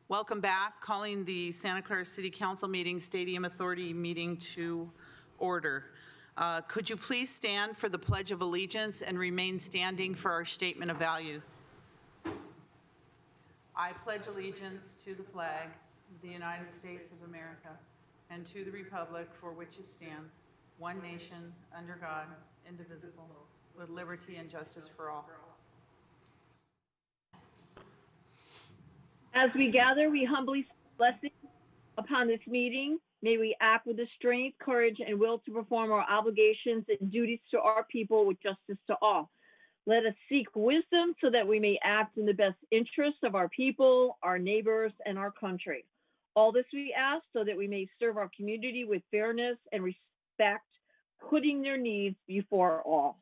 Welcome back. Calling the Santa Clara City Council meeting, Stadium Authority meeting to order. Could you please stand for the Pledge of Allegiance and remain standing for our statement of values? I pledge allegiance to the flag of the United States of America and to the republic for which it stands, one nation, under God, indivisible, with liberty and justice for all. As we gather, we humbly bless upon this meeting. May we act with the strength, courage, and will to perform our obligations and duties to our people with justice to all. Let us seek wisdom so that we may act in the best interests of our people, our neighbors, and our country. All this we ask so that we may serve our community with fairness and respect, putting their needs before all.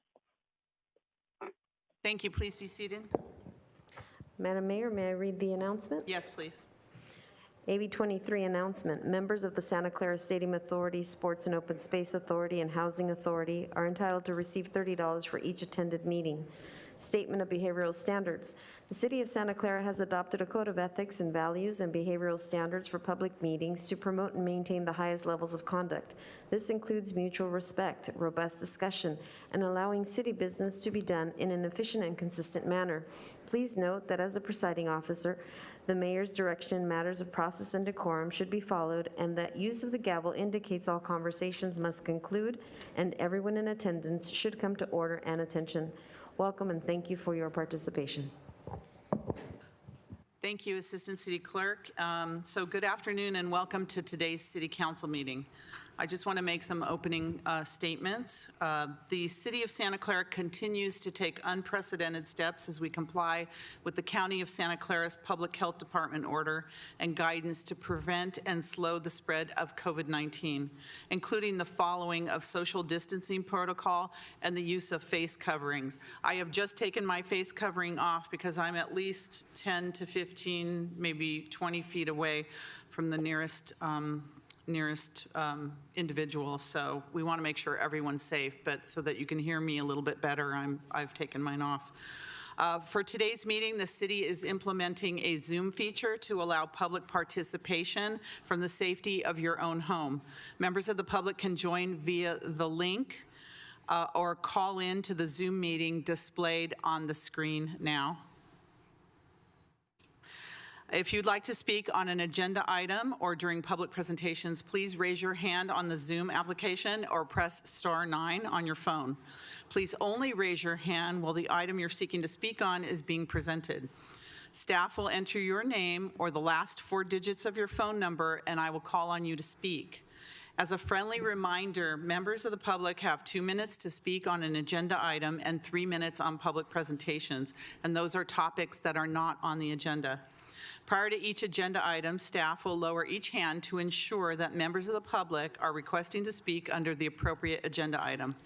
Thank you. Please be seated. Madam Mayor, may I read the announcement? Yes, please. AB 23 announcement. Members of the Santa Clara Stadium Authority, Sports and Open Space Authority, and Housing Authority are entitled to receive $30 for each attended meeting. Statement of behavioral standards. The City of Santa Clara has adopted a code of ethics and values and behavioral standards for public meetings to promote and maintain the highest levels of conduct. This includes mutual respect, robust discussion, and allowing city business to be done in an efficient and consistent manner. Please note that as a presiding officer, the mayor's direction in matters of process and decorum should be followed, and that use of the gavel indicates all conversations must conclude and everyone in attendance should come to order and attention. Welcome and thank you for your participation. Thank you, Assistant City Clerk. So good afternoon and welcome to today's City Council meeting. I just want to make some opening statements. The City of Santa Clara continues to take unprecedented steps as we comply with the County of Santa Clara's Public Health Department order and guidance to prevent and slow the spread of COVID-19, including the following of social distancing protocol and the use of face coverings. I have just taken my face covering off because I'm at least 10 to 15, maybe 20 feet away from the nearest individual, so we want to make sure everyone's safe, but so that you can hear me a little bit better, I've taken mine off. For today's meeting, the city is implementing a Zoom feature to allow public participation from the safety of your own home. Members of the public can join via the link or call in to the Zoom meeting displayed on the screen now. If you'd like to speak on an agenda item or during public presentations, please raise your hand on the Zoom application or press *9 on your phone. Please only raise your hand while the item you're seeking to speak on is being presented. Staff will enter your name or the last 4 digits of your phone number, and I will call on you to speak. As a friendly reminder, members of the public have 2 minutes to speak on an agenda item and 3 minutes on public presentations, and those are topics that are not on the agenda. Prior to each agenda item, staff will lower each hand to ensure that members of the public are requesting to speak under the appropriate agenda item.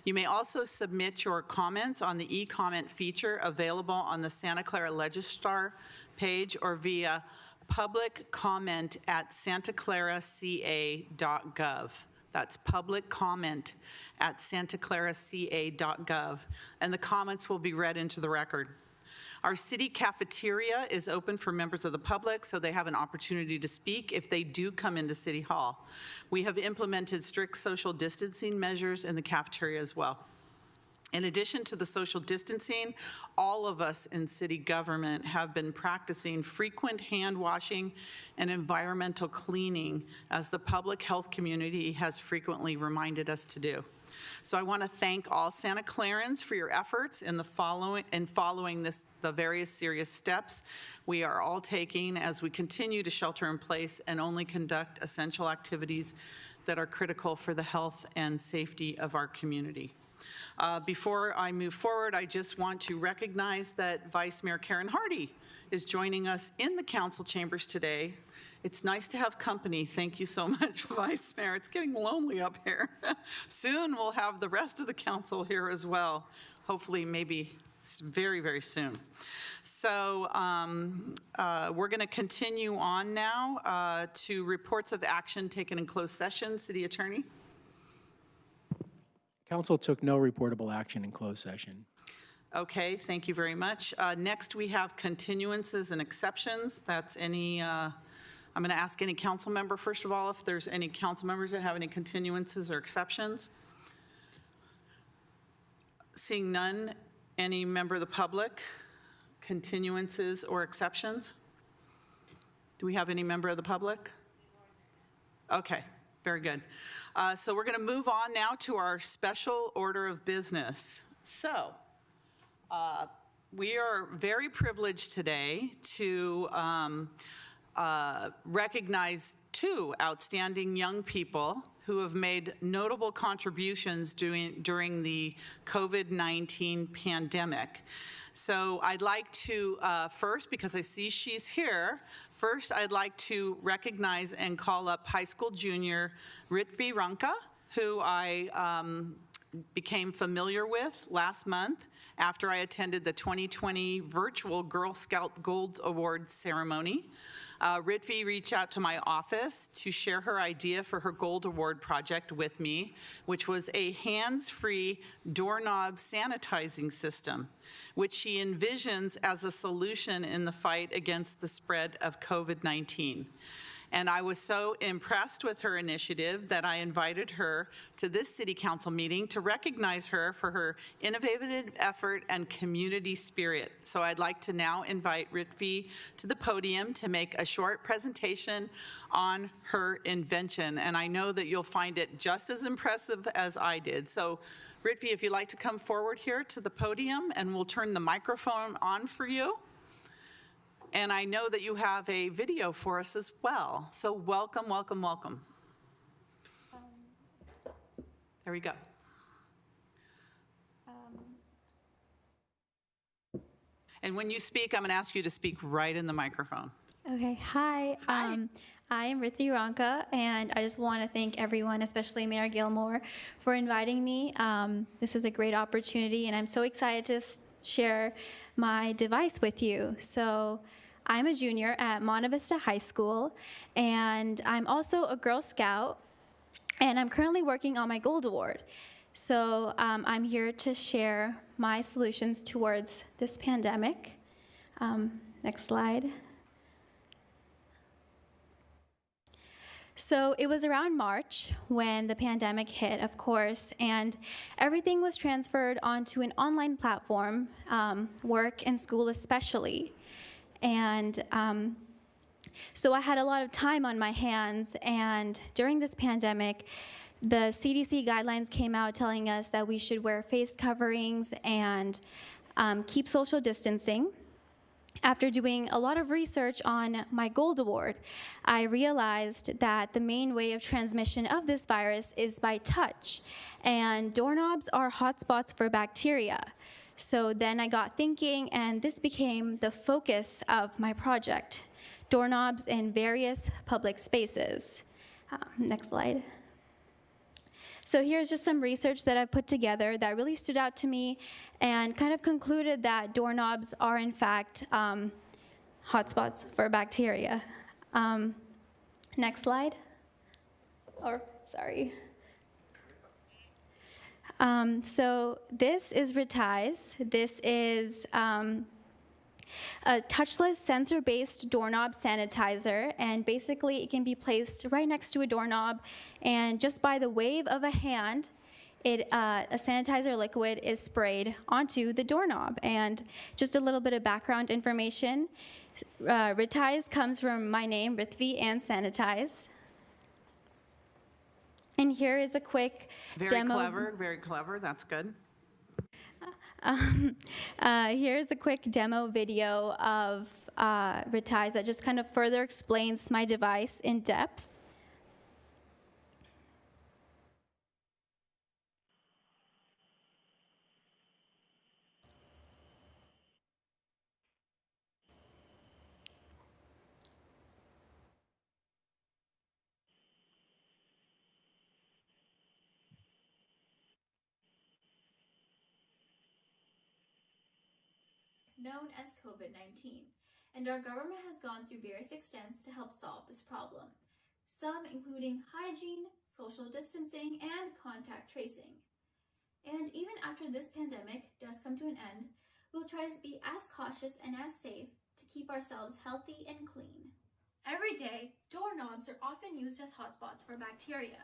You may also submit your comments on the e-comment feature available on the Santa Clara Legistar page or via public comment at santaclaraca.gov. That's public comment at santaclaraca.gov, and the comments will be read into the record. Our city cafeteria is open for members of the public, so they have an opportunity to speak if they do come into City Hall. We have implemented strict social distancing measures in the cafeteria as well. In addition to the social distancing, all of us in city government have been practicing frequent hand washing and environmental cleaning, as the public health community has frequently reminded us to do. So I want to thank all Santa Clarans for your efforts in following the various serious steps we are all taking as we continue to shelter in place and only conduct essential activities that are critical for the health and safety of our community. Before I move forward, I just want to recognize that Vice Mayor Karen Hardy is joining us in the council chambers today. It's nice to have company. Thank you so much, Vice Mayor. It's getting lonely up here. Soon we'll have the rest of the council here as well. Hopefully, maybe very, very soon. So we're going to continue on now to reports of action taken in closed session. City Attorney. Council took no reportable action in closed session. Okay, thank you very much. Next, we have continuances and exceptions. That's any, I'm going to ask any council member, first of all, if there's any council members that have any continuances or exceptions. Seeing none, any member of the public, continuances or exceptions? Do we have any member of the public? Okay, very good. So we're going to move on now to our special order of business. So we are very privileged today to recognize two outstanding young people who have made notable contributions during the COVID-19 pandemic. So I'd like to first, because I see she's here, first I'd like to recognize and call up high school junior Ritvi Ranka, who I became familiar with last month after I attended the 2020 virtual Girl Scout Gold Award ceremony. Ritvi reached out to my office to share her idea for her Gold Award project with me, which was a hands-free doorknob sanitizing system, which she envisions as a solution in the fight against the spread of COVID-19. And I was so impressed with her initiative that I invited her to this city council meeting to recognize her for her innovative effort and community spirit. So I'd like to now invite Ritvi to the podium to make a short presentation on her invention. And I know that you'll find it just as impressive as I did. So Ritvi, if you'd like to come forward here to the podium, and we'll turn the microphone on for you. And I know that you have a video for us as well. So welcome, welcome, welcome. There we go. And when you speak, I'm going to ask you to speak right in the microphone. Okay, hi. Hi. I am Ritvi Ranka, and I just want to thank everyone, especially Mayor Gilmore, for inviting me. This is a great opportunity, and I'm so excited to share my device with you. So I'm a junior at Monte Vista High School, and I'm also a Girl Scout, and I'm currently working on my Gold Award. So I'm here to share my solutions towards this pandemic. Next slide. So it was around March when the pandemic hit, of course, and everything was transferred onto an online platform, work and school especially. And so I had a lot of time on my hands, and during this pandemic, the CDC guidelines came out telling us that we should wear face coverings and keep social distancing. After doing a lot of research on my Gold Award, I realized that the main way of transmission of this virus is by touch, and doorknobs are hotspots for bacteria. So then I got thinking, and this became the focus of my project, doorknobs in various public spaces. Next slide. So here's just some research that I put together that really stood out to me and kind of concluded that doorknobs are in fact hotspots for bacteria. Next slide. Or, sorry. So this is Retize. This is a touchless sensor-based doorknob sanitizer, and basically it can be placed right next to a doorknob, and just by the wave of a hand, a sanitizer liquid is sprayed onto the doorknob. And just a little bit of background information. Retize comes from my name, Ritvi, and sanitize. And here is a quick demo. Very clever, that's good. Here's a quick demo video of Retize that just kind of further explains my device in depth. Known as COVID-19, and our government has gone through various extents to help solve this problem, some including hygiene, social distancing, and contact tracing. And even after this pandemic does come to an end, we'll try to be as cautious and as safe to keep ourselves healthy and clean. Every day, doorknobs are often used as hotspots for bacteria,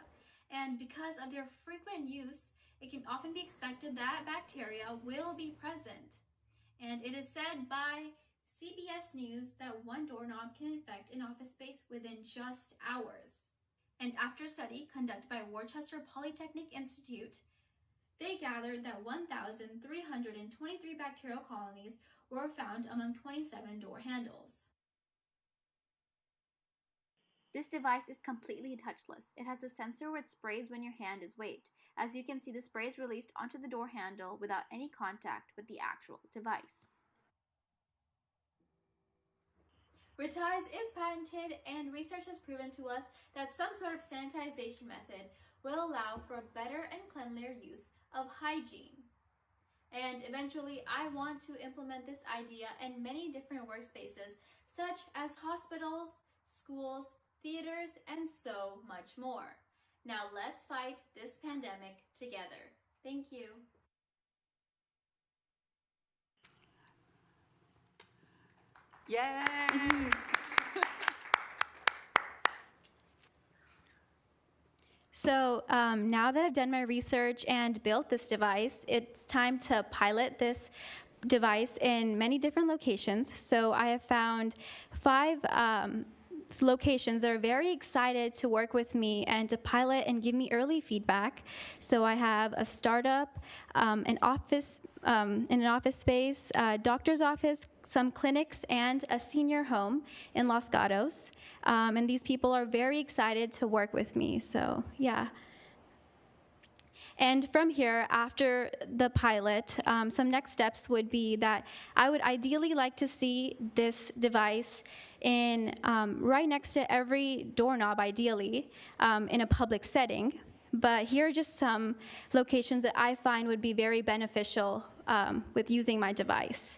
and because of their frequent use, it can often be expected that bacteria will be present. And it is said by CBS News that one doorknob can infect an office space within just hours. And after a study conducted by Worcester Polytechnic Institute, they gathered that 1,323 bacterial colonies were found among 27 door handles. This device is completely touchless. It has a sensor where it sprays when your hand is waved. As you can see, the spray is released onto the door handle without any contact with the actual device. Retize is patented, and research has proven to us that some sort of sanitization method will allow for a better and cleanlier use of hygiene. And eventually, I want to implement this idea in many different workspaces, such as hospitals, schools, theaters, and so much more. Now let's fight this pandemic together. Thank you. Yay! So now that I've done my research and built this device, it's time to pilot this device in many different locations. So I have found 5 locations that are very excited to work with me and to pilot and give me early feedback. So I have a startup, an office, in an office space, a doctor's office, some clinics, and a senior home in Los Gatos. And these people are very excited to work with me. So yeah. And from here, after the pilot, some next steps would be that I would ideally like to see this device in right next to every doorknob, ideally, in a public setting. But here are just some locations that I find would be very beneficial with using my device.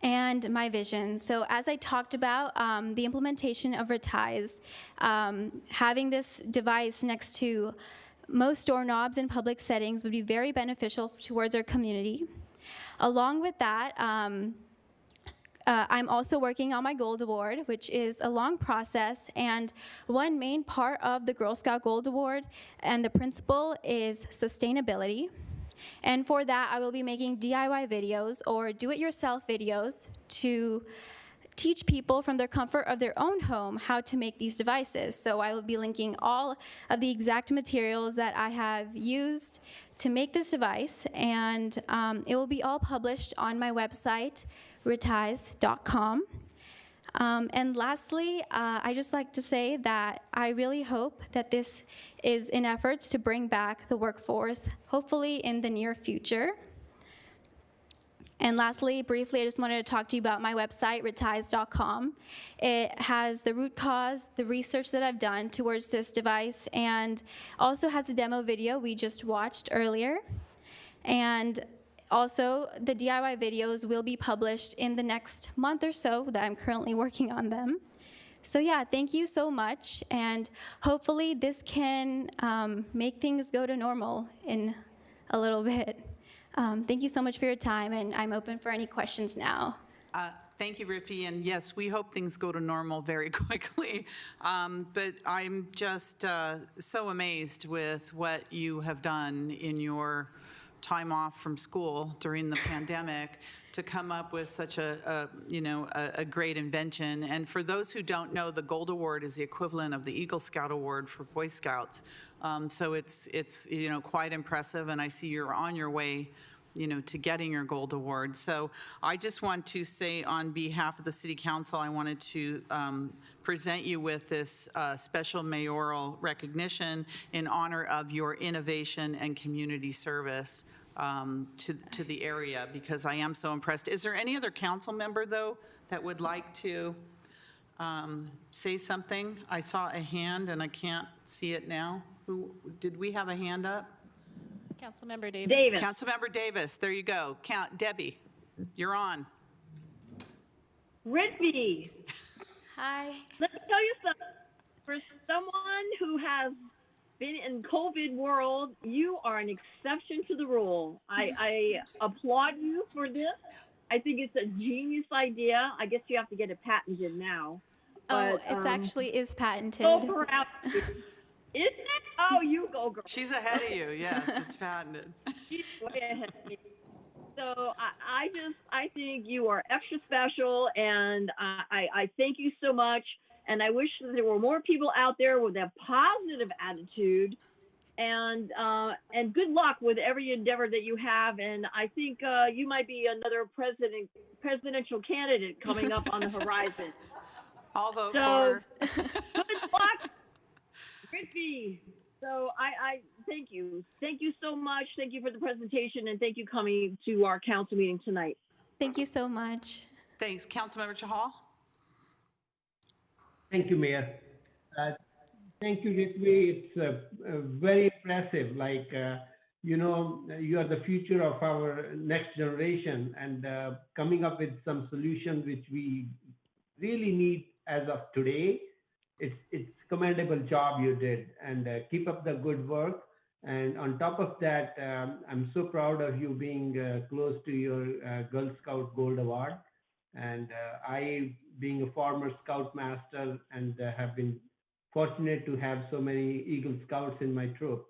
And my vision. So as I talked about, the implementation of Retize, having this device next to most doorknobs in public settings would be very beneficial towards our community. Along with that, I'm also working on my Gold Award, which is a long process, and one main part of the Girl Scout Gold Award and the principle is sustainability. And for that, I will be making DIY videos or do-it-yourself videos to teach people from their comfort of their own home how to make these devices. So I will be linking all of the exact materials that I have used to make this device, and it will be all published on my website, retize.com. And lastly, I just like to say that I really hope that this is in efforts to bring back the workforce, hopefully in the near future. And lastly, briefly, I just wanted to talk to you about my website, retize.com. It has the root cause, the research that I've done towards this device, and also has a demo video we just watched earlier. And also, the DIY videos will be published in the next month or so that I'm currently working on them. So yeah, thank you so much, and hopefully this can make things go to normal in a little bit. Thank you so much for your time, and I'm open for any questions now. Thank you, Riffy, and yes, we hope things go to normal very quickly. But I'm just so amazed with what you have done in your time off from school during the pandemic to come up with such a great invention. And for those who don't know, the Gold Award is the equivalent of the Eagle Scout Award for Boy Scouts. So it's quite impressive, and I see you're on your way to getting your Gold Award. So I just want to say on behalf of the City Council, I wanted to present you with this special mayoral recognition in honor of your innovation and community service to the area, because I am so impressed. Is there any other council member, though, that would like to say something? I saw a hand, and I can't see it now. Did we have a hand up? Councilmember Davis. Davis. Councilmember Davis, there you go. Debbie, you're on. Riffy, Hi. let me tell you something. For someone who has been in COVID world, you are an exception to the rule. I applaud you for this. I think it's a genius idea. I guess you have to get it patented now. Oh, But, it's actually is so patented. proud of you. Is it? Oh, you go, girl. She's ahead of you, yes, it's patented. She's way ahead of me. So I think you are extra special, and I thank you so much. And I wish that there were more people out there with a positive attitude, and good luck with every endeavor that you have. And I think you might be another presidential candidate coming up on the horizon. I'll vote So for her. good luck, Ricky. So I thank you. Thank you so much. Thank you for the presentation, and thank you coming to our council meeting tonight. Thank you so much. Thanks. Councilmember Chahal? Thank you, Mayor. Thank you, Ritvi. It's very impressive. Like, you are the future of our next generation, and coming up with some solutions which we really need as of today. It's commendable job you did, and keep up the good work. And on top of that, I'm so proud of you being close to your Girl Scout Gold Award. And I, being a former Scoutmaster, and have been fortunate to have so many Eagle Scouts in my troop.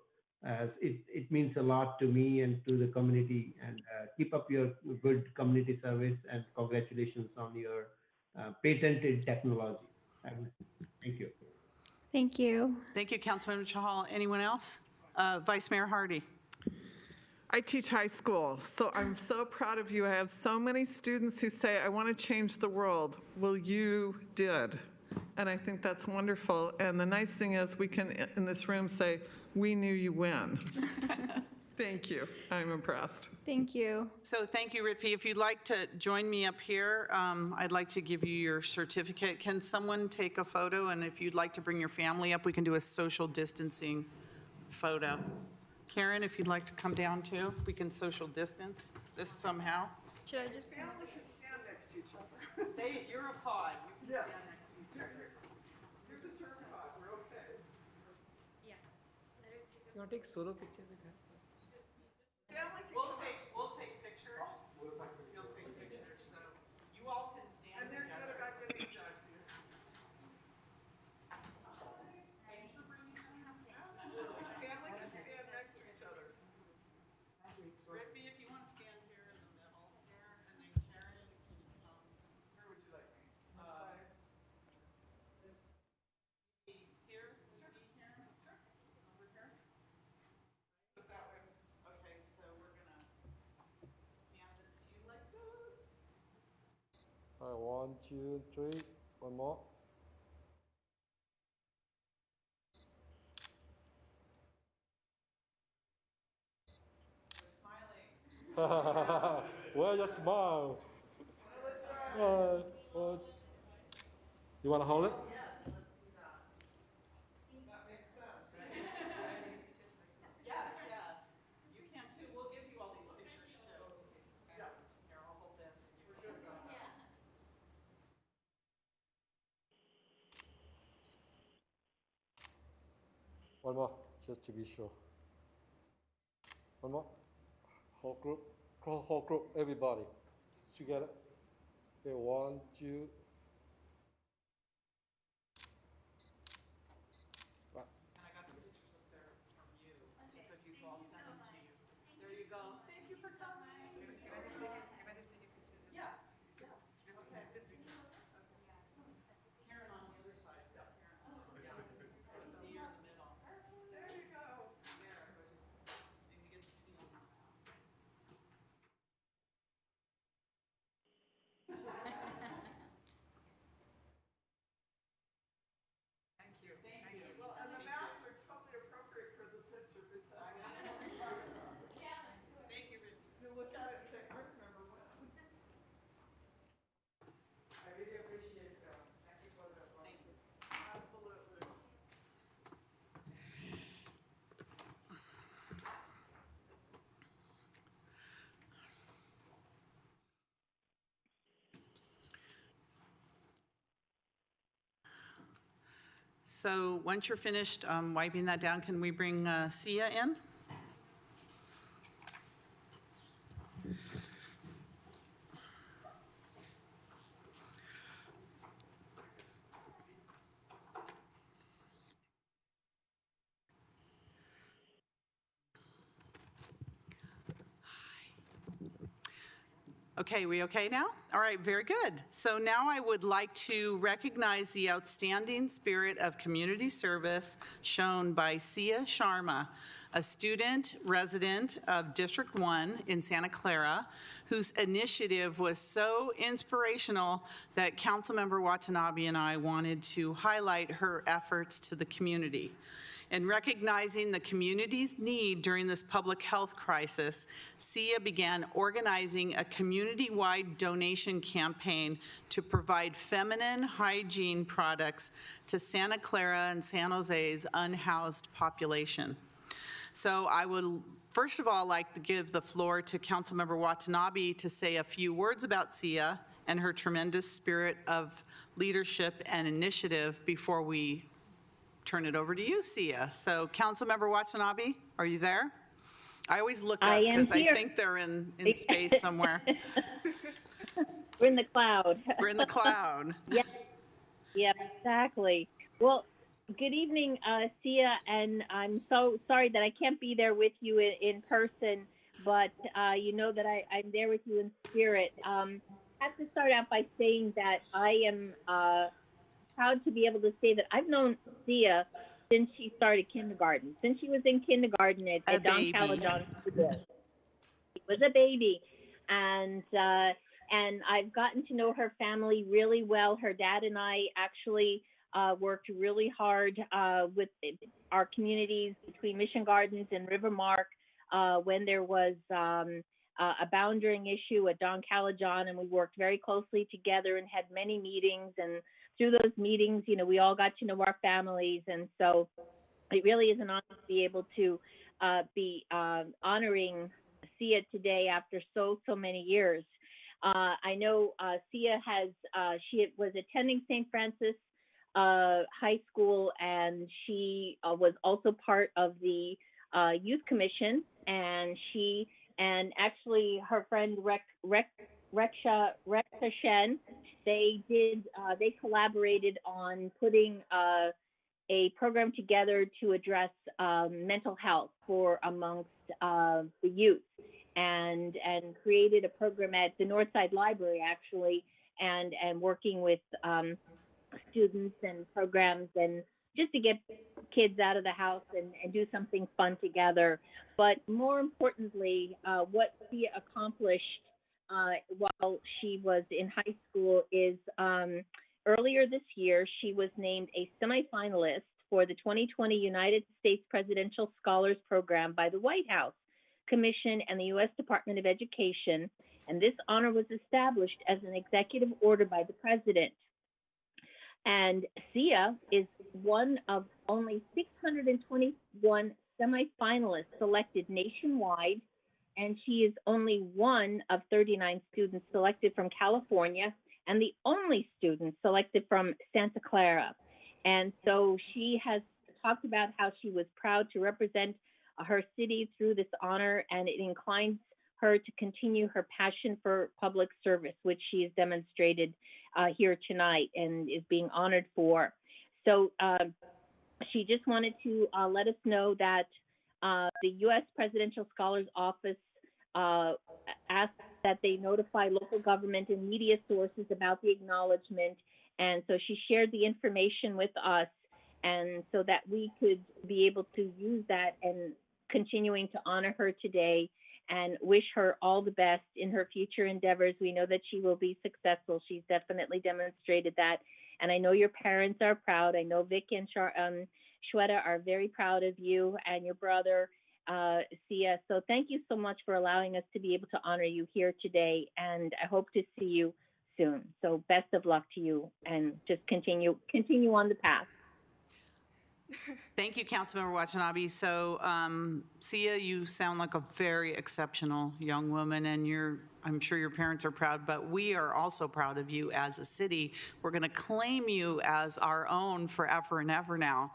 It means a lot to me and to the community. And keep up your good community service, and congratulations on your patented technology. Thank you. Thank you. Thank you, Councilmember Chahal. Anyone else? Vice Mayor Hardy? I teach high school, so I'm so proud of you. I have so many students who say, I want to change the world. Well, you did. And I think that's wonderful. And the nice thing is we can, in this room, say, we knew you win. Thank you. I'm impressed. Thank you. So thank you, Ritvi. If you'd like to join me up here, I'd like to give you your certificate. Can someone take a photo? And if you'd like to bring your family up, we can do a social distancing photo. Karen, if you'd like to come down too, we can social distance this somehow. Should I just? Family can stand next to each other. You're a pod. You can Yes. stand next to each other. You're the turn pod. We're okay. You want to take solo picture with her? Family can We'll take pictures. You'll take pictures, so you all can stand and they're good together. about getting dogs here. Thanks for bringing them. Family can stand next to each other. Ritvi, if you want to stand here in the middle here, and then Karen, Where would you like me? this, be here, be here, over here. Put that way. Okay, so we're gonna hand this to you like this. All right, 1, 2, 3. One more. We're smiling. Where's your smile? You want to hold it? Yes, let's do that. That makes sense, right? Yes, yes. You can too. We'll give you all these pictures too. Yeah. Here, I'll hold this. One more, just to be sure. One more. Whole group, everybody. Together. Okay, 1, 2. Right. And I got some pictures up there from you. Took of you, so I'll send them to you. There you go. Thank you for coming. Can I just take a picture? Yes, yes. Okay. Karen on the other side. Yeah. Karen. So see you in the middle. There you go. There. And you get to see them now. So once you're finished wiping that down, can we bring Sia in? Okay, we okay now? All right, very good. So now I would like to recognize the outstanding spirit of community service shown by Sia Sharma, a student resident of District 1 in Santa Clara, whose initiative was so inspirational that Councilmember Watanabe and I wanted to highlight her efforts to the community. In recognizing the community's need during this public health crisis, SIA began organizing a community-wide donation campaign to provide feminine hygiene products to Santa Clara and San Jose's unhoused population. So I would first of all like to give the floor to Councilmember Watanabe to say a few words about SIA and her tremendous spirit of leadership and initiative before we turn it over to you, Sia. So Councilmember Watanabe, are you there? I always look up because I think they're in space somewhere. We're in the cloud. We're in the cloud. Yes, yep, exactly. Well, good evening, Sia, and I'm so sorry that I can't be there with you in person, but you know that I'm there with you in spirit. I have to start out by saying that I am proud to be able to say that I've known Sia since she started kindergarten. Since she was in kindergarten at Don Caledon School. She was a baby, and I've gotten to know her family really well. Her dad and I actually worked really hard with our communities between Mission Gardens and Rivermark when there was a boundary issue at Don Caledon, and we worked very closely together and had many meetings. And through those meetings, you know, we all got to know our families. And so it really is an honor to be able to be honoring Sia today after so many years. I know Sia she was attending St. Francis High School, and she was also part of the Youth Commission, and actually her friend Reksha Shen, they collaborated on putting a program together to address mental health amongst the youth, and created a program at the Northside Library actually, and working with students and programs, and just to get kids out of the house and do something fun together. But more importantly, what she accomplished while she was in high school is earlier this year, she was named a semifinalist for the 2020 United States Presidential Scholars Program by the White House Commission and the U.S. Department of Education. And this honor was established as an executive order by the president. And Sia is one of only 621 semifinalists selected nationwide, and she is only one of 39 students selected from California and the only student selected from Santa Clara. And so she has talked about how she was proud to represent her city through this honor, and it inclines her to continue her passion for public service, which she has demonstrated here tonight and is being honored for. So she just wanted to let us know that the U.S. Presidential Scholars Office asked that they notify local government and media sources about the acknowledgement. And so she shared the information with us, and so that we could be able to use that and continuing to honor her today and wish her all the best in her future endeavors. We know that she will be successful. She's definitely demonstrated that. And I know your parents are proud. I know Vic and Shweta are very proud of you and your brother, Sia. So thank you so much for allowing us to be able to honor you here today. And I hope to see you soon. So best of luck to you, and just continue on the path. Thank you, Councilmember Watanabe. So, Sia, you sound like a very exceptional young woman, and I'm sure your parents are proud, but we are also proud of you as a city. We're going to claim you as our own forever and ever now,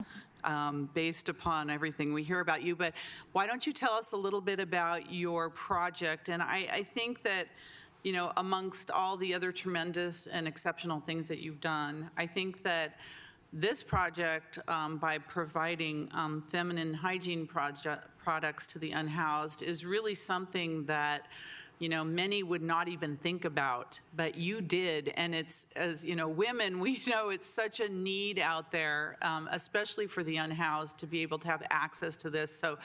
based upon everything we hear about you. But why don't you tell us a little bit about your project? And I think that, you know, amongst all the other tremendous and exceptional things that you've done, I think that this project, by providing feminine hygiene products to the unhoused, is really something that, you know, many would not even think about, but you did. And it's, as you know, women, we know it's such a need out there, especially for the unhoused, to be able to have access to this. So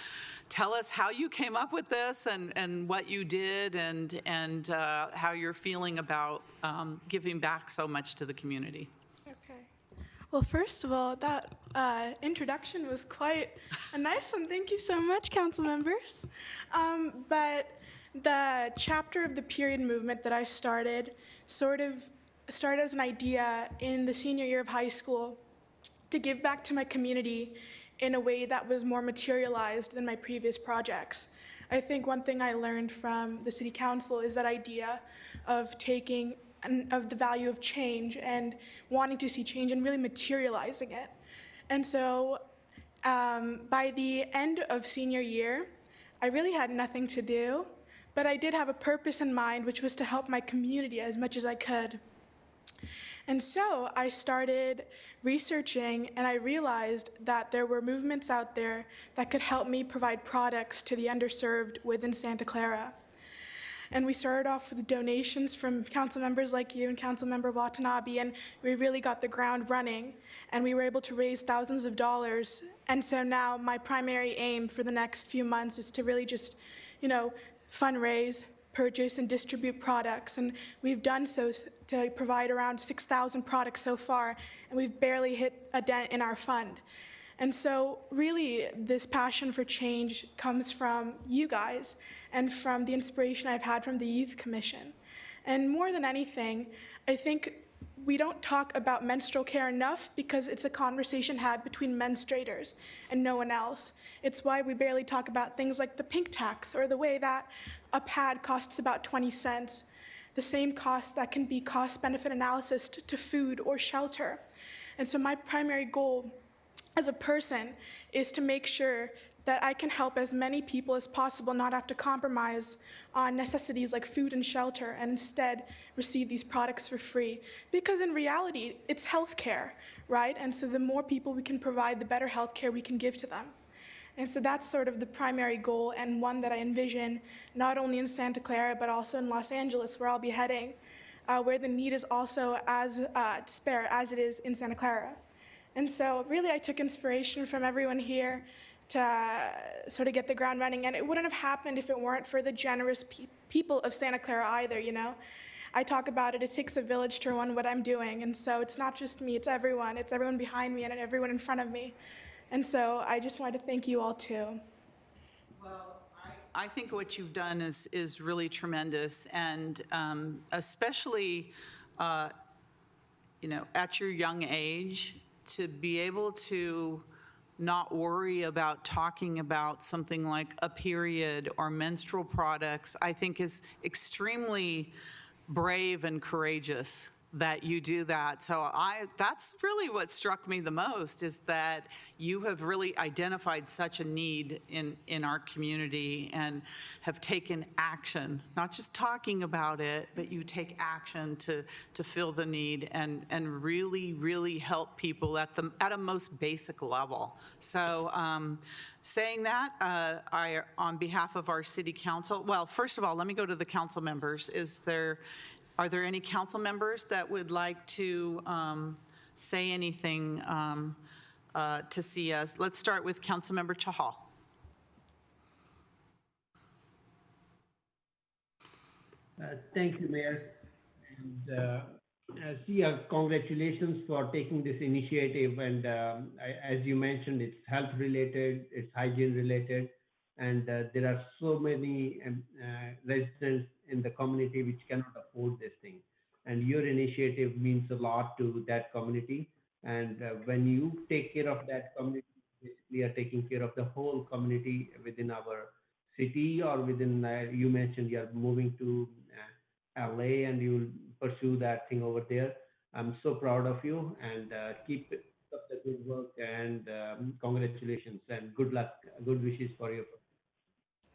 tell us how you came up with this and what you did and how you're feeling about giving back so much to the community. Well, first of all, that introduction was quite a nice one. Thank you so much, council members. But the chapter of the period movement that I started sort of started as an idea in the senior year of high school to give back to my community in a way that was more materialized than my previous projects. I think one thing I learned from the city council is that idea of taking of the value of change and wanting to see change and really materializing it. And so by the end of senior year, I really had nothing to do, but I did have a purpose in mind, which was to help my community as much as I could. And so I started researching, and I realized that there were movements out there that could help me provide products to the underserved within Santa Clara. And we started off with donations from council members like you and Councilmember Watanabe, and we really got the ground running, and we were able to raise thousands of dollars. And so now my primary aim for the next few months is to really just, you know, fundraise, purchase, and distribute products. And we've done so to provide around 6,000 products so far, and we've barely hit a dent in our fund. And so really this passion for change comes from you guys and from the inspiration I've had from the Youth Commission. And more than anything, I think we don't talk about menstrual care enough because it's a conversation had between menstruators and no one else. It's why we barely talk about things like the pink tax or the way that a pad costs about 20 cents, the same cost that can be cost-benefit analysis to food or shelter. And so my primary goal as a person is to make sure that I can help as many people as possible not have to compromise on necessities like food and shelter and instead receive these products for free. Because in reality, it's healthcare, right? And so the more people we can provide, the better healthcare we can give to them. And so that's sort of the primary goal, and one that I envision not only in Santa Clara, but also in Los Angeles, where I'll be heading, where the need is also as disparate as it is in Santa Clara. And so really I took inspiration from everyone here to sort of get the ground running, and it wouldn't have happened if it weren't for the generous people of Santa Clara either, you know. I talk about it takes a village to run what I'm doing, and so it's not just me, it's everyone behind me and everyone in front of me. And so I just wanted to thank you all too. Well, I think what you've done is really tremendous, and especially, you know, at your young age, to be able to not worry about talking about something like a period or menstrual products, I think is extremely brave and courageous that you do that. So that's really what struck me the most, is that you have really identified such a need in our community and have taken action, not just talking about it, but you take action to fill the need and really, really help people at a most basic level. So saying that, on behalf of our city council, well, first of all, let me go to the council members. Are there any council members that would like to say anything to see us? Let's start with Councilmember Chahal. Thank you, Mayor. And Sia, congratulations for taking this initiative. And as you mentioned, it's health related, it's hygiene related, and there are so many residents in the community which cannot afford this thing. And your initiative means a lot to that community. And when you take care of that community, basically are taking care of the whole community within our city or within, you mentioned you are moving to LA and you will pursue that thing over there. I'm so proud of you and keep up the good work and congratulations and good luck, good wishes for you.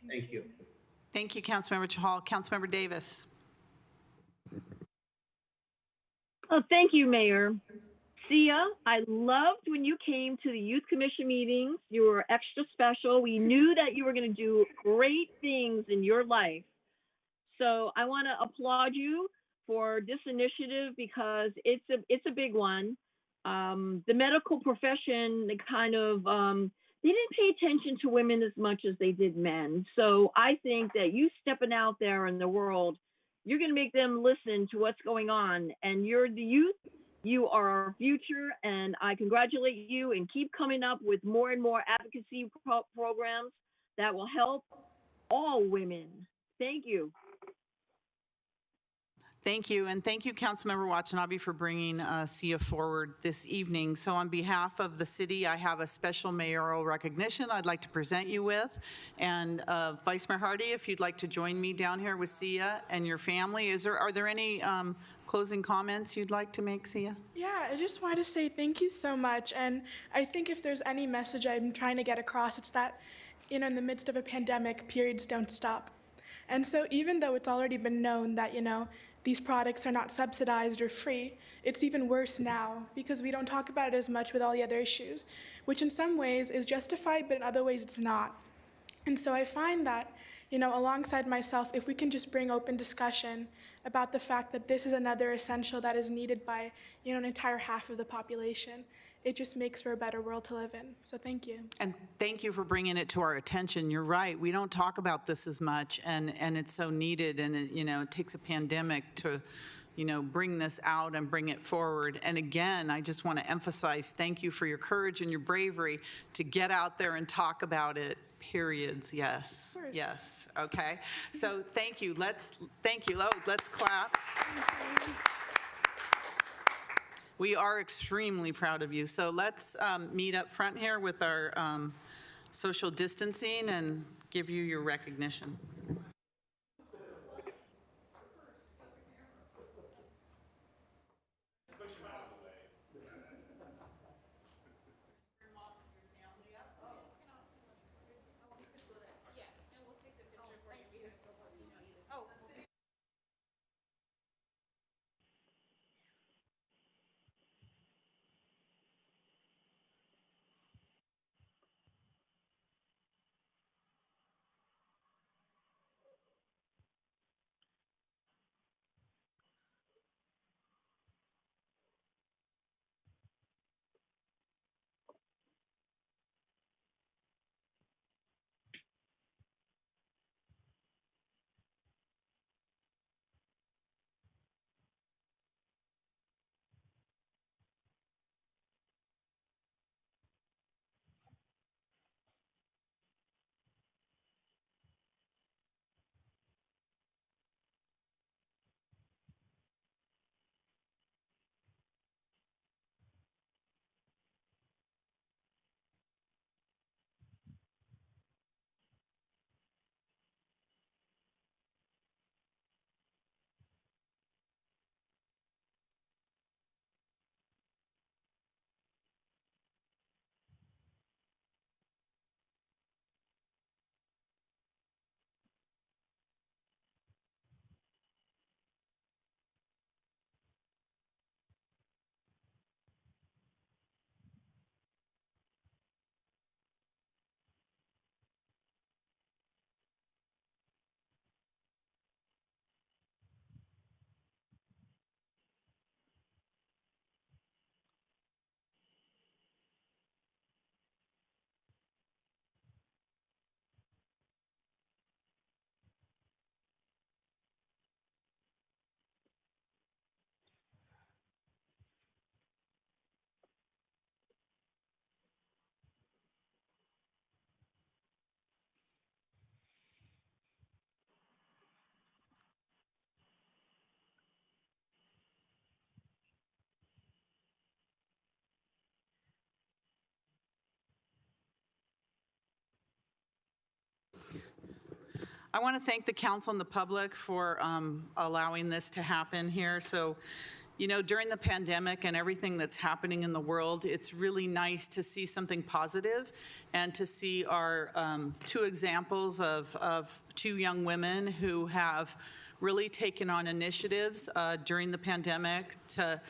Thank you. Thank you, Councilmember Chahal. Councilmember Davis. Oh, thank you, Mayor. Sia, I loved when you came to the Youth Commission meetings. You were extra special. We knew that you were going to do great things in your life. So I want to applaud you for this initiative because it's a big one. The medical profession, they kind of, they didn't pay attention to women as much as they did men. So I think that you stepping out there in the world, you're going to make them listen to what's going on. And you're the youth. You are our future, and I congratulate you and keep coming up with more and more advocacy programs that will help all women. Thank you. Thank you, and thank you, Councilmember Watanabe, for bringing Sia forward this evening. So on behalf of the city, I have a special mayoral recognition I'd like to present you with. And Vice Mayor Hardy, if you'd like to join me down here with Sia and your family. Are there any closing comments you'd like to make, Sia? Yeah, I just wanted to say thank you so much. And I think if there's any message I'm trying to get across, it's that, in the midst of a pandemic, periods don't stop. And so even though it's already been known that, these products are not subsidized or free, it's even worse now because we don't talk about it as much with all the other issues, which in some ways is justified, but in other ways it's not. And so I find that, alongside myself, if we can just bring open discussion about the fact that this is another essential that is needed by, an entire half of the population, it just makes for a better world to live in. So thank you. And thank you for bringing it to our attention. You're right. We don't talk about this as much, and it's so needed, and it takes a pandemic to, bring this out and bring it forward. And again, I just want to emphasize, thank you for your courage and your bravery to get out there and talk about it. Periods, yes. Of course. Yes, okay. So thank you. Thank you. Let's clap. We are extremely proud of you. So let's meet up front here with our social distancing and give you your recognition. I want to thank the council and the public for allowing this to happen here. So, during the pandemic and everything that's happening in the world, it's really nice to see something positive and to see our two examples of two young women who have really taken on initiatives during the pandemic to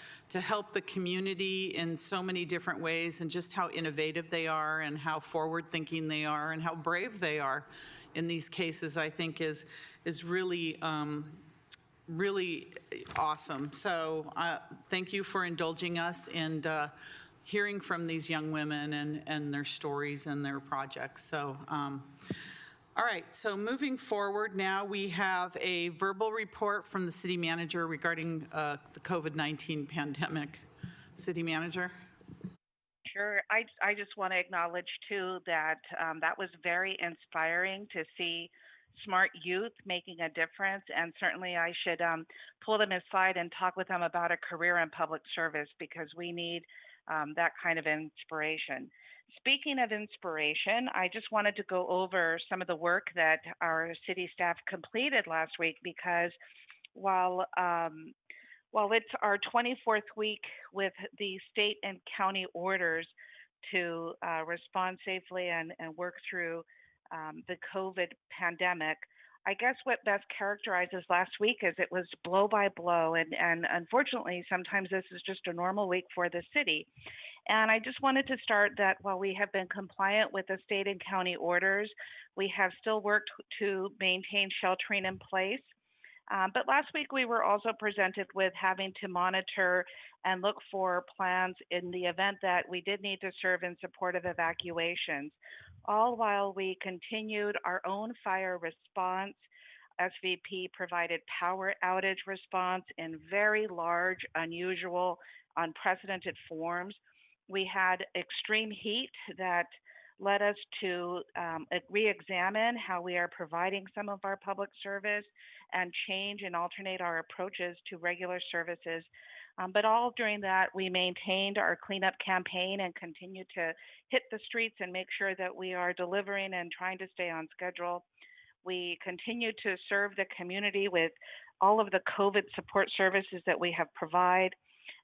help the community in so many different ways, and just how innovative they are and how forward-thinking they are and how brave they are in these cases, I think is really really awesome. So thank you for indulging us and hearing from these young women and their stories and their projects. So, all right, so moving forward now, we have a verbal report from the city manager regarding the COVID-19 pandemic. City manager? Sure. I just want to acknowledge, too, that that was very inspiring to see smart youth making a difference. And certainly I should pull them aside and talk with them about a career in public service, because we need that kind of inspiration. Speaking of inspiration, I just wanted to go over some of the work that our city staff completed last week, because while it's our 24th week with the state and county orders to respond safely and work through the COVID pandemic, I guess what best characterizes last week is it was blow by blow. And unfortunately, sometimes this is just a normal week for the city. And I just wanted to start that while we have been compliant with the state and county orders, we have still worked to maintain sheltering in place. But last week we were also presented with having to monitor and look for plans in the event that we did need to serve in support of evacuations, all while we continued our own fire response. SVP provided power outage response in very large, unusual, unprecedented forms. We had extreme heat that led us to re-examine how we are providing some of our public service and change and alternate our approaches to regular services. But all during that, we maintained our cleanup campaign and continued to hit the streets and make sure that we are delivering and trying to stay on schedule. We continue to serve the community with all of the COVID support services that we have provided.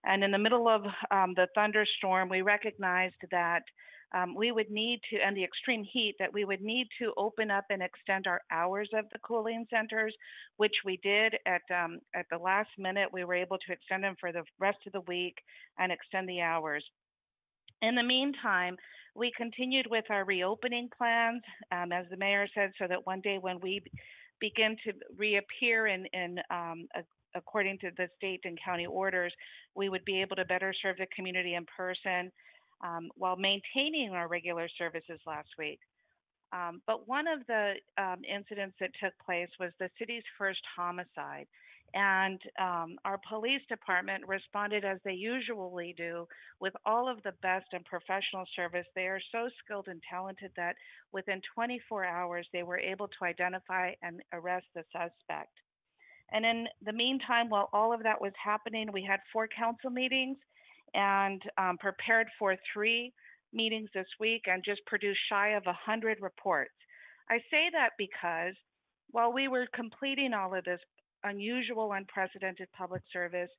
And in the middle of the thunderstorm, we recognized that we would need to, and the extreme heat, that we would need to open up and extend our hours of the cooling centers, which we did at the last minute. We were able to extend them for the rest of the week and extend the hours. In the meantime, we continued with our reopening plans, as the mayor said, so that one day when we begin to reappear according to the state and county orders, we would be able to better serve the community in person while maintaining our regular services last week. But one of the incidents that took place was the city's first homicide. And our police department responded as they usually do, with all of the best and professional service. They are so skilled and talented that within 24 hours, they were able to identify and arrest the suspect. And in the meantime, while all of that was happening, we had 4 council meetings and prepared for 3 meetings this week and just produced shy of 100 reports. I say that because while we were completing all of this unusual, unprecedented public service,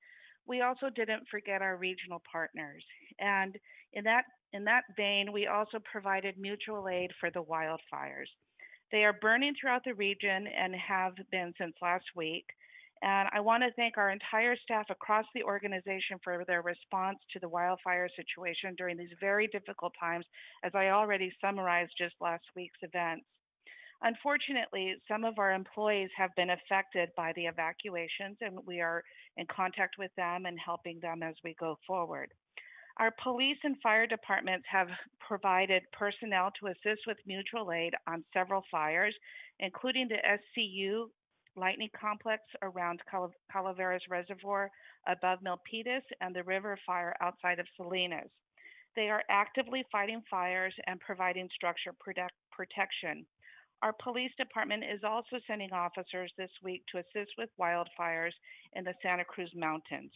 we also didn't forget our regional partners. And in that vein, we also provided mutual aid for the wildfires. They are burning throughout the region and have been since last week. And I want to thank our entire staff across the organization for their response to the wildfire situation during these very difficult times, as I already summarized just last week's events. Unfortunately, some of our employees have been affected by the evacuations, and we are in contact with them and helping them as we go forward. Our police and fire departments have provided personnel to assist with mutual aid on several fires, including the SCU Lightning Complex around Calaveras Reservoir above Milpitas and the river fire outside of Salinas. They are actively fighting fires and providing structure protection. Our police department is also sending officers this week to assist with wildfires in the Santa Cruz Mountains.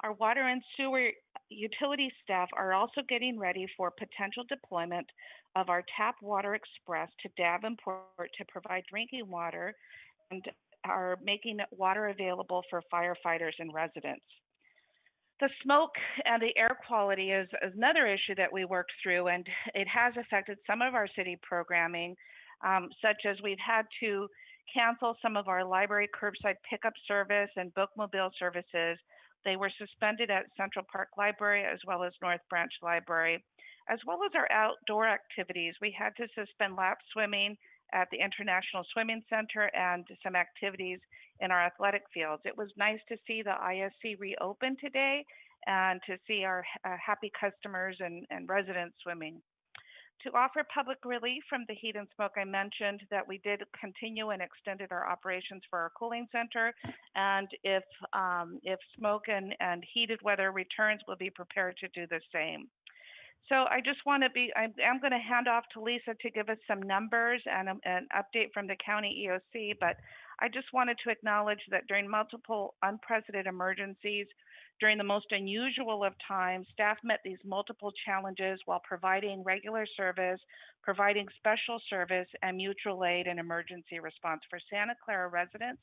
Our water and sewer utility staff are also getting ready for potential deployment of our Tap Water Express to Davenport to provide drinking water and are making water available for firefighters and residents. The smoke and the air quality is another issue that we worked through, and it has affected some of our city programming, such as we've had to cancel some of our library curbside pickup service and bookmobile services. They were suspended at Central Park Library as well as North Branch Library, as well as our outdoor activities. We had to suspend lap swimming at the International Swimming Center and some activities in our athletic fields. It was nice to see the ISC reopen today and to see our happy customers and residents swimming. To offer public relief from the heat and smoke, I mentioned that we did continue and extended our operations for our cooling center. And if smoke and heated weather returns, we'll be prepared to do the same. So I just want to I'm going to hand off to Lisa to give us some numbers and an update from the county EOC, but I just wanted to acknowledge that during multiple unprecedented emergencies, during the most unusual of times, staff met these multiple challenges while providing regular service, providing special service, and mutual aid and emergency response for Santa Clara residents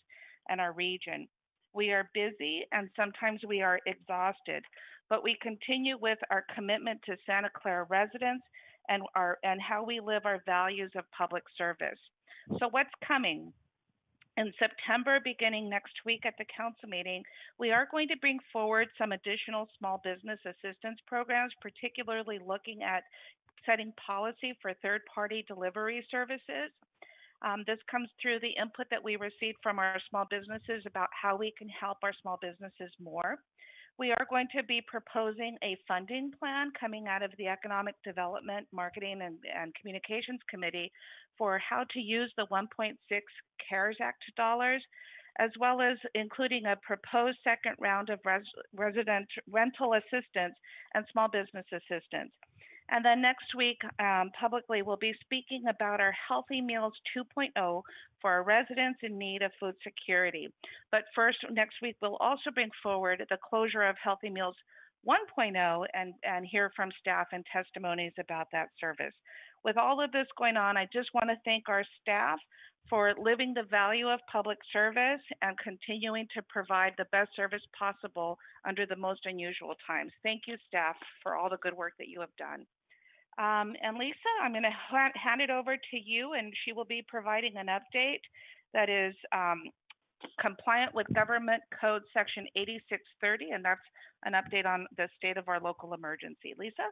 and our region. We are busy and sometimes we are exhausted, but we continue with our commitment to Santa Clara residents and how we live our values of public service. So what's coming? In September, beginning next week at the council meeting, we are going to bring forward some additional small business assistance programs, particularly looking at setting policy for third-party delivery services. This comes through the input that we received from our small businesses about how we can help our small businesses more. We are going to be proposing a funding plan coming out of the Economic Development, Marketing, and Communications Committee for how to use the 1.6 CARES Act dollars, as well as including a proposed second round of resident rental assistance and small business assistance. And then next week, publicly, we'll be speaking about our Healthy Meals 2.0 for our residents in need of food security. But first, next week, we'll also bring forward the closure of Healthy Meals 1.0 and hear from staff and testimonies about that service. With all of this going on, I just want to thank our staff for living the value of public service and continuing to provide the best service possible under the most unusual times. Thank you, staff, for all the good work that you have done. And Lisa, I'm going to hand it over to you, and she will be providing an update that is compliant with Government Code Section 8630, and that's an update on the state of our local emergency. Lisa?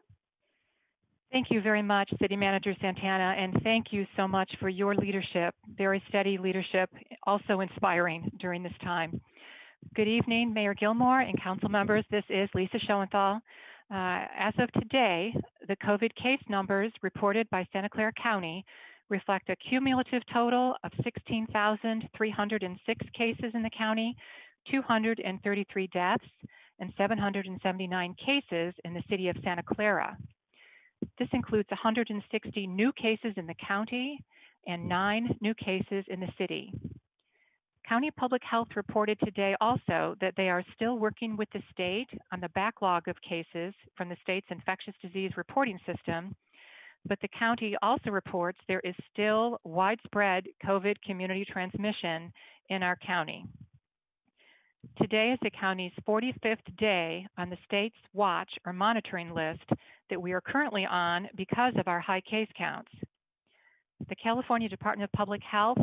Thank you very much, City Manager Santana, and thank you so much for your leadership, very steady leadership, also inspiring during this time. Good evening, Mayor Gilmore and council members. This is Lisa Schoenthal. As of today, the COVID case numbers reported by Santa Clara County reflect a cumulative total of 16,306 cases in the county, 233 deaths, and 779 cases in the city of Santa Clara. This includes 160 new cases in the county and 9 new cases in the city. County Public Health reported today also that they are still working with the state on the backlog of cases from the state's infectious disease reporting system, but the county also reports there is still widespread COVID community transmission in our county. Today is the county's 45th day on the state's watch or monitoring list that we are currently on because of our high case counts. The California Department of Public Health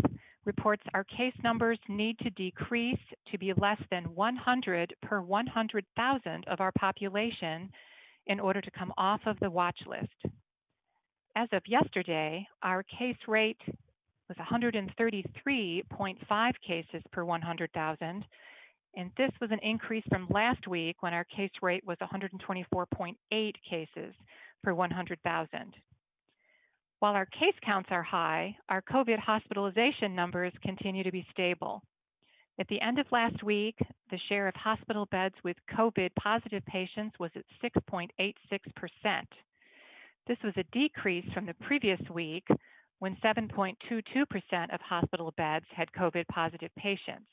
reports our case numbers need to decrease to be less than 100 per 100,000 of our population in order to come off of the watch list. As of yesterday, our case rate was 133.5 cases per 100,000, and this was an increase from last week when our case rate was 124.8 cases per 100,000. While our case counts are high, our COVID hospitalization numbers continue to be stable. At the end of last week, the share of hospital beds with COVID positive patients was at 6.86%. This was a decrease from the previous week when 7.22% of hospital beds had COVID positive patients.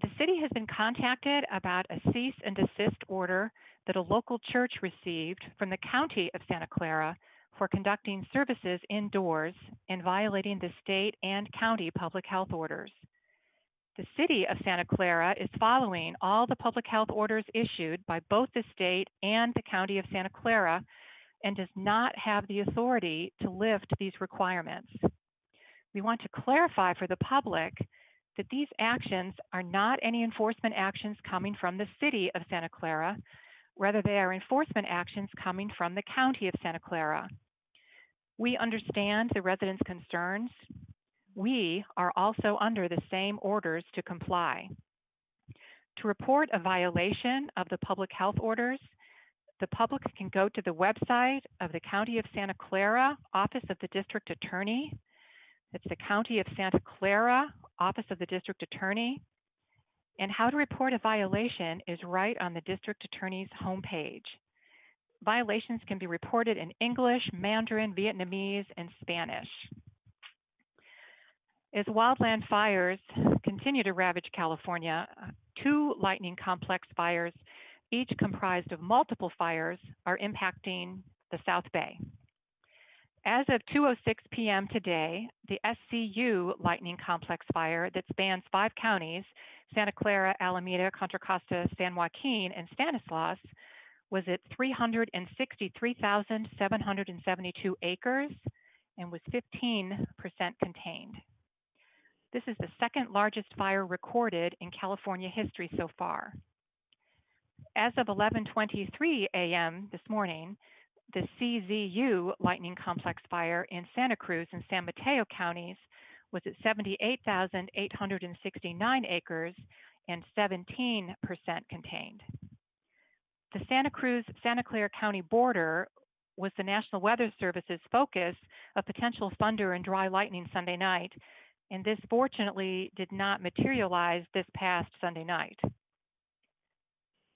The city has been contacted about a cease and desist order that a local church received from the County of Santa Clara for conducting services indoors and violating the state and county public health orders. The City of Santa Clara is following all the public health orders issued by both the state and the County of Santa Clara and does not have the authority to lift these requirements. We want to clarify for the public that these actions are not any enforcement actions coming from the City of Santa Clara. Rather, they are enforcement actions coming from the County of Santa Clara. We understand the residents' concerns. We are also under the same orders to comply. To report a violation of the public health orders, the public can go to the website of the County of Santa Clara Office of the District Attorney. It's the County of Santa Clara Office of the District Attorney. And how to report a violation is right on the District Attorney's homepage. Violations can be reported in English, Mandarin, Vietnamese, and Spanish. As wildland fires continue to ravage California, 2 lightning complex fires, each comprised of multiple fires, are impacting the South Bay. As of 2:06 p.m. today, the SCU lightning complex fire that spans 5 counties, Santa Clara, Alameda, Contra Costa, San Joaquin, and Stanislaus, was at 363,772 acres and was 15% contained. This is the second largest fire recorded in California history so far. As of 11:23 a.m. this morning, the CZU lightning complex fire in Santa Cruz and San Mateo counties was at 78,869 acres and 17% contained. The Santa Cruz-Santa Clara County border was the National Weather Service's focus of potential thunder and dry lightning Sunday night, and this fortunately did not materialize this past Sunday night.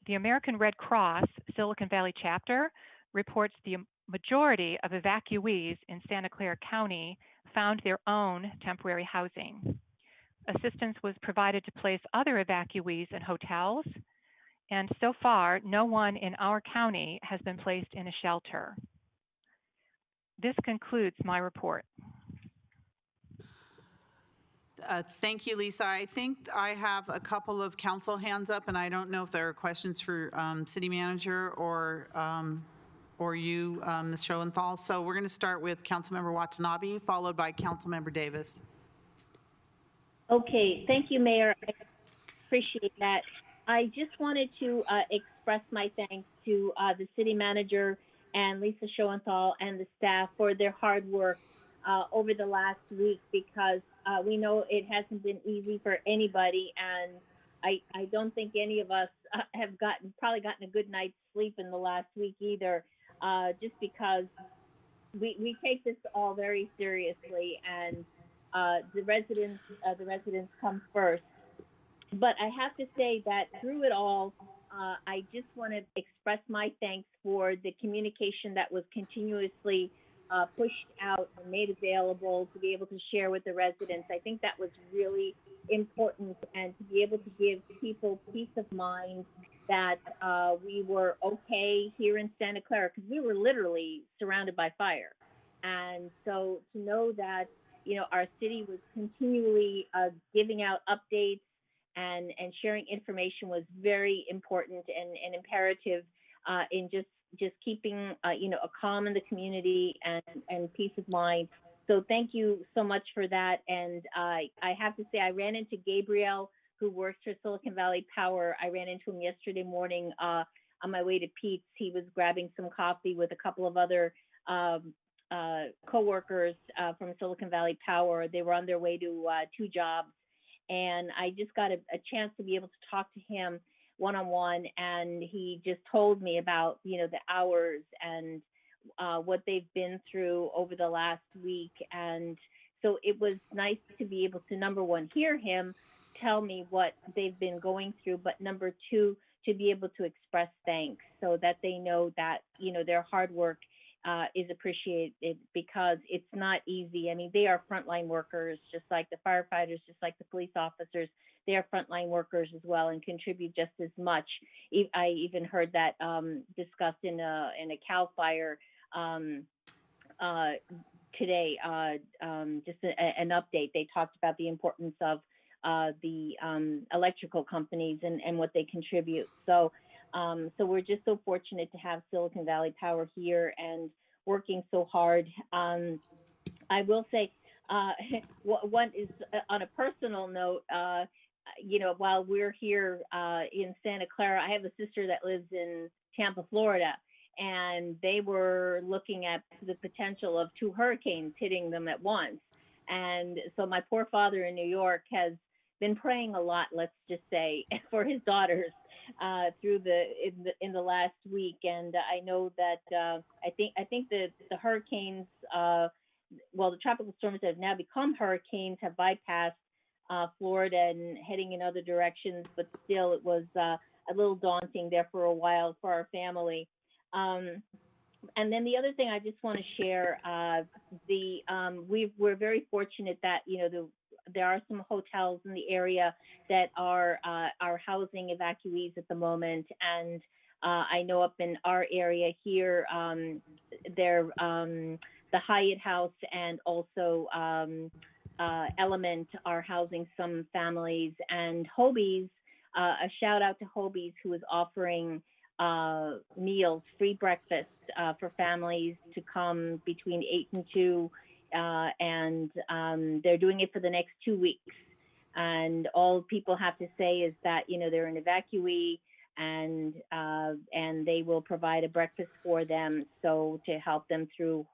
The American Red Cross Silicon Valley chapter reports the majority of evacuees in Santa Clara County found their own temporary housing. Assistance was provided to place other evacuees in hotels, and so far, no one in our county has been placed in a shelter. This concludes my report. Thank you, Lisa. I think I have a couple of council hands up, and I don't know if there are questions for City Manager or you, Ms. Schoenthal. So we're going to start with Councilmember Watanabe, followed by Councilmember Davis. Okay, thank you, Mayor. I appreciate that. I just wanted to express my thanks to the city manager and Lisa Schoenthal and the staff for their hard work over the last week, because we know it hasn't been easy for anybody, and I don't think any of us have probably gotten a good night's sleep in the last week either, just because we take this all very seriously, and the residents come first. But I have to say that through it all, I just want to express my thanks for the communication that was continuously pushed out and made available to be able to share with the residents. I think that was really important, and to be able to give people peace of mind that we were okay here in Santa Clara, because we were literally surrounded by fire. And so to know that, you know, our city was continually giving out updates and sharing information was very important and imperative in just keeping you know, a calm in the community and peace of mind. So thank you so much for that. And I have to say, I ran into Gabriel, who works for Silicon Valley Power. I ran into him yesterday morning on my way to Pete's. He was grabbing some coffee with a couple of other co-workers from Silicon Valley Power. They were on their way to 2 jobs. And I just got a chance to be able to talk to him one-on-one, and he just told me about, you know, the hours and what they've been through over the last week. And so it was nice to be able to, number one, hear him tell me what they've been going through, but number 2, to be able to express thanks so that they know that, you know, their hard work is appreciated because it's not easy. I mean, they are frontline workers, just like the firefighters, just like the police officers. They are frontline workers as well and contribute just as much. I even heard that discussed in a CAL FIRE today, just an update. They talked about the importance of the electrical companies and what they contribute. So we're just so fortunate to have Silicon Valley Power here and working so hard. I will say, one is on a personal note, while we're here in Santa Clara, I have a sister that lives in Tampa, Florida, and they were looking at the potential of 2 hurricanes hitting them at once. And so my poor father in New York has been praying a lot, let's just say, for his daughters in the last week. And I know that I think the hurricanes, the tropical storms that have now become hurricanes have bypassed Florida and heading in other directions, but still it was a little daunting there for a while for our family. And then the other thing I just want to share, we're very fortunate that there are some hotels in the area that are housing evacuees at the moment, and I know up in our area here, they're the Hyatt House and also Element are housing some families, and Hobie's, a shout out to Hobie's, who is offering meals, free breakfast for families to come between 8 and 2, and they're doing it for the next 2 weeks. And all people have to say is that they're an evacuee, and they will provide a breakfast for them, so to help them through.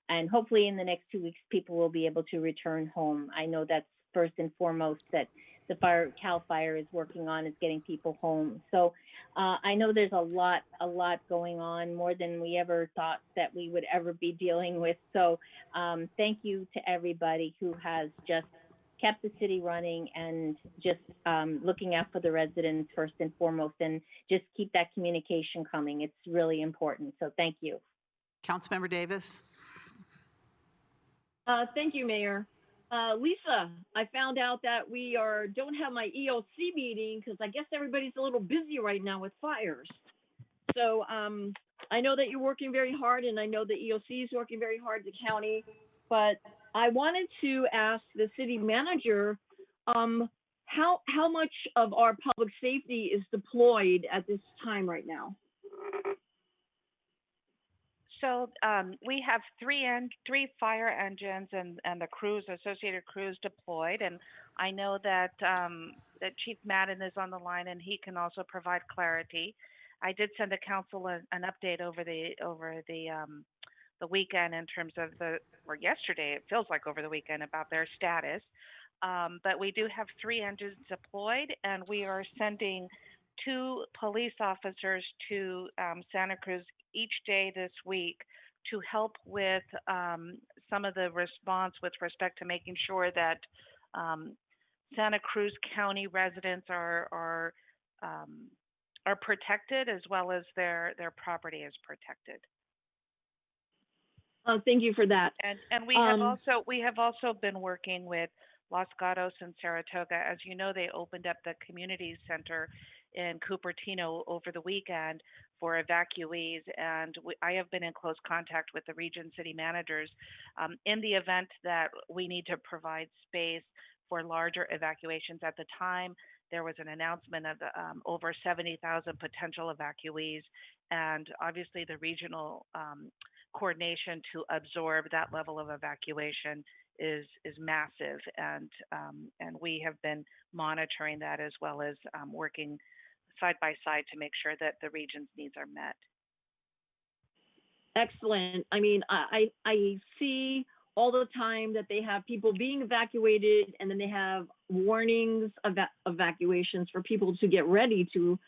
And hopefully in the next 2 weeks, people will be able to return home. I know that's first and foremost that the CAL FIRE is working on, is getting people home. So I know there's a lot going on, more than we ever thought that we would ever be dealing with. So thank you to everybody who has just kept the city running and just looking out for the residents first and foremost, and just keep that communication coming. It's really important. So thank you. Councilmember Davis. Thank you, Mayor. Lisa, I found out that we don't have my EOC meeting because I guess everybody's a little busy right now with fires. So I know that you're working very hard, and I know the EOC is working very hard, the county, but I wanted to ask the city manager how much of our public safety is deployed at this time right now? So we have three fire engines and the associated crews deployed, and I know that that Chief Madden is on the line, and he can also provide clarity. I did send the council an update over the weekend in terms of or yesterday, it feels like over the weekend, about their status. But we do have 3 engines deployed, and we are sending 2 police officers to Santa Cruz each day this week to help with some of the response with respect to making sure that Santa Cruz County residents are protected, as well as their property is protected. Thank you for that. And we have also been working with Los Gatos and Saratoga. As you know, they opened up the community center in Cupertino over the weekend for evacuees, and I have been in close contact with the region city managers in the event that we need to provide space for larger evacuations. At the time, there was an announcement of over 70,000 potential evacuees, and obviously the regional coordination to absorb that level of evacuation is massive, and we have been monitoring that, as well as working side by side to make sure that the region's needs are met. Excellent. I mean, I see all the time that they have people being evacuated, and then they have warnings of evacuations for people to get ready to.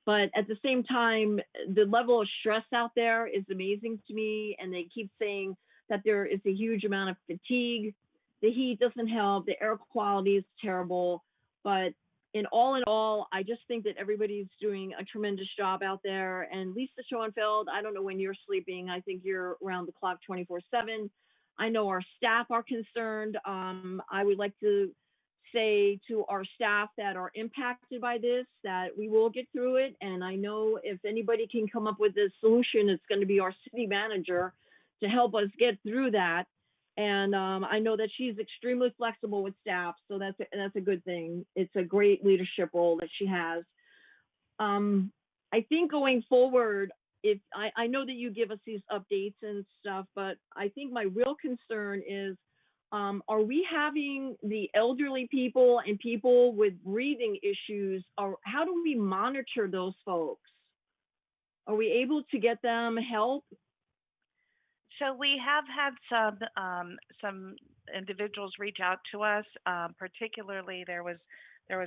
But at the same time, the level of stress out there is amazing to me, and they keep saying that there is a huge amount of fatigue. The heat doesn't help. The air quality is terrible. But in all, I just think that everybody's doing a tremendous job out there. And Lisa Schoenfeld, I don't know when you're sleeping. I think you're around the clock 24/7. I know our staff are concerned. I would like to say to our staff that are impacted by this, that we will get through it. And I know if anybody can come up with a solution, it's going to be our city manager to help us get through that. And I know that she's extremely flexible with staff, so that's a good thing. It's a great leadership role that she has. I think going forward, if I know that you give us these updates and stuff, but I think my real concern is, are we having the elderly people and people with breathing issues, or how do we monitor those folks? Are we able to get them help? So we have had some individuals reach out to us. Particularly, there was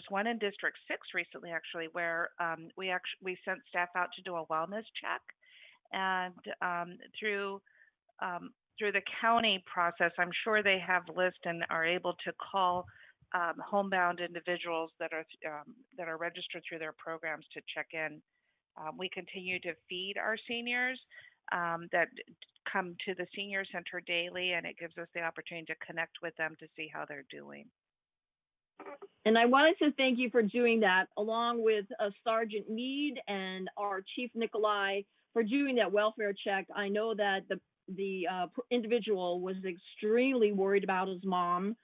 one in District 6 recently, actually, where we sent staff out to do a wellness check, and through the county process, I'm sure they have lists and are able to call homebound individuals that are registered through their programs to check in. We continue to feed our seniors that come to the senior center daily, and it gives us the opportunity to connect with them to see how they're doing. And I wanted to thank you for doing that, along with Sergeant Meade and our Chief Nikolai for doing that welfare check. I know that the individual was extremely worried about his mom,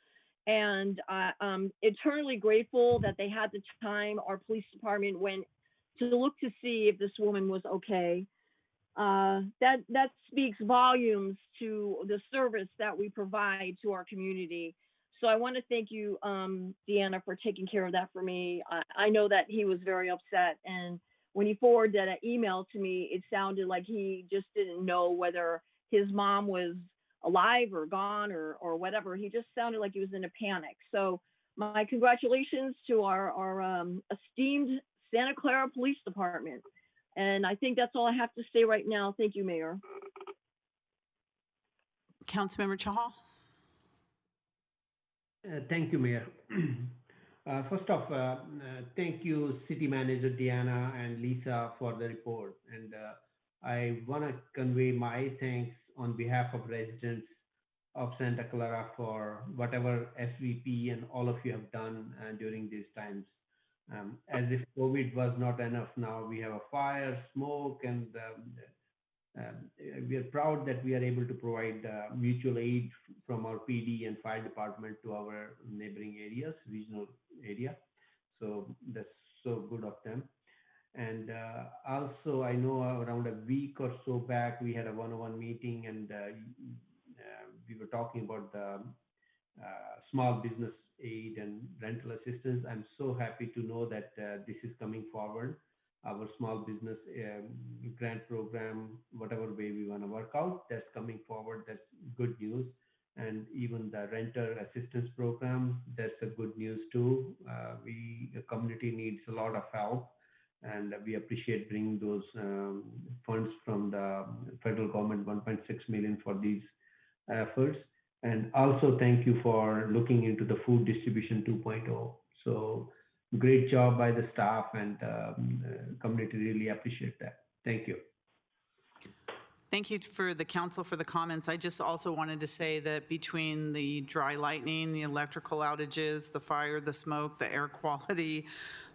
and I'm eternally grateful that they had the time. Our police department went to look to see if this woman was okay. That speaks volumes to the service that we provide to our community. So I want to thank you, Deanna, for taking care of that for me. I know that he was very upset, and when he forwarded that email to me, it sounded like he just didn't know whether his mom was alive or gone or whatever. He just sounded like he was in a panic. So my congratulations to our esteemed Santa Clara Police Department. And I think that's all I have to say right now. Thank you, Mayor. Councilmember Chahal. Thank you, Mayor. First off, thank you, City Manager Deanna and Lisa, for the report. And I want to convey my thanks on behalf of residents of Santa Clara for whatever SVP and all of you have done during these times. As if COVID was not enough, now we have a fire, smoke, and we are proud that we are able to provide mutual aid from our PD and fire department to our neighboring areas, regional area. So that's so good of them. And also, I know around a week or so back, we had a one-on-one meeting, and we were talking about the small business aid and rental assistance. I'm so happy to know that this is coming forward. Our small business grant program, whatever way we want to work out, that's coming forward. That's good news. And even the renter assistance program, that's a good news too. The community needs a lot of help, and we appreciate bringing those funds from the federal government, 1.6 million for these efforts. And also thank you for looking into the food distribution 2.0. So great job by the staff, and community really appreciate that. Thank you. Thank you for the council for the comments. I just also wanted to say that between the dry lightning, the electrical outages, the fire, the smoke, the air quality,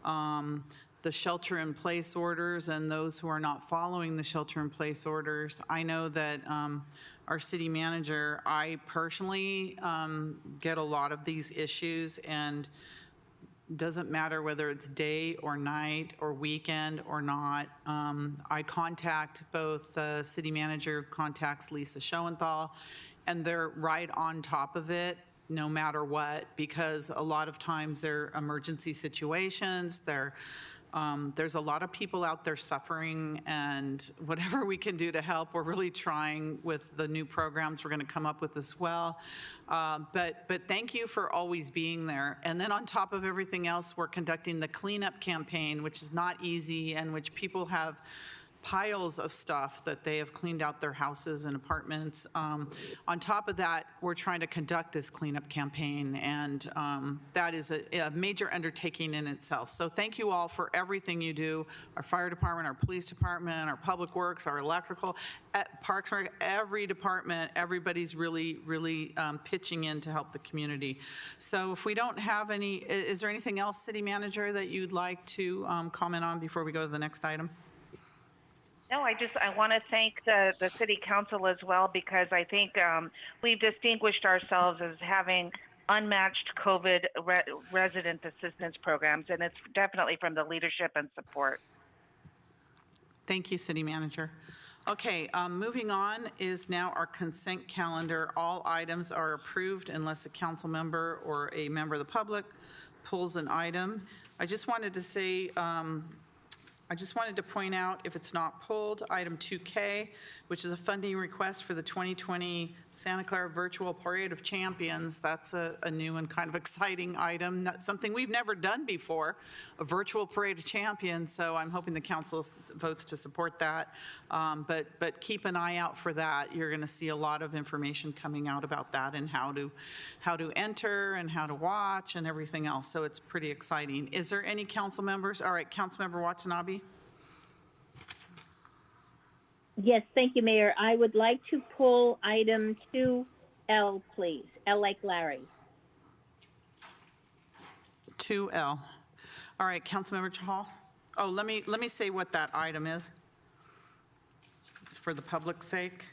the shelter-in-place orders, and those who are not following the shelter-in-place orders, I know that our city manager, I personally get a lot of these issues, and doesn't matter whether it's day or night or weekend or not. I contact both the city manager, contacts Lisa Schoenthal, and they're right on top of it no matter what, because a lot of times they're emergency situations. There's a lot of people out there suffering, and whatever we can do to help, we're really trying with the new programs we're going to come up with as well. But thank you for always being there. And then on top of everything else, we're conducting the cleanup campaign, which is not easy, and which people have piles of stuff that they have cleaned out their houses and apartments. On top of that, we're trying to conduct this cleanup campaign, and that is a major undertaking in itself. So thank you all for everything you do, our fire department, our police department, our public works, our electrical, parks, every department, everybody's really, really pitching in to help the community. So if we don't have any, is there anything else, City Manager, that you'd like to comment on before we go to the next item? No, I want to thank the city council as well, because I think we've distinguished ourselves as having unmatched COVID resident assistance programs, and it's definitely from the leadership and support. Thank you, City Manager. Okay, moving on is now our consent calendar. All items are approved unless a council member or a member of the public pulls an item. I just wanted to say, I just wanted to point out, if it's not pulled, item 2K, which is a funding request for the 2020 Santa Clara Virtual Parade of Champions. That's a new and kind of exciting item. That's something we've never done before, a virtual parade of champions. So I'm hoping the council votes to support that. But keep an eye out for that. You're going to see a lot of information coming out about that and how to enter and how to watch and everything else. So it's pretty exciting. Is there any council members? All right, Councilmember Watanabe. Yes, thank you, Mayor. I would like to pull item 2L, please. L like Larry. 2L. All right, Councilmember Chahal. Oh, let me say what that item is. It's for the public's sake.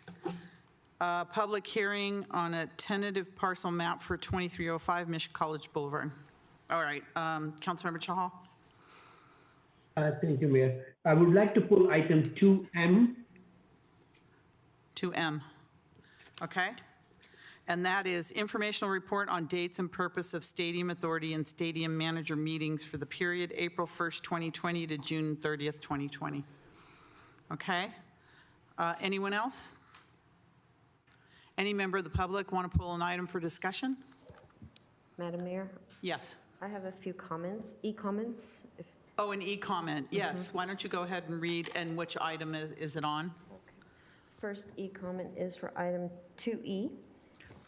Public hearing on a tentative parcel map for 2305 Michigan College Boulevard. All right, Councilmember Chahal. Thank you, Mayor. I would like to pull item 2M. 2M. Okay. And that is informational report on dates and purpose of Stadium Authority and Stadium Manager meetings for the period April 1st, 2020 to June 30th, 2020. Okay. Anyone else? Any member of the public want to pull an item for discussion? Madam Mayor, Yes. I have a few comments, e-comments. Oh, an e-comment. Yes. Why don't you go ahead and read, and which item is it on? First e-comment is for item 2E.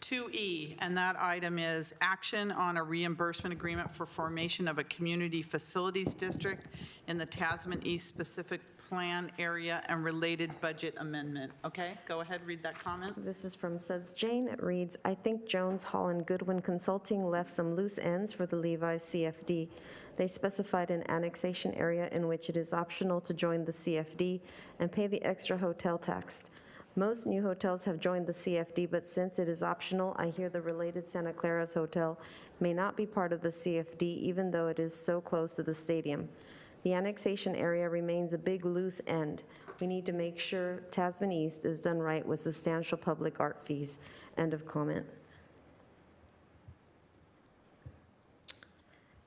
2E, and that item is action on a reimbursement agreement for formation of a community facilities district in the Tasman East specific plan area and related budget amendment. Okay, go ahead, read that comment. This is from Suds Jane. It reads, I think Jones, Hall, and Goodwin Consulting left some loose ends for the Levi's CFD. They specified an annexation area in which it is optional to join the CFD and pay the extra hotel tax. Most new hotels have joined the CFD, but since it is optional, I hear the related Santa Clara's hotel may not be part of the CFD, even though it is so close to the stadium. The annexation area remains a big loose end. We need to make sure Tasman East is done right with substantial public art fees. End of comment.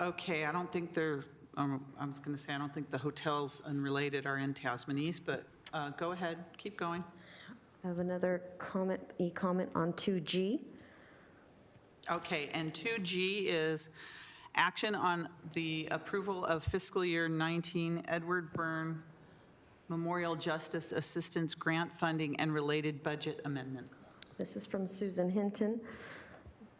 Okay, I don't think they're, I was going to say, I don't think the hotels unrelated are in Tasman East, but go ahead, keep going. I have another comment, e-comment on 2G. Okay, and 2G is action on the approval of fiscal year 19 Edward Byrne Memorial Justice Assistance Grant Funding and related budget amendment. This is from Susan Hinton.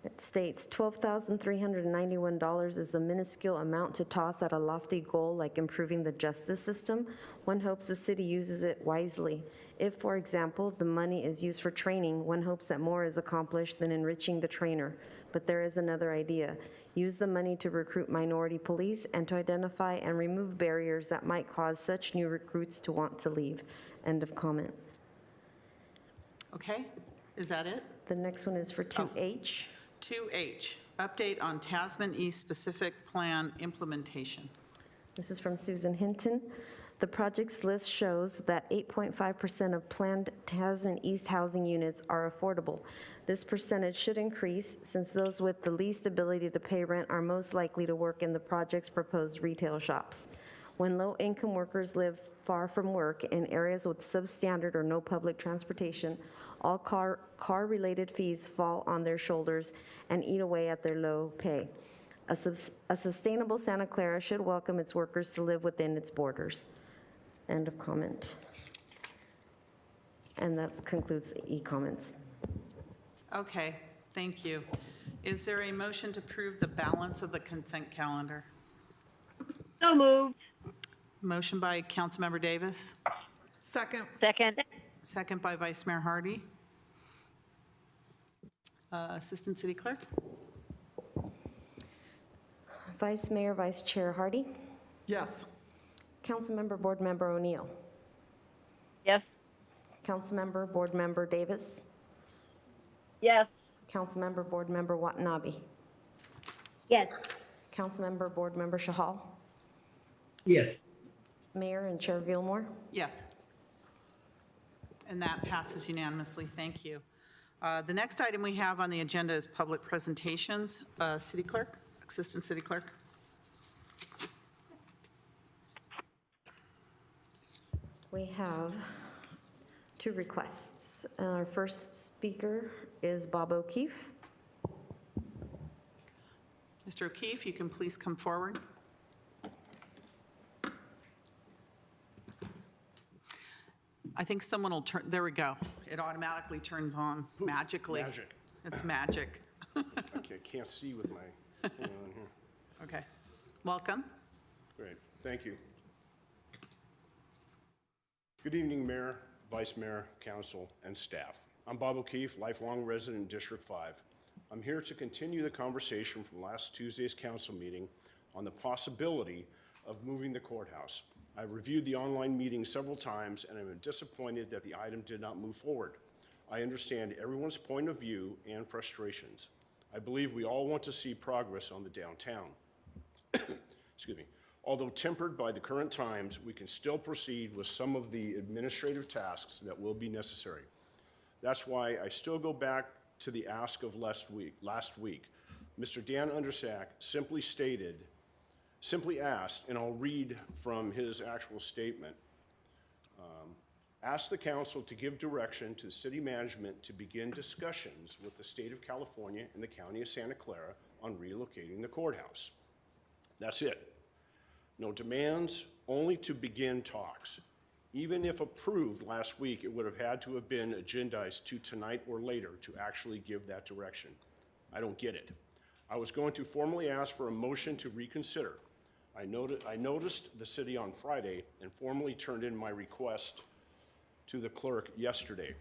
It states $12,391 is a minuscule amount to toss at a lofty goal like improving the justice system. One hopes the city uses it wisely. If, for example, the money is used for training, one hopes that more is accomplished than enriching the trainer. But there is another idea. Use the money to recruit minority police and to identify and remove barriers that might cause such new recruits to want to leave. End of comment. Okay, is that it? The next one is for 2H. 2H, update on Tasman East specific plan implementation. This is from Susan Hinton. The projects list shows that 8.5% of planned Tasman East housing units are affordable. This percentage should increase since those with the least ability to pay rent are most likely to work in the project's proposed retail shops. When low-income workers live far from work in areas with substandard or no public transportation, all car-related fees fall on their shoulders and eat away at their low pay. A sustainable Santa Clara should welcome its workers to live within its borders. End of comment. And that concludes the e-comments. Okay, thank you. Is there a motion to approve the balance of the consent calendar? So moved. Motion by Councilmember Davis, Second. Second. second by Vice Mayor Hardy. Assistant City Clerk? Vice Mayor, Vice Chair Hardy. Yes. Councilmember Board Member O'Neill. Yes. Councilmember Board Member Davis. Yes. Councilmember Board Member Watanabe. Yes. Councilmember Board Member Shahal. Yes. Mayor and Chair Gilmore. Yes. And that passes unanimously. Thank you. The next item we have on the agenda is public presentations. City Clerk, Assistant City Clerk. We have 2 requests. Our first speaker is Bob O'Keefe. Mr. O'Keefe, you can please come forward. I think someone will turn, there we go. It automatically turns on magically. Magic. It's magic. Okay, can't see with my thing on here. Okay. Welcome. Great, thank you. Good evening, Mayor, Vice Mayor, Council, and staff. I'm Bob O'Keefe, lifelong resident in District 5. I'm here to continue the conversation from last Tuesday's council meeting on the possibility of moving the courthouse. I've reviewed the online meeting several times, and I'm disappointed that the item did not move forward. I understand everyone's point of view and frustrations. I believe we all want to see progress on the downtown. Excuse me. Although tempered by the current times, we can still proceed with some of the administrative tasks that will be necessary. That's why I still go back to the ask of last week. Mr. Dan Undersack simply asked, and I'll read from his actual statement, ask the council to give direction to the city management to begin discussions with the state of California and the county of Santa Clara on relocating the courthouse. That's it. No demands, only to begin talks. Even if approved last week, it would have had to have been agendized to tonight or later to actually give that direction. I don't get it. I was going to formally ask for a motion to reconsider. I noticed the city on Friday and formally turned in my request to the clerk yesterday.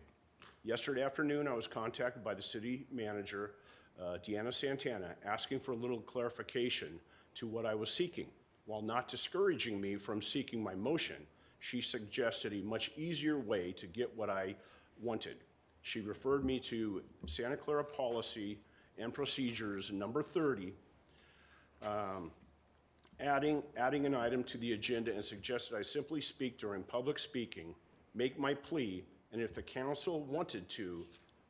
Yesterday afternoon, I was contacted by the city manager, Deanna Santana, asking for a little clarification to what I was seeking. While not discouraging me from seeking my motion, she suggested a much easier way to get what I wanted. She referred me to Santa Clara Policy and Procedures number 30, adding an item to the agenda, and suggested I simply speak during public speaking, make my plea, and if the council wanted to,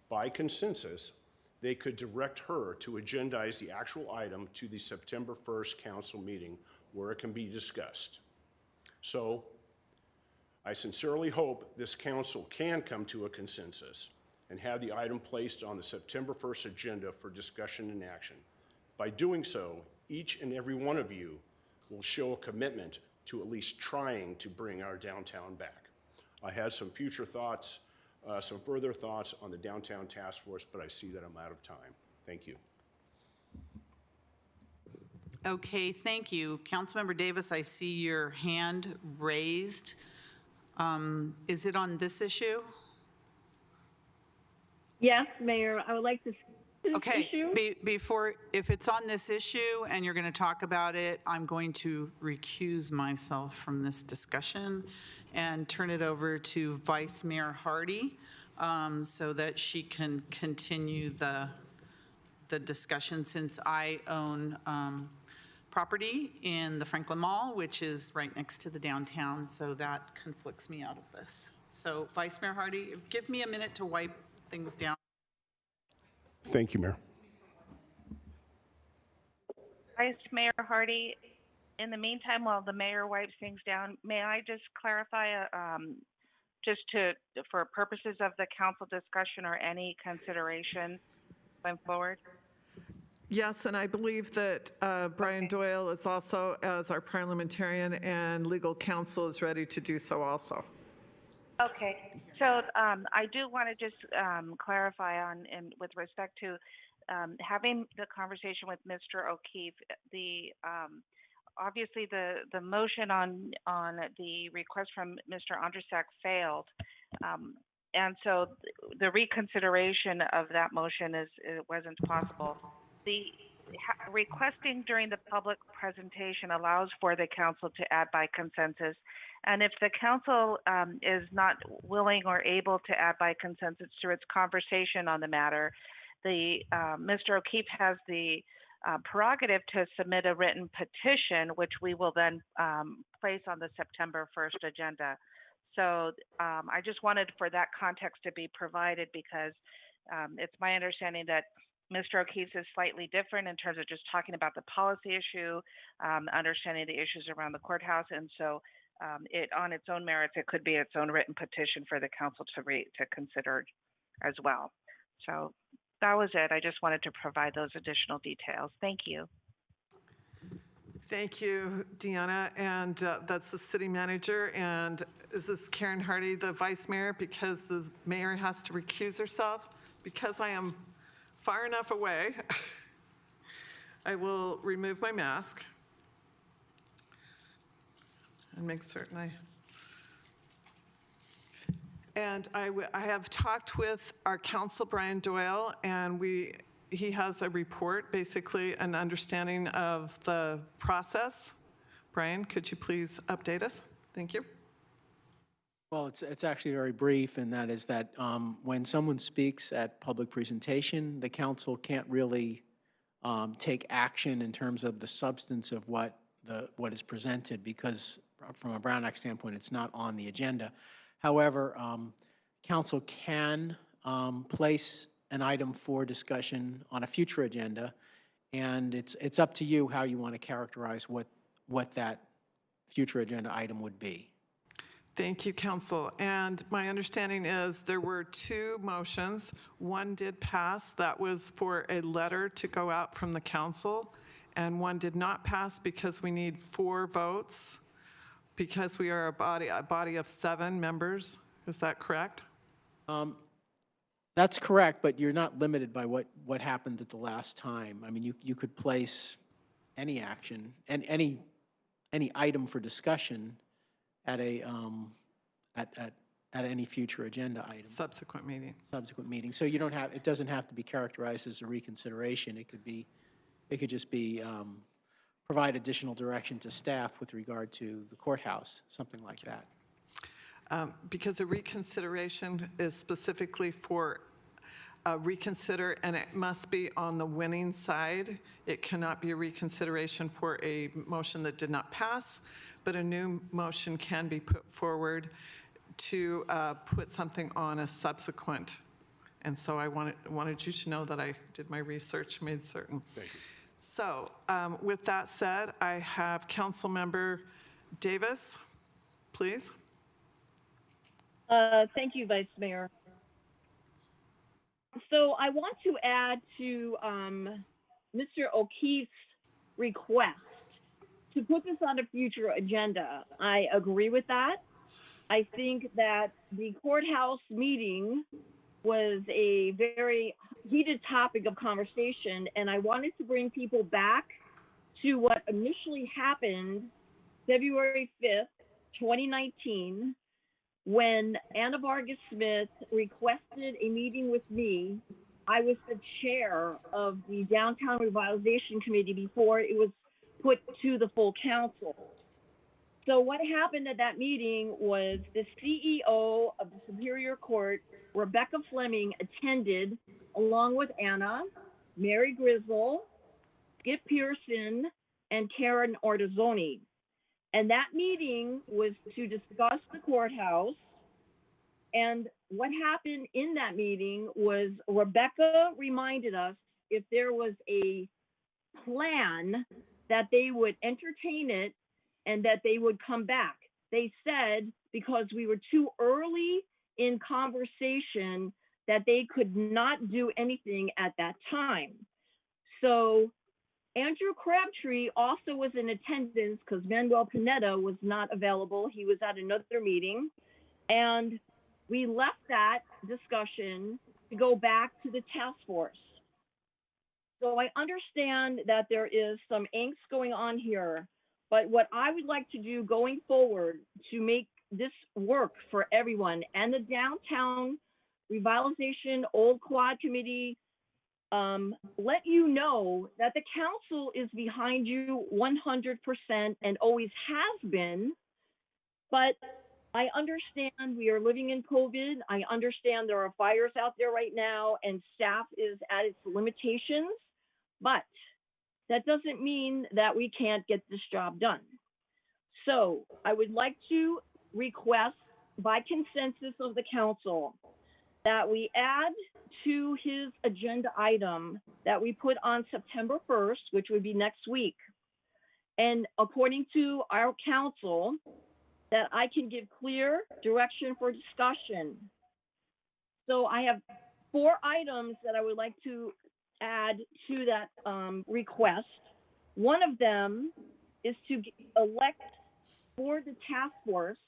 by consensus, they could direct her to agendize the actual item to the September 1st council meeting where it can be discussed. So I sincerely hope this council can come to a consensus and have the item placed on the September 1st agenda for discussion and action. By doing so, each and every one of you will show a commitment to at least trying to bring our downtown back. I had some future thoughts, some further thoughts on the downtown task force, but I see that I'm out of time. Thank you. Okay, thank you. Councilmember Davis, I see your hand raised. Is it on this issue? Yes, Mayor, I would like to speak to this Okay, issue. before, if it's on this issue and you're going to talk about it, I'm going to recuse myself from this discussion and turn it over to Vice Mayor Hardy so that she can continue the discussion, since I own property in the Franklin Mall, which is right next to the downtown, so that conflicts me out of this. So Vice Mayor Hardy, give me a minute to wipe things down. Thank you, Mayor. Vice Mayor Hardy, in the meantime, while the mayor wipes things down, may I just clarify, for purposes of the council discussion or any consideration going forward? Yes, and I believe that Brian Doyle is also, as our parliamentarian and legal counsel, is ready to do so also. Okay, so I do want to just clarify on, and with respect to having the conversation with Mr. O'Keefe, obviously the motion on the request from Mr. Andrzejczyk failed, and so the reconsideration of that motion it wasn't possible. The requesting during the public presentation allows for the council to add by consensus. And if the council is not willing or able to add by consensus through its conversation on the matter, Mr. O'Keefe has the prerogative to submit a written petition, which we will then place on the September 1st agenda. So I just wanted for that context to be provided because it's my understanding that Mr. O'Keefe is slightly different in terms of just talking about the policy issue, understanding the issues around the courthouse, and so it on its own merits, it could be its own written petition for the council to consider as well. So that was it. I just wanted to provide those additional details. Thank you. Thank you, Deanna, and that's the city manager. And is this Karen Hardy, the vice mayor, because the mayor has to recuse herself? Because I am far enough away, I will remove my mask and make certain I have talked with our counsel, Brian Doyle, and he has a report, basically an understanding of the process. Brian, could you please update us? Thank you. Well, it's actually very brief, and that is that when someone speaks at public presentation, the council can't really take action in terms of the substance of what is presented because from a Brown Act standpoint, it's not on the agenda. However, council can place an item for discussion on a future agenda, and it's up to you how you want to characterize what that future agenda item would be. Thank you, council. And my understanding is there were two motions. One did pass. That was for a letter to go out from the council. And one did not pass because we need 4 votes because we are a body of 7 members. Is that correct? That's correct, but you're not limited by what happened at the last time. I mean, you could place any action and any item for discussion at any future agenda item. Subsequent meeting. Subsequent meeting. So it doesn't have to be characterized as a reconsideration. It could just be provide additional direction to staff with regard to the courthouse, something like that. Because a reconsideration is specifically for reconsider, and it must be on the winning side. It cannot be a reconsideration for a motion that did not pass, but a new motion can be put forward to put something on a subsequent. And so I wanted you to know that I did my research, made certain. Thank you. So with that said, I have Councilmember Davis, please. Thank you, Vice Mayor. So I want to add to Mr. O'Keefe's request to put this on a future agenda. I agree with that. I think that the courthouse meeting was a very heated topic of conversation, and I wanted to bring people back to what initially happened February 5th, 2019, when Anna Vargas Smith requested a meeting with me. I was the chair of the Downtown Revitalization Committee before it was put to the full council. So what happened at that meeting was the CEO of the Superior Court, Rebecca Fleming, attended along with Anna, Mary Grizzle, Skip Pearson, and Karen Ortizoni. And that meeting was to discuss the courthouse. And what happened in that meeting was Rebecca reminded us if there was a plan that they would entertain it and that they would come back. They said because we were too early in conversation that they could not do anything at that time. So Andrew Crabtree also was in attendance because Manuel Pineda was not available. He was at another meeting. And we left that discussion to go back to the task force. So I understand that there is some angst going on here, but what I would like to do going forward to make this work for everyone and the downtown revitalization old quad committee, let you know that the council is behind you 100% and always has been. But I understand we are living in COVID. I understand there are fires out there right now and staff is at its limitations, but that doesn't mean that we can't get this job done. So I would like to request by consensus of the council that we add to his agenda item that we put on September 1st, which would be next week. And according to our council, that I can give clear direction for discussion. So I have 4 items that I would like to add to that request. One of them is to elect for the task force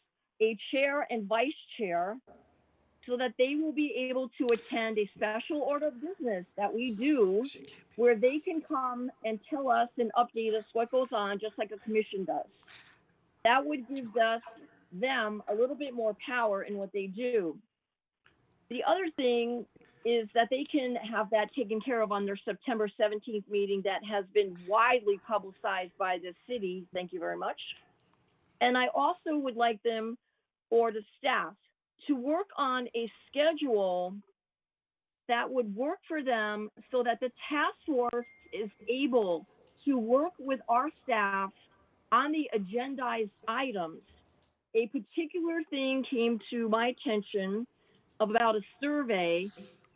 a chair and vice chair so that they will be able to attend a special order of business that we do where they can come and tell us and update us what goes on, just like a commission does. That would give them a little bit more power in what they do. The other thing is that they can have that taken care of on their September 17th meeting that has been widely publicized by the city. Thank you very much. And I also would like them, or the staff, to work on a schedule that would work for them so that the task force is able to work with our staff on the agendized items. A particular thing came to my attention about a survey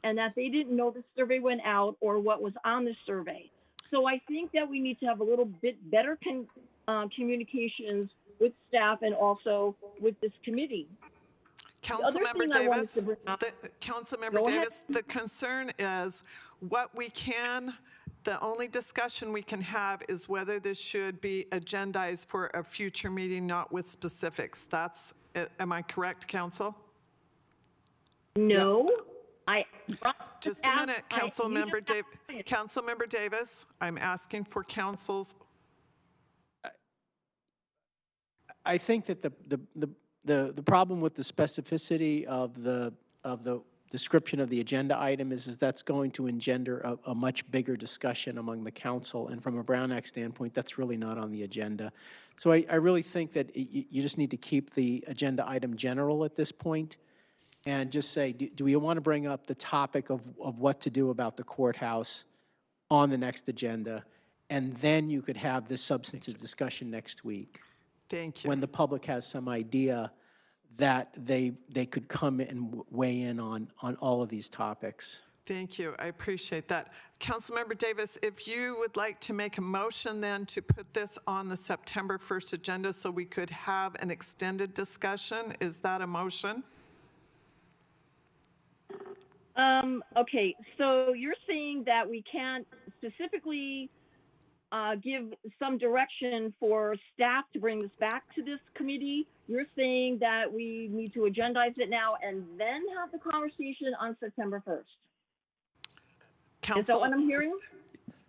and that they didn't know the survey went out or what was on the survey. So I think that we need to have a little bit better communications with staff and also with this committee. Councilmember Davis, Councilmember Davis, the concern is the only discussion we can have is whether this should be agendized for a future meeting, not with specifics. Am I correct, Council? No, Just a minute, Councilmember Davis, I'm asking for council's. I think that the problem with the specificity of the description of the agenda item is that's going to engender a much bigger discussion among the council. And from a Brown Act standpoint, that's really not on the agenda. So I really think that you just need to keep the agenda item general at this point and just say, do we want to bring up the topic of what to do about the courthouse on the next agenda? And then you could have this substantive discussion next week. Thank you. When the public has some idea that they could come and weigh in on all of these topics. Thank you. I appreciate that. Councilmember Davis, if you would like to make a motion then to put this on the September 1st agenda so we could have an extended discussion, is that a motion? Okay, so you're saying that we can't specifically give some direction for staff to bring this back to this committee. You're saying that we need to agendize it now and then have the conversation on September 1st. Council, is that what I'm hearing?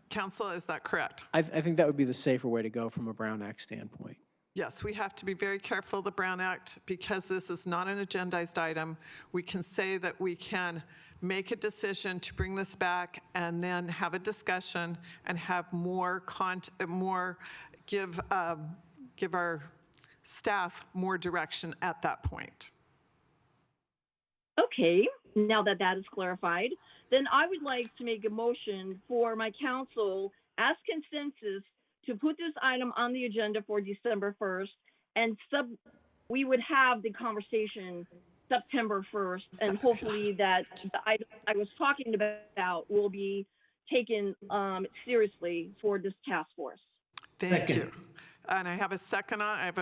Council, is that correct? I think that would be the safer way to go from a Brown Act standpoint. Yes, we have to be very careful of the Brown Act because this is not an agendized item. We can say that we can make a decision to bring this back and then have a discussion and have give our staff more direction at that point. Okay, now that is clarified, then I would like to make a motion for my council as consensus to put this item on the agenda for December 1st and we would have the conversation September 1st, and hopefully that the item I was talking about will be taken seriously for this task force. Thank you. And I have a second on.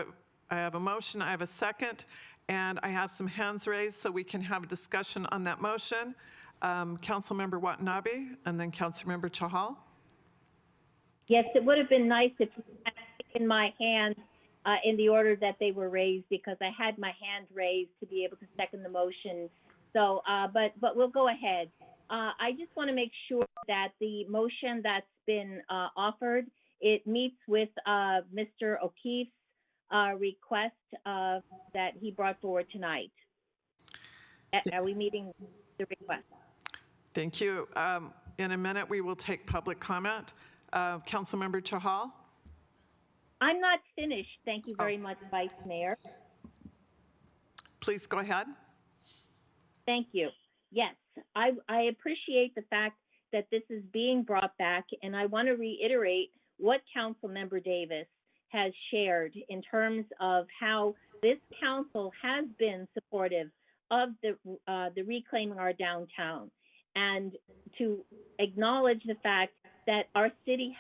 I have a motion. I have a second, and I have some hands raised so we can have a discussion on that motion. Councilmember Watanabe, and then Councilmember Chahal. Yes, it would have been nice if you had taken my hand in the order that they were raised, because I had my hand raised to be able to second the motion. So, but we'll go ahead. I just want to make sure that the motion that's been offered, it meets with Mr. O'Keefe's request that he brought forward tonight. Are we meeting the request? Thank you. In a minute, we will take public comment. Councilmember Chahal? I'm not finished. Thank you very much, Vice Mayor. Please go ahead. Thank you. Yes, I appreciate the fact that this is being brought back, and I want to reiterate what Councilmember Davis has shared in terms of how this council has been supportive of the Reclaiming Our Downtown, and to acknowledge the fact that our city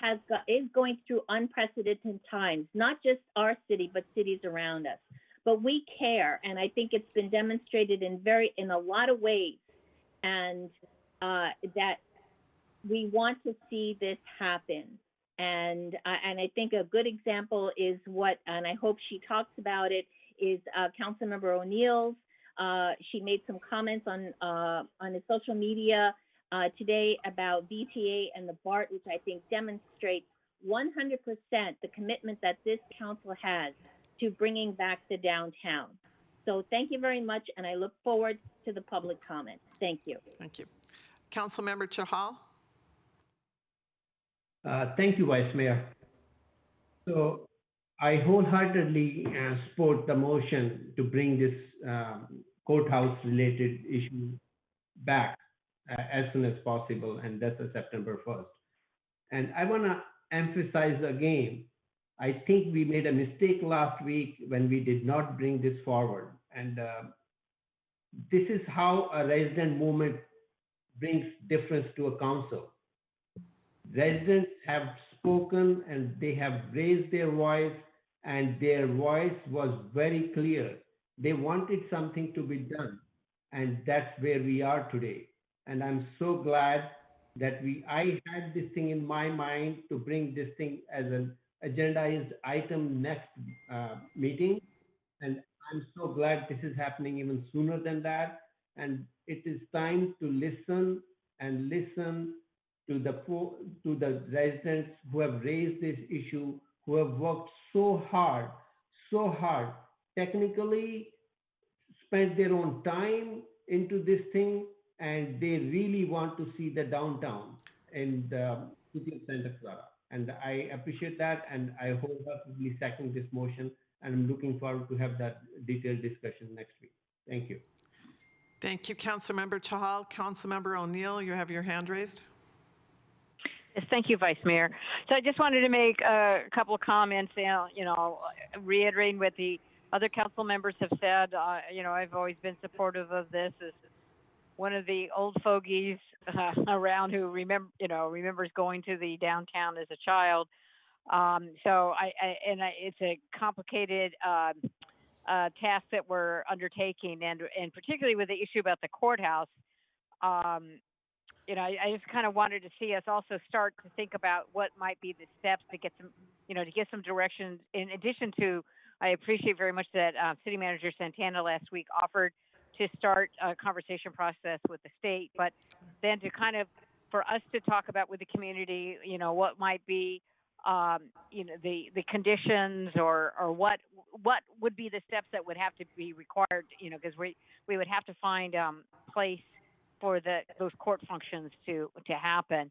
is going through unprecedented times, not just our city, but cities around us. But we care, and I think it's been demonstrated in a lot of ways, and that we want to see this happen. And I think a good example is what, and I hope she talks about it, is Councilmember O'Neill's. She made some comments on his social media today about VTA and the BART, which I think demonstrates 100% the commitment that this council has to bringing back the downtown. So thank you very much, and I look forward to the public comment. Thank you. Thank you. Councilmember Chahal? Thank you, Vice Mayor. So I wholeheartedly support the motion to bring this courthouse-related issue back as soon as possible, and that's September 1st. And I want to emphasize again, I think we made a mistake last week when we did not bring this forward. And this is how a resident movement brings difference to a council. Residents have spoken and they have raised their voice, and their voice was very clear. They wanted something to be done, and that's where we are today. And I'm so glad that I had this thing in my mind to bring this thing as an agendized item next meeting. And I'm so glad this is happening even sooner than that. And it is time to listen and listen to the residents who have raised this issue, who have worked so hard, technically spent their own time into this thing, and they really want to see the downtown in the city of Santa Clara. And I appreciate that, and I wholeheartedly second this motion, and I'm looking forward to have that detailed discussion next week. Thank you. Thank you, Councilmember Chahal. Councilmember O'Neill, you have your hand raised. Yes, thank you, Vice Mayor. So I just wanted to make a couple of comments, reiterating what the other council members have said. I've always been supportive of this as one of the old fogies around who remembers going to the downtown as a child. It's a complicated task that we're undertaking, and particularly with the issue about the courthouse. I just kind of wanted to see us also start to think about what might be the steps to get some direction. In addition to, I appreciate very much that City Manager Santana last week offered to start a conversation process with the state, but then to kind of, for us to talk about with the community, what might be, the conditions or what would be the steps that would have to be required, because we would have to find place for those court functions to happen.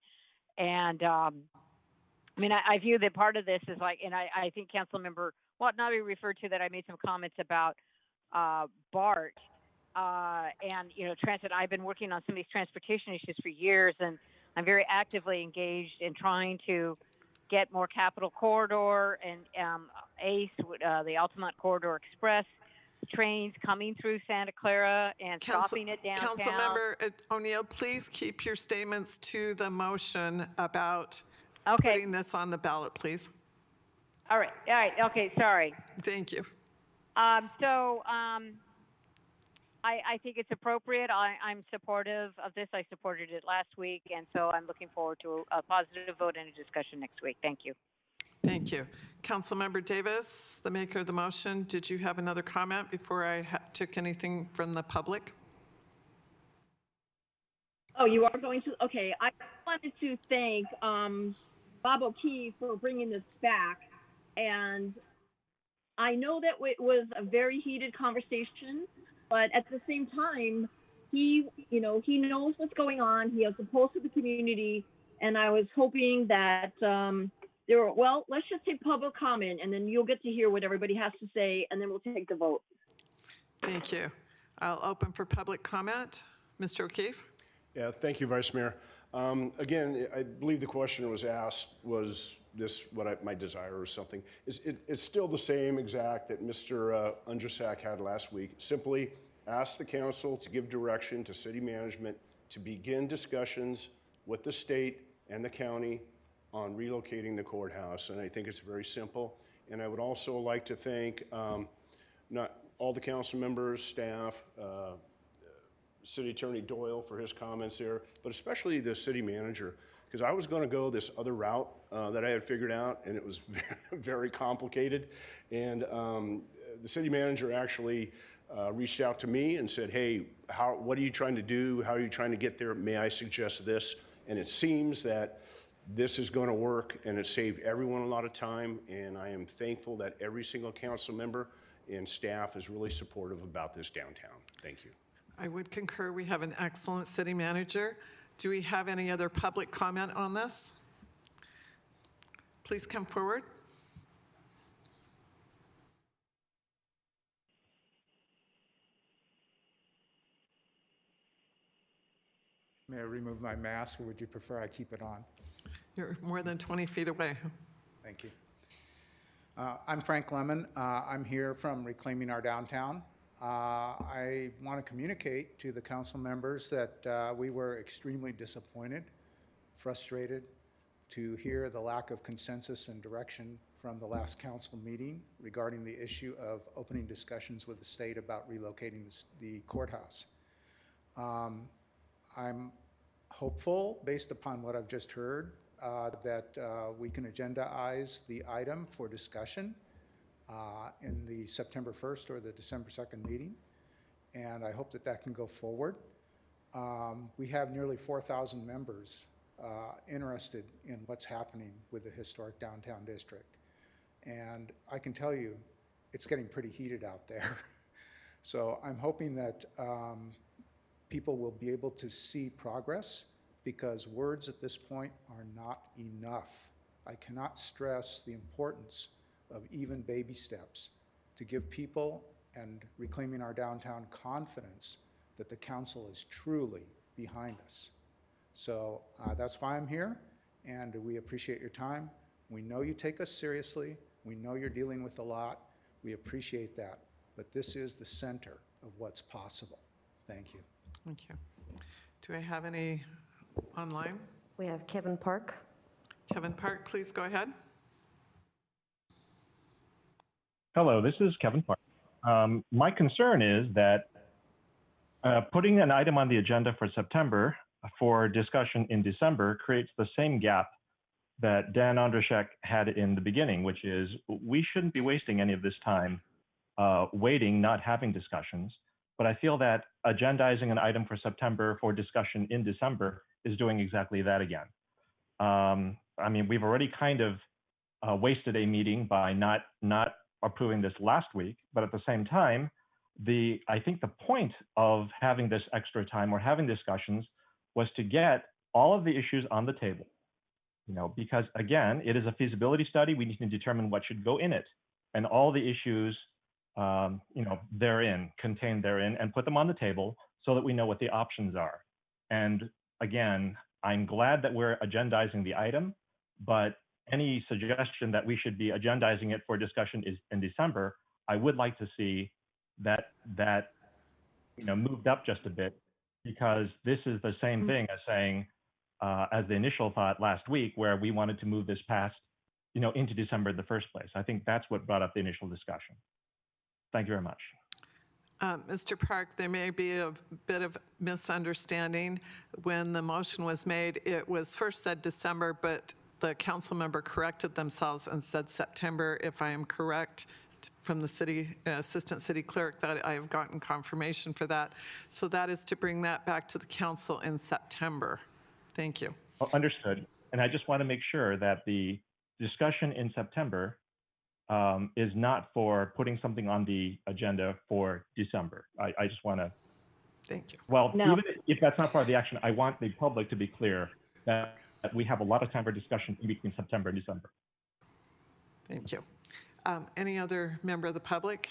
And I view that part of this is like, and I think Councilmember Watanabe referred to that. I made some comments about BART and transit. I've been working on some of these transportation issues for years, and I'm very actively engaged in trying to get more Capital Corridor and ACE, the Altamont Corridor Express trains coming through Santa Clara and stopping at downtown. Councilmember O'Neill, please keep your statements to the motion about putting this on the ballot, please. All right, okay, sorry. Thank you. I think it's appropriate. I'm supportive of this. I supported it last week, and so I'm looking forward to a positive vote and a discussion next week. Thank you. Thank you. Councilmember Davis, the maker of the motion, did you have another comment before I took anything from the public? Oh, you are going to? Okay. I wanted to thank Bob O'Keefe for bringing this back. And I know that it was a very heated conversation, but at the same time, he knows what's going on. He has a pulse of the community. And I was hoping that let's just take public comment, and then you'll get to hear what everybody has to say, and then we'll take the vote. Thank you. I'll open for public comment. Mr. O'Keefe? Yeah, thank you, Vice Mayor. Again, I believe the question was asked, was this what my desire or something? It's still the same exact that Mr. Undrasak had last week. Simply ask the council to give direction to city management to begin discussions with the state and the county on relocating the courthouse. And I think it's very simple. And I would also like to thank not all the council members, staff, City Attorney Doyle for his comments there, but especially the city manager, because I was going to go this other route that I had figured out, and it was very complicated. And the city manager actually reached out to me and said, hey, what are you trying to do? How are you trying to get there? May I suggest this? And it seems that this is going to work, and it saved everyone a lot of time, and I am thankful that every single council member and staff is really supportive about this downtown. Thank you. I would concur. We have an excellent city manager. Do we have any other public comment on this? Please come forward. May I remove my mask, or would you prefer I keep it on? You're more than 20 feet away. Thank you. I'm Frank Lemon. I'm here from Reclaiming Our Downtown. I want to communicate to the council members that we were extremely disappointed, frustrated to hear the lack of consensus and direction from the last council meeting regarding the issue of opening discussions with the state about relocating the courthouse. I'm hopeful, based upon what I've just heard, that we can agendaize the item for discussion in the September 1st or the December 2nd meeting, and I hope that that can go forward. We have nearly 4,000 members interested in what's happening with the historic downtown district, and I can tell you it's getting pretty heated out there. So I'm hoping that people will be able to see progress, because words at this point are not enough. I cannot stress the importance of even baby steps to give people and Reclaiming Our Downtown confidence that the council is truly behind us. So that's why I'm here, and we appreciate your time. We know you take us seriously. We know you're dealing with a lot. We appreciate that, but this is the center of what's possible. Thank you. Thank you. Do I have any online? We have Kevin Park. Kevin Park, please go ahead. Hello, this is Kevin Park. My concern is that putting an item on the agenda for September for discussion in December creates the same gap that Dan Ondrashek had in the beginning, which is we shouldn't be wasting any of this time waiting, not having discussions. But I feel that agendizing an item for September for discussion in December is doing exactly that again. I mean, we've already kind of wasted a meeting by not approving this last week, but at the same time, I think the point of having this extra time or having discussions was to get all of the issues on the table, because again, it is a feasibility study. We need to determine what should go in it, and all the issues, contained therein, and put them on the table so that we know what the options are. And again, I'm glad that we're agendizing the item, but any suggestion that we should be agendizing it for discussion in December, I would like to see that moved up just a bit, because this is the same thing as saying, as the initial thought last week, where we wanted to move this past, into December in the first place. I think that's what brought up the initial discussion. Thank you very much. Mr. Park, there may be a bit of misunderstanding. When the motion was made, it was first said December, but the council member corrected themselves and said September, if I am correct, from the city assistant city clerk, that I have gotten confirmation for that. So that is to bring that back to the council in September. Thank you. Oh, understood. And I just want to make sure that the discussion in September is not for putting something on the agenda for December. I just want to. Thank you. Well, No. even if that's not part of the action, I want the public to be clear that we have a lot of time for discussion in between September and December. Thank you. Any other member of the public?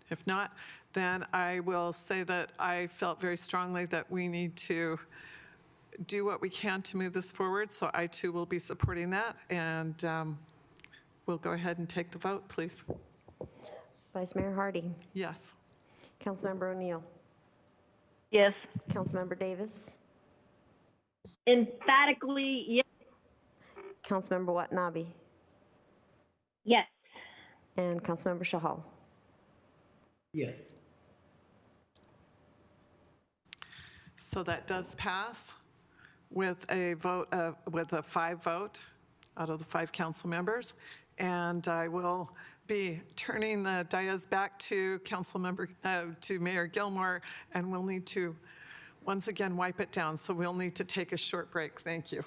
If not, then I will say that I felt very strongly that we need to do what we can to move this forward. So I too will be supporting that. And we'll go ahead and take the vote, please. Vice Mayor Hardy. Yes. Councilmember O'Neill. Yes. Councilmember Davis. Emphatically, yes. Councilmember Watanabe. Yes. And Councilmember Shahal. Yes. So that does pass with a vote, with a 5 vote out of the 5 council members. And I will be turning the dais back to to Mayor Gilmore, and we'll need to once again wipe it down. So we'll need to take a short break. Thank you.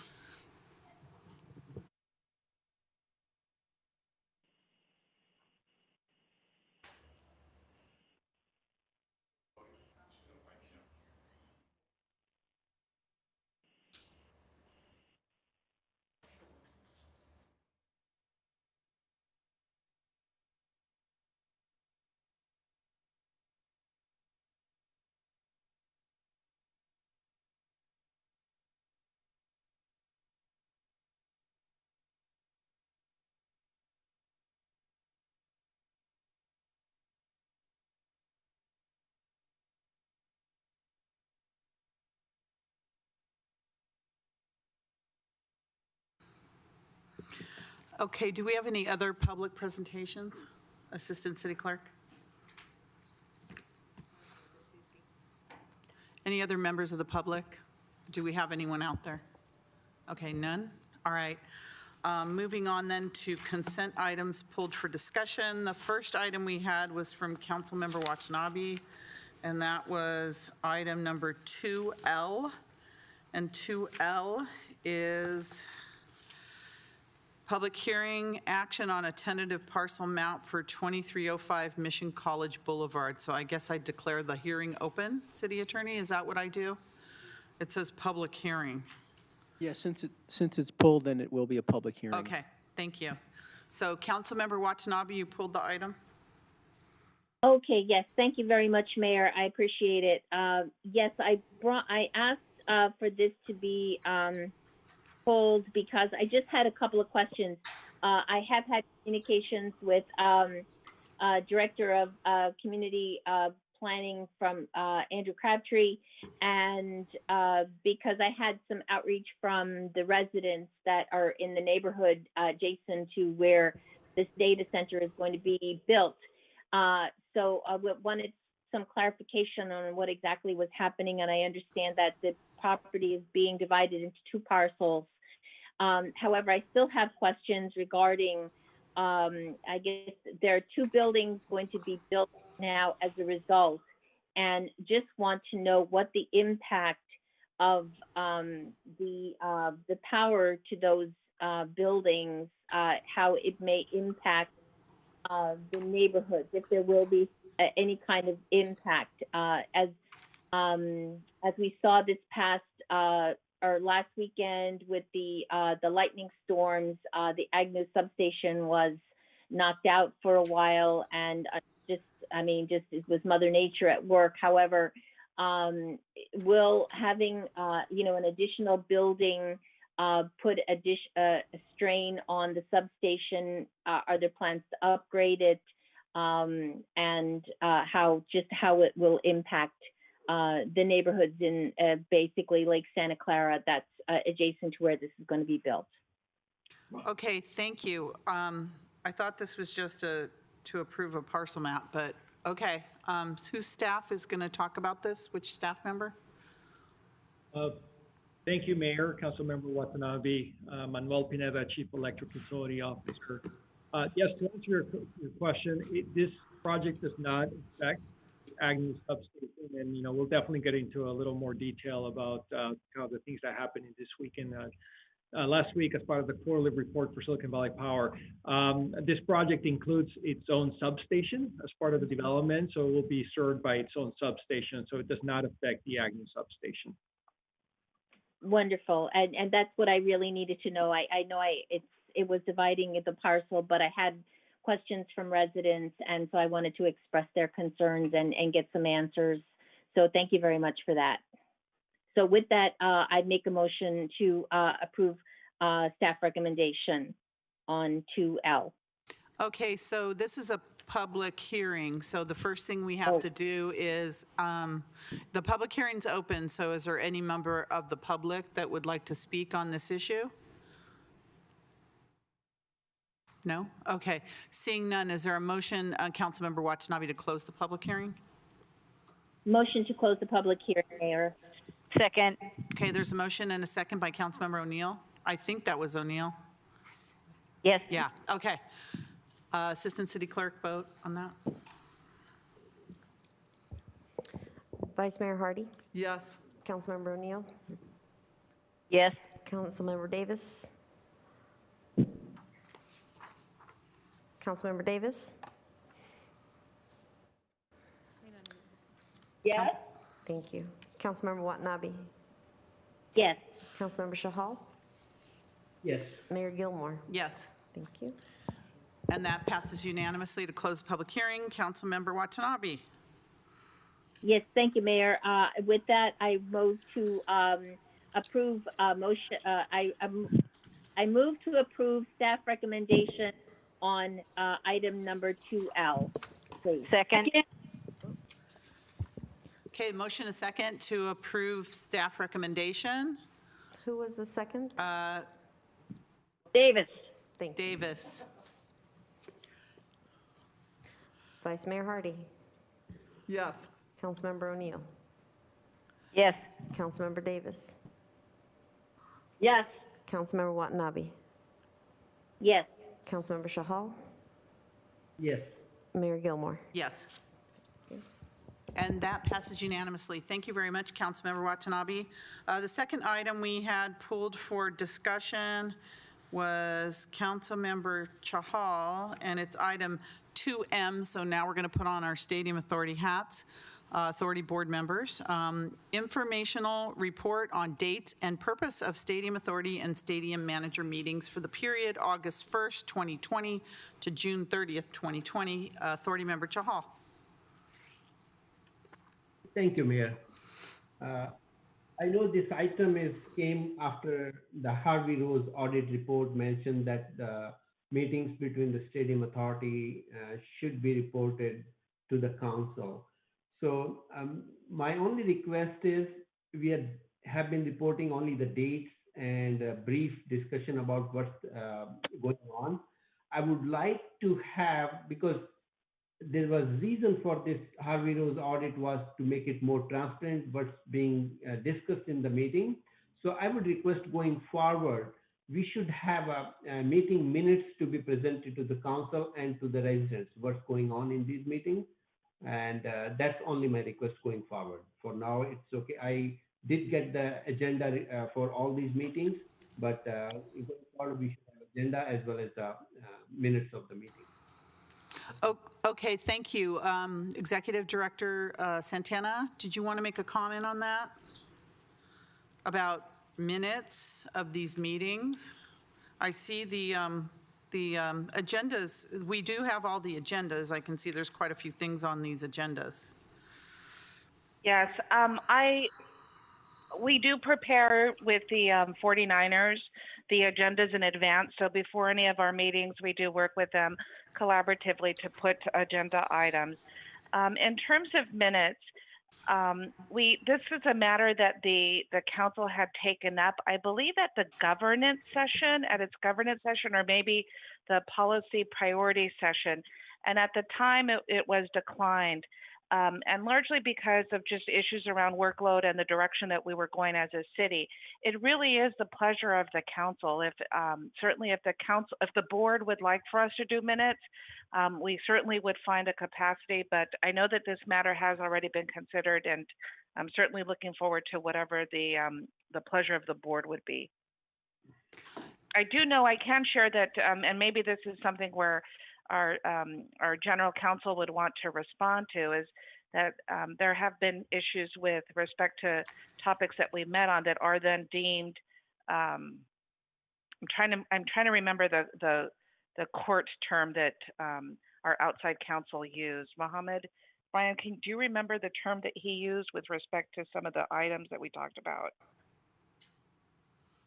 Okay, do we have any other public presentations? Assistant City Clerk? Any other members of the public? Do we have anyone out there? Okay, none? All right. Moving on then to consent items pulled for discussion. The first item we had was from Councilmember Watanabe, and that was item number 2L. And 2L is public hearing action on a tentative parcel map for 2305 Mission College Boulevard. So I guess I declare the hearing open, City Attorney? Is that what I do? It says public hearing. Yeah, since it's pulled, then it will be a public hearing. Okay, thank you. So Councilmember Watanabe, you pulled the item? Okay, yes, thank you very much, Mayor. I appreciate it. Yes, I asked for this to be pulled because I just had a couple of questions. I have had communications with Director of Community Planning from Andrew Crabtree, and because I had some outreach from the residents that are in the neighborhood adjacent to where this data center is going to be built. So I wanted some clarification on what exactly was happening, and I understand that the property is being divided into 2 parcels. However, I still have questions regarding, I guess there are 2 buildings going to be built now as a result, and just want to know what the impact of the power to those buildings, how it may impact the neighborhoods, if there will be any kind of impact, as we saw this past or last weekend with the lightning storms. The Agnew substation was knocked out for a while, and it was Mother Nature at work. However, will having an additional building put a strain on the substation? Are there plans to upgrade it? And how it will impact the neighborhoods in basically Lake Santa Clara that's adjacent to where this is going to be built. Okay, thank you. I thought this was just to approve a parcel map, but Okay, whose staff is going to talk about this? Which staff member? Thank you, Mayor, Councilmember Watanabe, Manuel Pineda, Chief Electric Utility Officer. Yes, to answer your question, this project does not affect Agnew substation, and we'll definitely get into a little more detail about how the things that happened this weekend. Last week, as part of the quarterly report for Silicon Valley Power, this project includes its own substation as part of the development, so it will be served by its own substation, so it does not affect the Agnew substation. Wonderful, and that's what I really needed to know. I know it was dividing the parcel, but I had questions from residents, and so I wanted to express their concerns and get some answers. So thank you very much for that. So with that, I'd make a motion to approve staff recommendation on 2L. Okay, so this is a public hearing, so the first thing we have to do is, the public hearing's open, so is there any member of the public that would like to speak on this issue? No? Okay, seeing none, is there a motion, Councilmember Watanabe, to close the public hearing? Motion to close the public hearing, Mayor. Second. Okay, there's a motion and a second by Councilmember O'Neill. I think that was O'Neill. Yes. Yeah, okay. Assistant City Clerk, vote on that. Vice Mayor Hardy, Yes. Councilmember O'Neill, Yes. Councilmember Davis. Councilmember Davis? Yes. Thank you. Councilmember Watanabe? Yes. Councilmember Shahal? Yes. Mayor Gilmore? Yes. Thank you. And that passes unanimously to close the public hearing. Councilmember Watanabe. Yes, thank you, Mayor. With that, I move to approve motion. I move to approve staff recommendation on item number 2L. Please. Second. Okay, motion a second to approve staff recommendation. Who was the second? Davis. Thank you. Davis. Vice Mayor Hardy, Yes. Councilmember O'Neill, Yes. Councilmember Davis, Yes. Councilmember Watanabe, Yes. Councilmember Shahal, Yes. Mayor Gilmore. Yes. And that passes unanimously. Thank you very much, Councilmember Watanabe. The second item we had pulled for discussion was Councilmember Chahal, and it's item 2M, so now we're going to put on our Stadium Authority hats, Authority Board members. Informational report on dates and purpose of Stadium Authority and Stadium Manager meetings for the period August 1st, 2020 to June 30th, 2020. Authority Member Chahal. Thank you, Mayor. I know this item came after the Harvey Rose audit report mentioned that the meetings between the Stadium Authority should be reported to the council. So my only request is we have been reporting only the dates and a brief discussion about what's going on. I would like to have, because there was reason for this Harvey Rose audit was to make it more transparent what's being discussed in the meeting. So I would request going forward, we should have a meeting minutes to be presented to the council and to the residents, what's going on in these meetings. And that's only my request going forward. For now, it's okay. I did get the agenda for all these meetings, but going forward, we should have agenda as well as the minutes of the meeting. Oh, okay, thank you. Executive Director Santana, did you want to make a comment on that? About minutes of these meetings? I see the agendas. We do have all the agendas. I can see there's quite a few things on these agendas. Yes, we do prepare with the 49ers the agendas in advance. So before any of our meetings, we do work with them collaboratively to put agenda items. In terms of minutes, this is a matter that the council had taken up, I believe, at its governance session, or maybe the policy priority session. And at the time, it was declined. And largely because of just issues around workload and the direction that we were going as a city. It really is the pleasure of the council. If certainly if the board would like for us to do minutes, we certainly would find a capacity. But I know that this matter has already been considered, and I'm certainly looking forward to whatever the pleasure of the board would be. I do know I can share that, and maybe this is something where our general counsel would want to respond to, is that there have been issues with respect to topics that we met on that are then deemed. I'm trying to remember the court term that our outside counsel used. Mohammed, Brian, do you remember the term that he used with respect to some of the items that we talked about?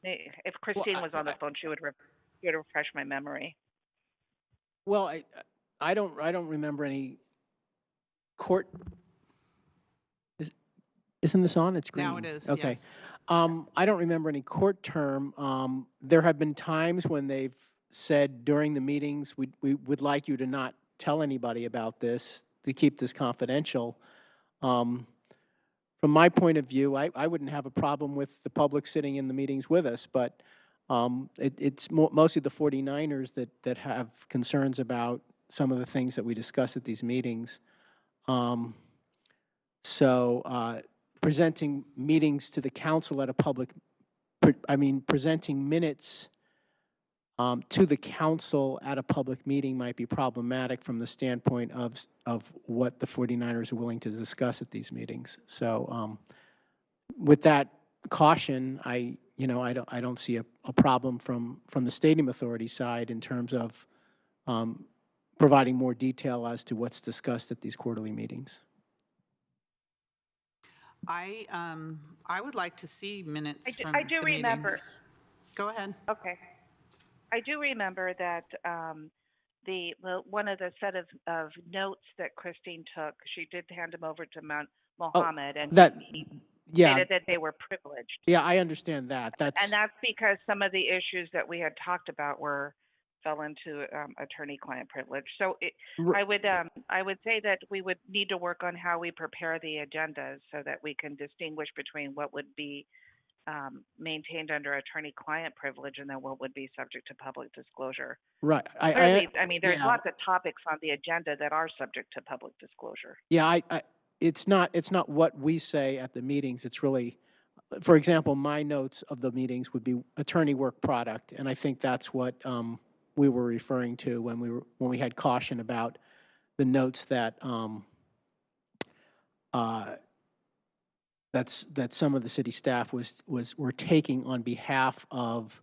If Christine was on the phone, she would refresh my memory. Well, I don't remember any court. Isn't this on? It's green. Now it is. Okay. Yes. I don't remember any court term. There have been times when they've said during the meetings, we would like you to not tell anybody about this, to keep this confidential. From my point of view, I wouldn't have a problem with the public sitting in the meetings with us, but it's mostly the 49ers that have concerns about some of the things that we discuss at these meetings. Presenting meetings to the council at a public, presenting minutes to the council at a public meeting might be problematic from the standpoint of what the 49ers are willing to discuss at these meetings. So with that caution, I don't see a problem from the stadium authority side in terms of providing more detail as to what's discussed at these quarterly meetings. I would like to see minutes from I do the remember. meetings. Go ahead. Okay. I do remember that one of the set of notes that Christine took, she did hand them over to Mohammed, and he stated that they were privileged. Yeah, I understand that. And that's because some of the issues that we had talked about fell into attorney-client privilege. So I would say that we would need to work on how we prepare the agendas so that we can distinguish between what would be maintained under attorney-client privilege and then what would be subject to public disclosure. Right. There's lots of topics on the agenda that are subject to public disclosure. Yeah, it's not what we say at the meetings. It's really, for example, my notes of the meetings would be attorney work product, and I think that's what we were referring to when we had caution about the notes that that some of the city staff were taking on behalf of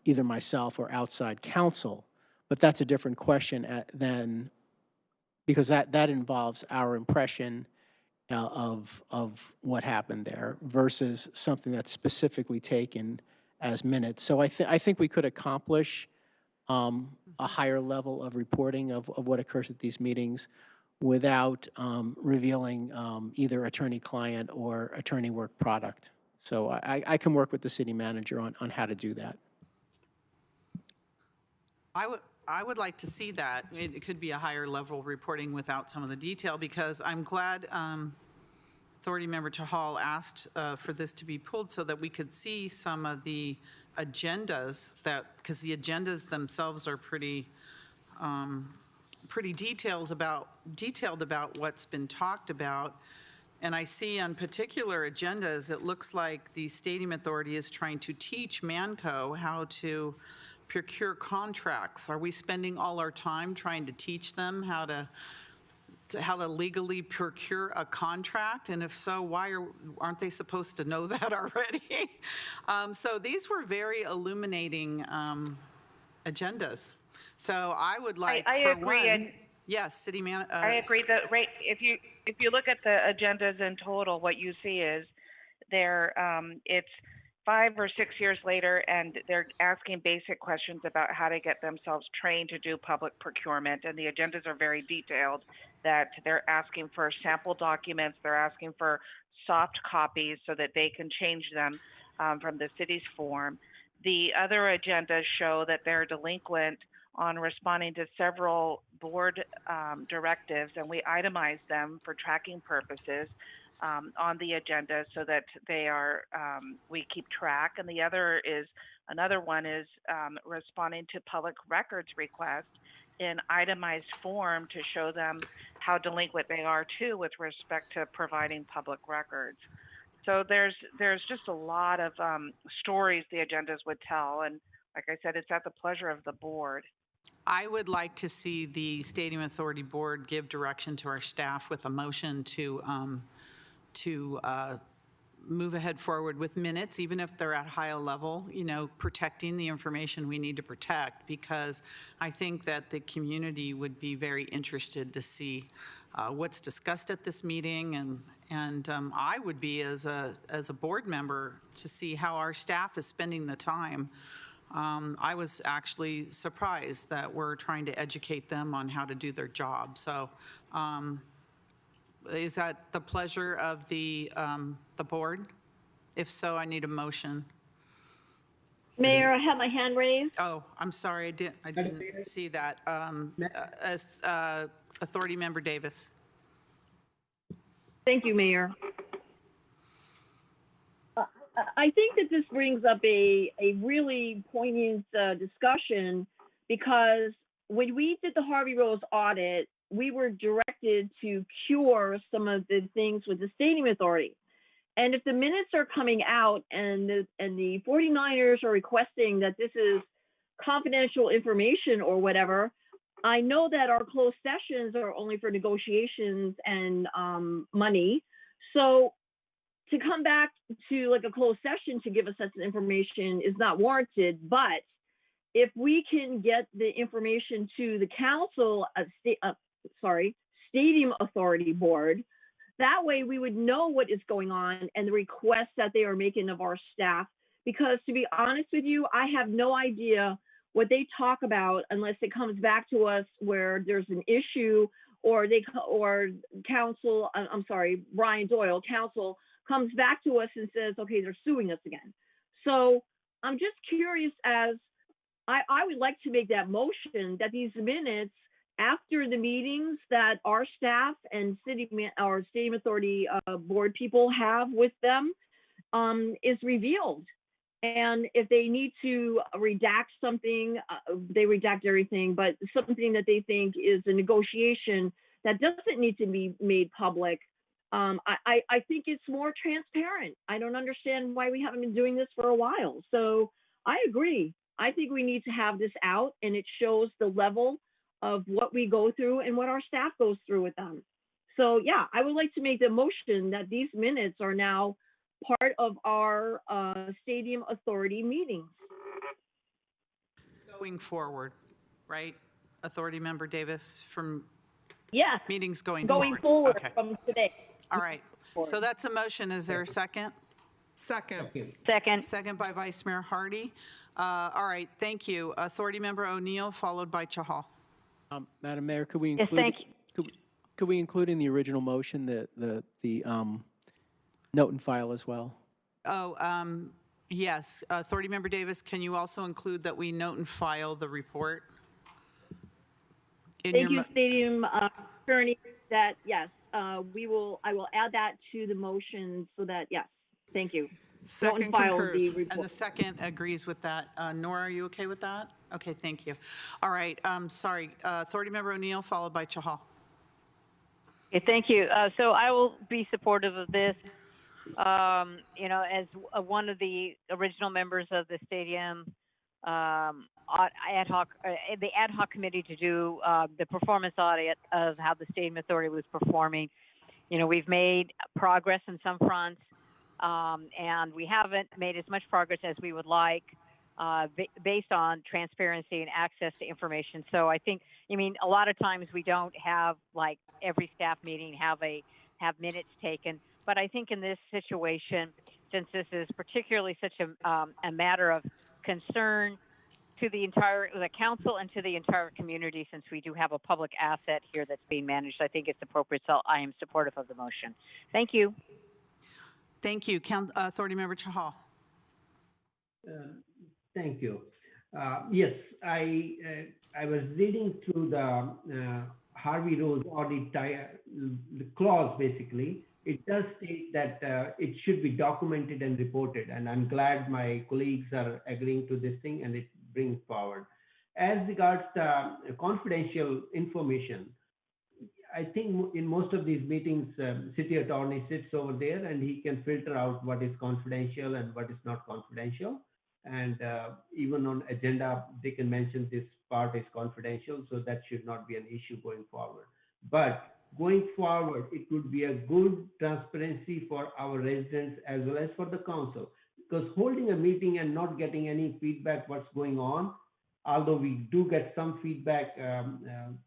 either myself or outside counsel. But that's a different question than, because that involves our impression of what happened there versus something that's specifically taken as minutes. So I think we could accomplish a higher level of reporting of what occurs at these meetings without revealing either attorney-client or attorney work product. So I can work with the city manager on how to do that. I would like to see that. It could be a higher level reporting without some of the detail, because I'm glad Authority Member Chahal asked for this to be pulled so that we could see some of the agendas, because the agendas themselves are pretty detailed about what's been talked about. And I see on particular agendas, it looks like the Stadium Authority is trying to teach Manco how to procure contracts. Are we spending all our time trying to teach them how to legally procure a contract? And if so, why aren't they supposed to know that already? So these were very illuminating agendas. So I would like, I for agree. one, yes, City Manager. I agree that if you look at the agendas in total, what you see is it's 5 or 6 years later, and they're asking basic questions about how to get themselves trained to do public procurement. And the agendas are very detailed, that they're asking for sample documents, they're asking for soft copies so that they can change them from the city's form. The other agendas show that they're delinquent on responding to several board directives, and we itemize them for tracking purposes on the agenda so that they are we keep track. And the another one is responding to public records requests in itemized form to show them how delinquent they are too with respect to providing public records. So there's just a lot of stories the agendas would tell, and like I said, it's at the pleasure of the board. I would like to see the Stadium Authority Board give direction to our staff with a motion to move ahead forward with minutes, even if they're at high level, protecting the information we need to protect, because I think that the community would be very interested to see what's discussed at this meeting, and I would be as a board member to see how our staff is spending the time. I was actually surprised that we're trying to educate them on how to do their job. So is that the pleasure of the board? If so, I need a motion. Mayor, I have my hand raised. Oh, I'm sorry, I didn't see that. Authority Member Davis. Thank you, Mayor. I think that this brings up a really poignant discussion, because when we did the Harvey Rose audit, we were directed to cure some of the things with the Stadium Authority. And if the minutes are coming out and the 49ers are requesting that this is confidential information or whatever, I know that our closed sessions are only for negotiations and money. So to come back to like a closed session to give us such information is not warranted. But if we can get the information to the council, Stadium Authority Board, that way we would know what is going on and the requests that they are making of our staff. Because to be honest with you, I have no idea what they talk about unless it comes back to us where there's an issue, or council, Brian Doyle, council, comes back to us and says, okay, they're suing us again. So I'm just curious, as I would like to make that motion that these minutes after the meetings that our staff and our Stadium Authority Board people have with them is revealed. And if they need to redact something, they redact everything, but something that they think is a negotiation that doesn't need to be made public, I think it's more transparent. I don't understand why we haven't been doing this for a while. So I agree. I think we need to have this out, and it shows the level of what we go through and what our staff goes through with them. So yeah, I would like to make the motion that these minutes are now part of our Stadium Authority meetings. Going forward, right? Authority Member Davis, from yes, meetings going forward okay. From today. All right. So that's a motion. Is there a second? Second. Second by Vice Mayor Hardy. All right. Thank you. Authority Member O'Neill, followed by Chahal. Madam Mayor, could we include? Yes, thank you. Could we include in the original motion the note and file as well? Oh, yes. Authority Member Davis, can you also include that we note and file the report? Thank you, Stadium Attorney. That yes, I will add that to the motion so that yes. Thank you. Second concurs. And the second agrees with that. Nora, are you okay with that? Okay, thank you. All right, sorry. Authority Member O'Neill, followed by Chahal. Okay, thank you. So I will be supportive of this. As one of the original members of the stadium ad hoc committee to do the performance audit of how the Stadium Authority was performing. We've made progress in some fronts, and we haven't made as much progress as we would like based on transparency and access to information. So I think, a lot of times we don't have, like, every staff meeting have minutes taken. But I think in this situation, since this is particularly such a matter of concern to the council and to the entire community, since we do have a public asset here that's being managed, I think it's appropriate. So I am supportive of the motion. Thank you. Thank you. Authority Member Chahal. Thank you. Yes, I was reading through the Harvey Rose audit the clause. Basically, it does state that it should be documented and reported, and I'm glad my colleagues are agreeing to this thing, and it brings forward. As regards the confidential information, I think in most of these meetings, city attorney sits over there and he can filter out what is confidential and what is not confidential. And even on agenda, they can mention this part is confidential, so that should not be an issue going forward. But going forward, it would be a good transparency for our residents as well as for the council. Because holding a meeting and not getting any feedback what's going on, although we do get some feedback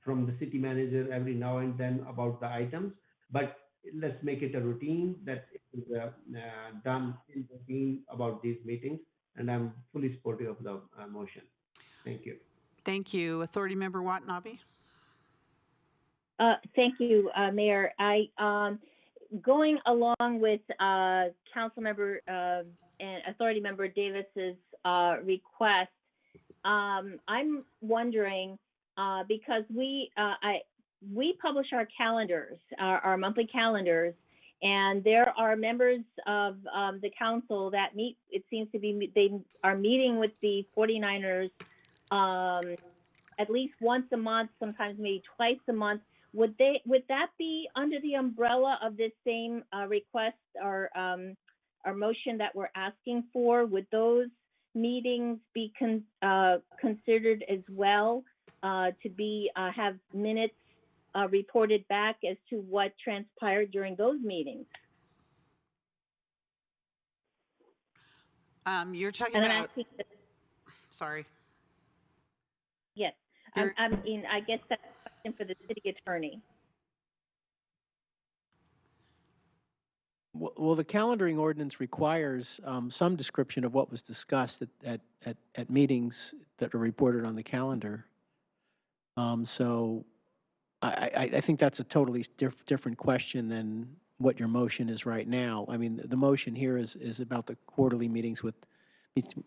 from the city manager every now and then about the items, but let's make it a routine that it is done in routine about these meetings, and I'm fully supportive of the motion. Thank you. Thank you. Authority Member Watanabe. Thank you, Mayor. Going along with Councilmember and Authority Member Davis's request, I'm wondering because we publish our calendars, our monthly calendars, and there are members of the council that meet. It seems to be they are meeting with the 49ers at least once a month, sometimes maybe twice a month. Would that be under the umbrella of this same request or motion that we're asking for? Would those meetings be considered as well to be have minutes reported back as to what transpired during those meetings? You're talking and about. Sorry. Yes, I mean, I guess that's a question for the city attorney. Well, the calendaring ordinance requires some description of what was discussed at meetings that are reported on the calendar. So I think that's a totally different question than what your motion is right now. I mean, the motion here is about the quarterly meetings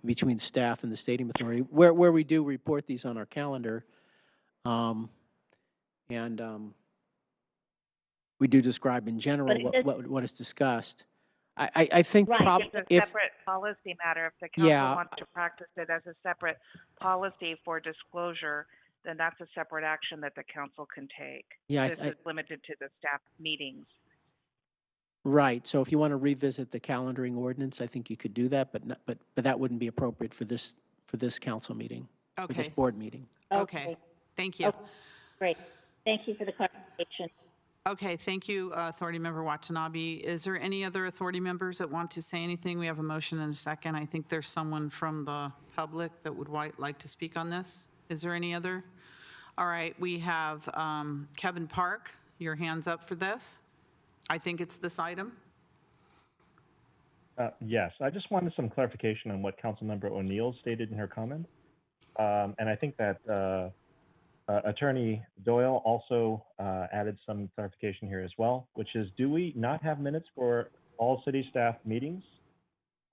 between staff and the Stadium Authority, where we do report these on our calendar. We do describe in general what is discussed. I think probably it's a separate policy matter. If the council wants to practice it as a separate policy for disclosure, then that's a separate action that the council can take. Yeah, this is limited to the staff meetings. Right. So if you want to revisit the calendaring ordinance, I think you could do that, but that wouldn't be appropriate for this council meeting, for this board meeting. Okay. Thank you. Okay. Great. Thank you for the clarification. Okay, thank you, Authority Member Watanabe. Is there any other authority members that want to say anything? We have a motion and a second. I think there's someone from the public that would like to speak on this. Is there any other? All right, we have Kevin Park. Your hand's up for this. I think it's this item. Yes, I just wanted some clarification on what Councilmember O'Neill stated in her comment. And I think that Attorney Doyle also added some clarification here as well, which is, do we not have minutes for all city staff meetings?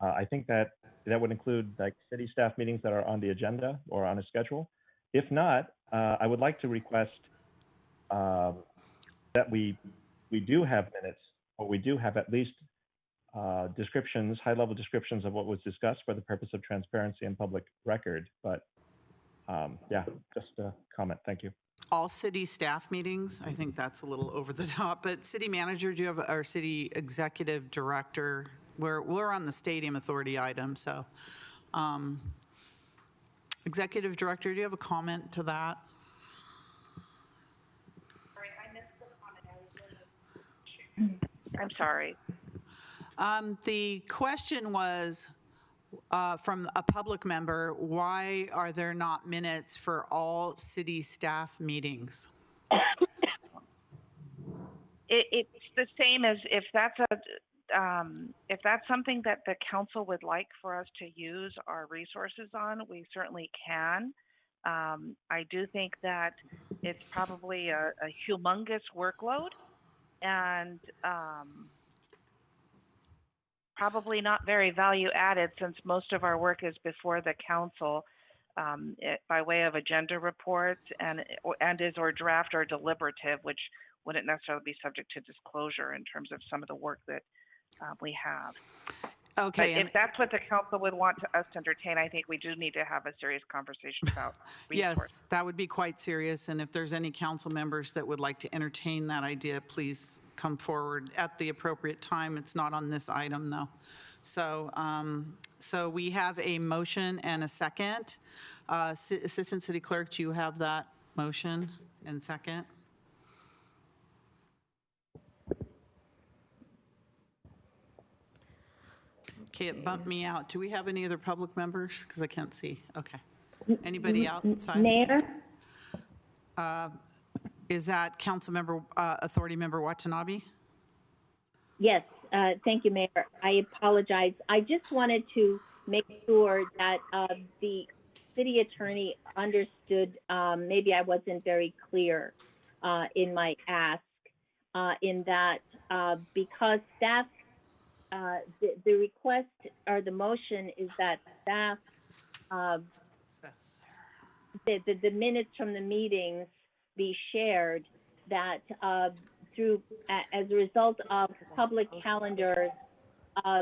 I think that would include like city staff meetings that are on the agenda or on a schedule. If not, I would like to request that we do have minutes, or we do have at least descriptions, high-level descriptions of what was discussed for the purpose of transparency and public record. But yeah, just a comment. Thank you. All city staff meetings, I think that's a little over the top, but city manager, do you have our city executive director? We're on the Stadium Authority item, so executive director, do you have a comment to that? Sorry, I missed the comment. I'm sorry. The question was from a public member, why are there not minutes for all city staff meetings? It's the same as if that's something that the council would like for us to use our resources on, we certainly can. I do think that it's probably a humongous workload, and probably not very value added since most of our work is before the council by way of agenda reports and is or draft or deliberative, which wouldn't necessarily be subject to disclosure in terms of some of the work that we have. Okay. But if that's what the council would want us to entertain, I think we do need to have a serious conversation about resources. Yes, that would be quite serious, and if there's any council members that would like to entertain that idea, please come forward at the appropriate time. It's not on this item, though. So we have a motion and a second. Assistant City Clerk, do you have that motion and second? Okay, it bumped me out. Do we have any other public members? Because I can't see. Okay. Anybody outside? Mayor? Is that Council Member, Authority Member Watanabe? Yes, thank you, Mayor. I apologize. I just wanted to make sure that the city attorney understood, maybe I wasn't very clear in my ask, in that because staff, the request or the motion is that staff, the minutes from the meetings be shared, that through, as a result of public calendars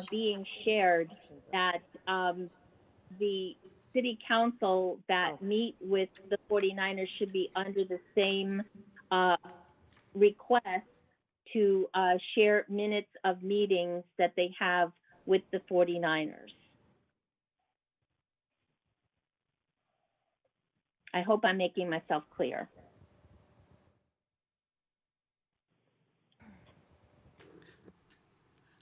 being shared, that the city council that meet with the 49ers should be under the same request to share minutes of meetings that they have with the 49ers. I hope I'm making myself clear.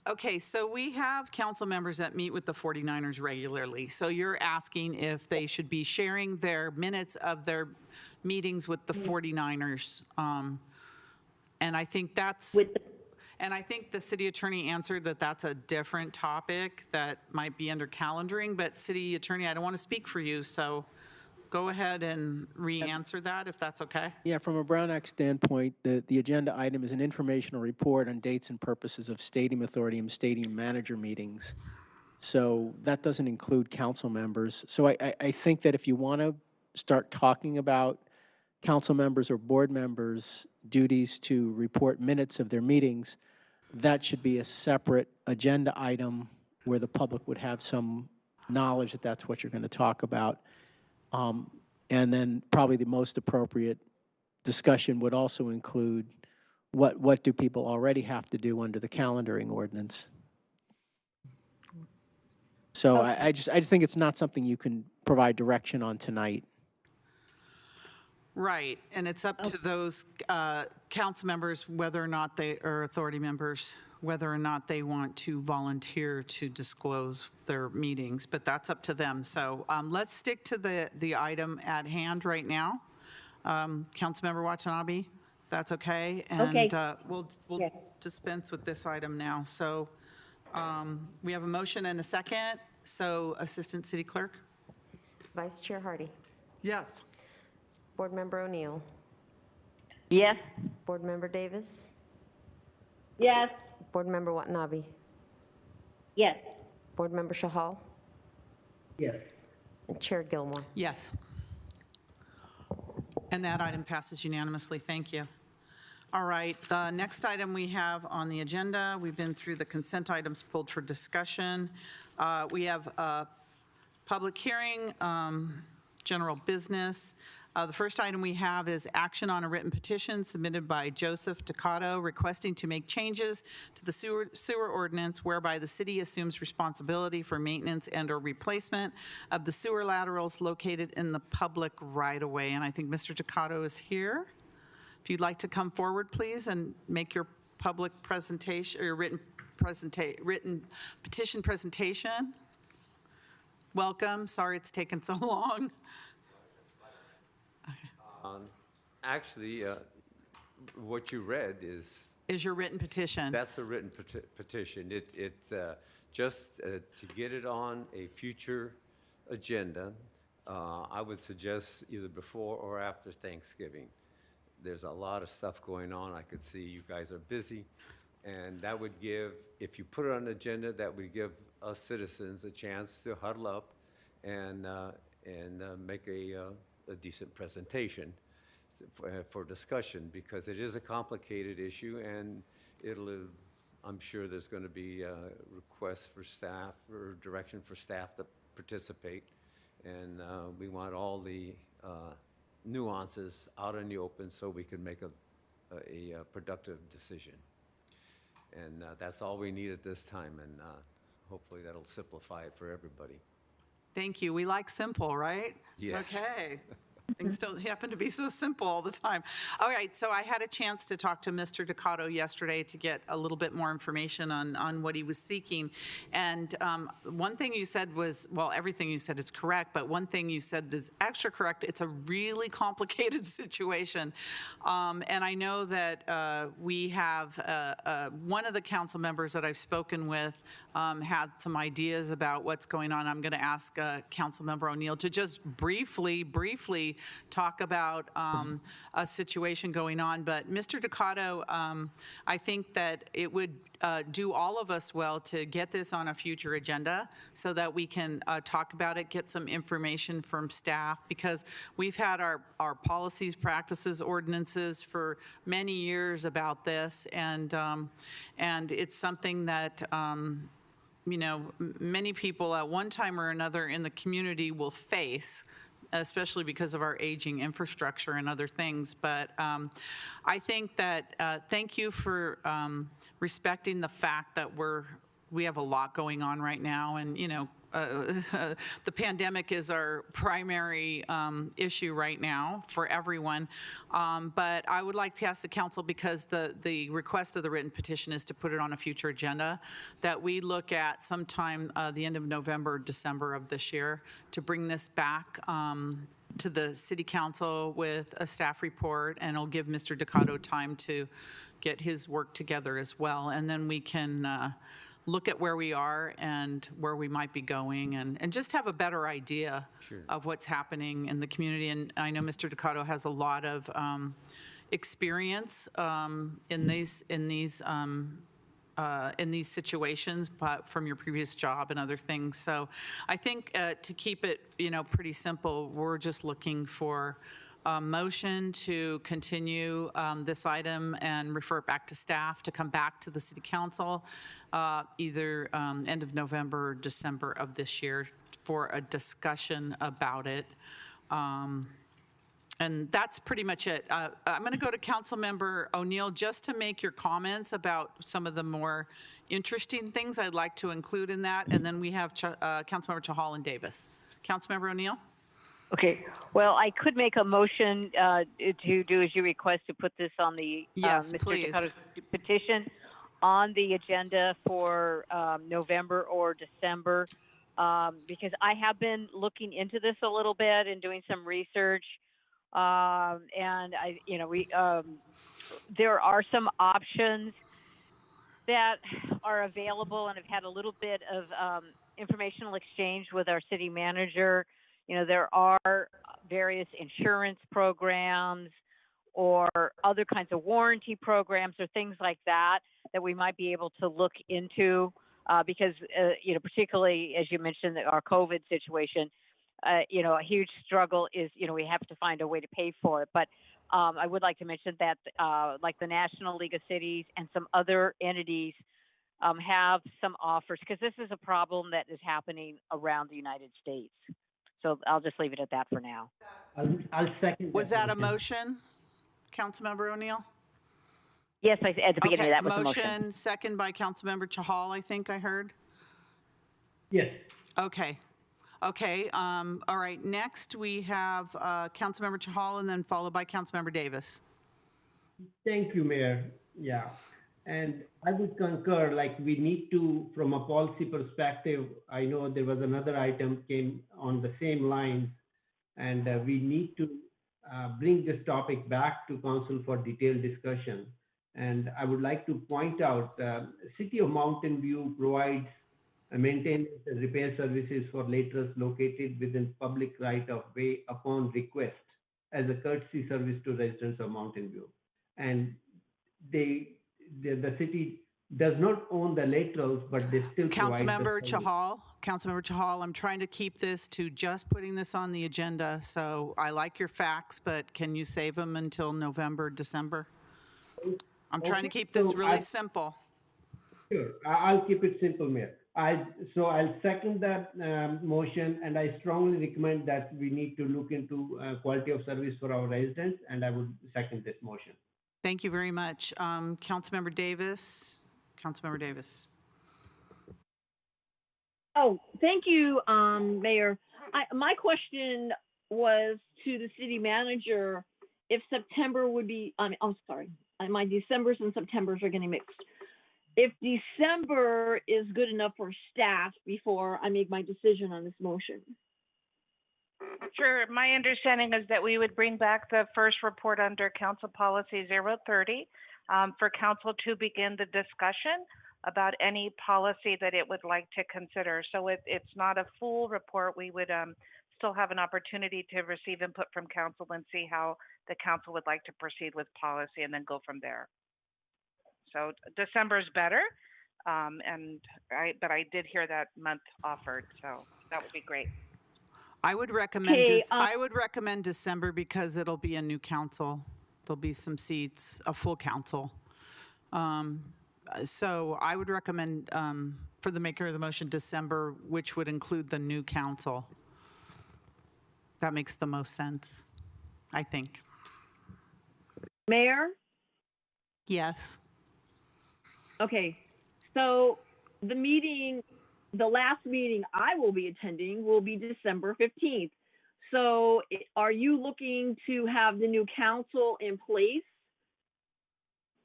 Okay, so we have council members that meet with the 49ers regularly. So you're asking if they should be sharing their minutes of their meetings with the 49ers. And I think that's, and I think the city attorney answered that that's a different topic that might be under calendaring, but city attorney, I don't want to speak for you, so go ahead and re-answer that if that's okay. Yeah, from a Brown Act standpoint, the agenda item is an informational report on dates and purposes of stadium authority and stadium manager meetings. So that doesn't include council members. So I think that if you want to start talking about council members or board members' duties to report minutes of their meetings, that should be a separate agenda item where the public would have some knowledge that that's what you're going to talk about. And then probably the most appropriate discussion would also include what do people already have to do under the calendaring ordinance. So I just think it's not something you can provide direction on tonight. Right, and it's up to those council members whether or not they, or authority members, whether or not they want to volunteer to disclose their meetings, but that's up to them. So let's stick to the item at hand right now. Councilmember Watanabe, if that's okay. And we'll dispense with this item now. So we have a motion and a second. So Assistant City Clerk. Vice Chair Hardy. Yes. Board Member O'Neill. Yes. Board Member Davis. Yes. Board Member Watanabe. Yes. Board Member Shahal. Yes. And Chair Gilmore. Yes. And that item passes unanimously. Thank you. All right, the next item we have on the agenda, we've been through the consent items pulled for discussion. We have a public hearing, general business. The first item we have is action on a written petition submitted by Joseph Ducato requesting to make changes to the sewer ordinance whereby the city assumes responsibility for maintenance and or replacement of the sewer laterals located in the public right-of-way. And I think Mr. Ducato is here. If you'd like to come forward, please, and make your public presentation, or your written petition presentation. Welcome. Sorry it's taken so long. Actually, what you read is your written petition. That's a written petition. It's just to get it on a future agenda. I would suggest either before or after Thanksgiving. There's a lot of stuff going on. I could see you guys are busy. And that would give, if you put it on an agenda, that would give us citizens a chance to huddle up and make a decent presentation for discussion, because it is a complicated issue, and I'm sure there's going to be requests for staff or direction for staff to participate. And we want all the nuances out in the open so we can make a productive decision. And that's all we need at this time, and hopefully that'll simplify it for everybody. Thank you. We like simple, right? Yes. Okay. Things don't happen to be so simple all the time. All right, so I had a chance to talk to Mr. Ducato yesterday to get a little bit more information on what he was seeking. And one thing you said was, well, everything you said is correct, but one thing you said is extra correct. It's a really complicated situation. And I know that we have, one of the council members that I've spoken with had some ideas about what's going on. I'm going to ask Councilmember O'Neill to just briefly talk about a situation going on. But Mr. Ducato, I think that it would do all of us well to get this on a future agenda so that we can talk about it, get some information from staff, because we've had our policies, practices, ordinances for many years about this, and it's something that you know, many people at one time or another in the community will face, especially because of our aging infrastructure and other things. But I think that, thank you for respecting the fact that we have a lot going on right now, and, you know, the pandemic is our primary issue right now for everyone. But I would like to ask the council, because the request of the written petition is to put it on a future agenda, that we look at sometime the end of November, December of this year to bring this back to the city council with a staff report, and it'll give Mr. Ducato time to get his work together as well. And then we can look at where we are and where we might be going, and just have a better idea of what's happening in the community. And I know Mr. Ducato has a lot of experience in these situations, but from your previous job and other things. So I think to keep it, you know, pretty simple, we're just looking for a motion to continue this item and refer it back to staff to come back to the city council either end of November or December of this year for a discussion about it. And that's pretty much it. I'm going to go to Councilmember O'Neill just to make your comments about some of the more interesting things I'd like to include in that. And then we have Councilmember Chahal and Davis. Councilmember O'Neill? Okay. Well, I could make a motion to do as you request, to put this on the yes, Mr. please. Ducato's petition on the agenda for November or December, because I have been looking into this a little bit and doing some research. And there are some options that are available, and I've had a little bit of informational exchange with our city manager. You know, there are various insurance programs or other kinds of warranty programs or things like that we might be able to look into, because, particularly as you mentioned, our COVID situation, a huge struggle is, we have to find a way to pay for it. But I would like to mention that like the National League of Cities and some other entities have some offers, because this is a problem that is happening around the United States. So I'll just leave it at that for now. I'll second. Was that a motion, Councilmember O'Neill? Yes, at the beginning that was a motion. Second by Councilmember Chahal, I think I heard. Yes. Okay. All right. Next, we have Councilmember Chahal, and then followed by Councilmember Davis. Thank you, Mayor. Yeah. And I would concur, like we need to, from a policy perspective, I know there was another item came on the same line, and we need to bring this topic back to council for detailed discussion. And I would like to point out, City of Mountain View provides maintenance and repair services for laterals located within public right of way upon request as a courtesy service to residents of Mountain View. And the city does not own the laterals, but they still provide the Councilmember service. Chahal, I'm trying to keep this to just putting this on the agenda. So I like your facts, but can you save them until November, December? I'm trying to keep this really simple. Sure, I'll keep it simple, Mayor. So I'll second that motion, and I strongly recommend that we need to look into quality of service for our residents, and I would second this motion. Thank you very much. Councilmember Davis. Councilmember Davis. Oh, thank you, Mayor. My question was to the city manager, if September would be, I'm sorry, my Decembers and Septembers are getting mixed. If December is good enough for staff before I make my decision on this motion. Sure. My understanding is that we would bring back the first report under Council Policy 030 for Council to begin the discussion about any policy that it would like to consider. So it's not a full report. We would still have an opportunity to receive input from Council and see how the Council would like to proceed with policy and then go from there. So December is better, but I did hear that month offered, so that would be great. I would recommend I would recommend December because it'll be a new council. There'll be some seats, a full council. So I would recommend for the maker of the motion December, which would include the new council. That makes the most sense, I think. Mayor? Yes. Okay, so the last meeting I will be attending will be December 15th. So are you looking to have the new council in place?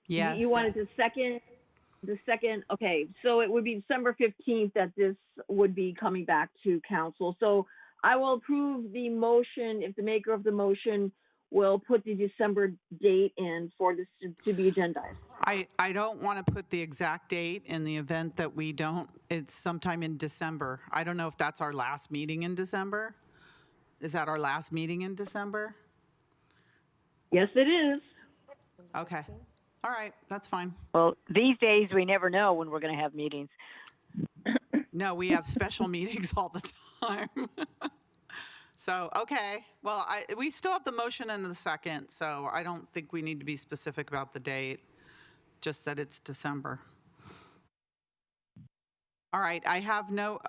Yes. You wanted the second, okay, so it would be December 15th that this would be coming back to council. So I will approve the motion if the maker of the motion will put the December date in for this to be agendized. I don't want to put the exact date in the event that we don't. It's sometime in December. I don't know if that's our last meeting in December. Is that our last meeting in December? Yes, it is. Okay. All right. That's fine. Well, these days, we never know when we're going to have meetings. No, we have special meetings all the time. So, okay. Well, we still have the motion and the second, so I don't think we need to be specific about the date, just that it's December. All right. I have no,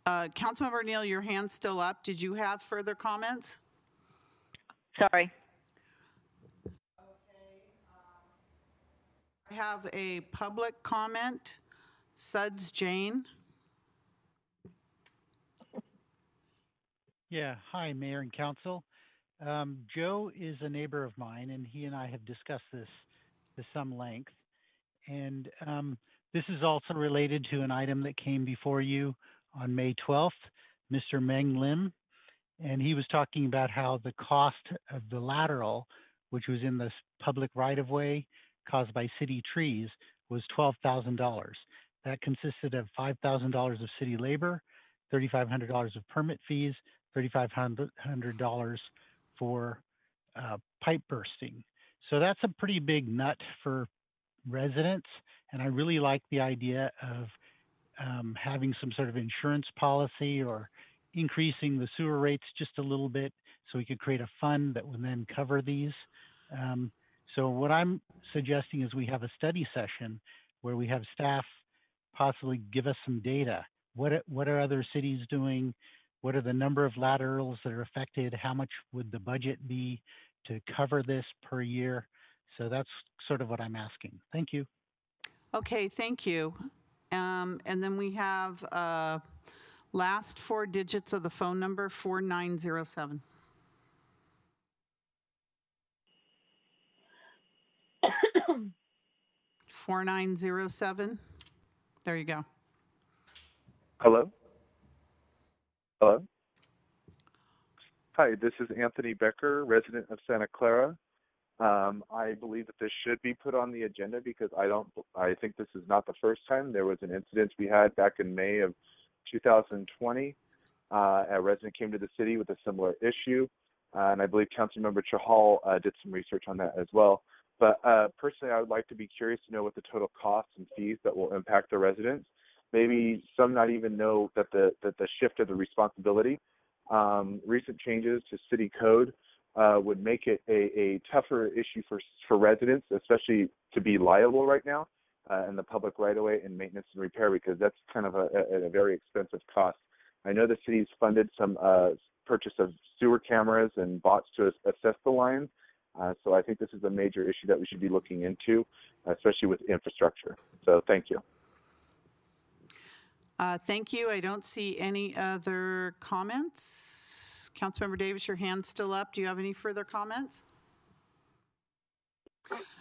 Councilmember Neal, your hand's still up. Did you have further comments? Sorry. I have a public comment. Suds Jane. Yeah, hi, Mayor and Council. Joe is a neighbor of mine, and he and I have discussed this to some length. And this is also related to an item that came before you on May 12th, Mr. Meng Lim. And he was talking about how the cost of the lateral, which was in the public right-of-way caused by city trees, was $12,000. That consisted of $5,000 of city labor, $3,500 of permit fees, $3,500 for pipe bursting. So that's a pretty big nut for residents. And I really like the idea of having some sort of insurance policy or increasing the sewer rates just a little bit so we could create a fund that would then cover these. So what I'm suggesting is we have a study session where we have staff possibly give us some data. What are other cities doing? What are the number of laterals that are affected? How much would the budget be to cover this per year? So that's sort of what I'm asking. Thank you. Okay, thank you. And then we have last four digits of the phone number, 4907. $4907. There you go. Hello? Hello? Hi, this is Anthony Becker, resident of Santa Clara. I believe that this should be put on the agenda because I think this is not the first time. There was an incident we had back in May of 2020. A resident came to the city with a similar issue, and I believe Councilmember Chahal did some research on that as well. But personally, I would like to be curious to know what the total costs and fees that will impact the residents. Maybe some not even know that the shift of the responsibility. Recent changes to city code would make it a tougher issue for residents, especially to be liable right now in the public right-of-way and maintenance and repair, because that's kind of a very expensive cost. I know the city's funded some purchase of sewer cameras and bots to assess the lines. So I think this is a major issue that we should be looking into, especially with infrastructure. So thank you. Thank you. I don't see any other comments. Councilmember Davis, your hand's still up. Do you have any further comments?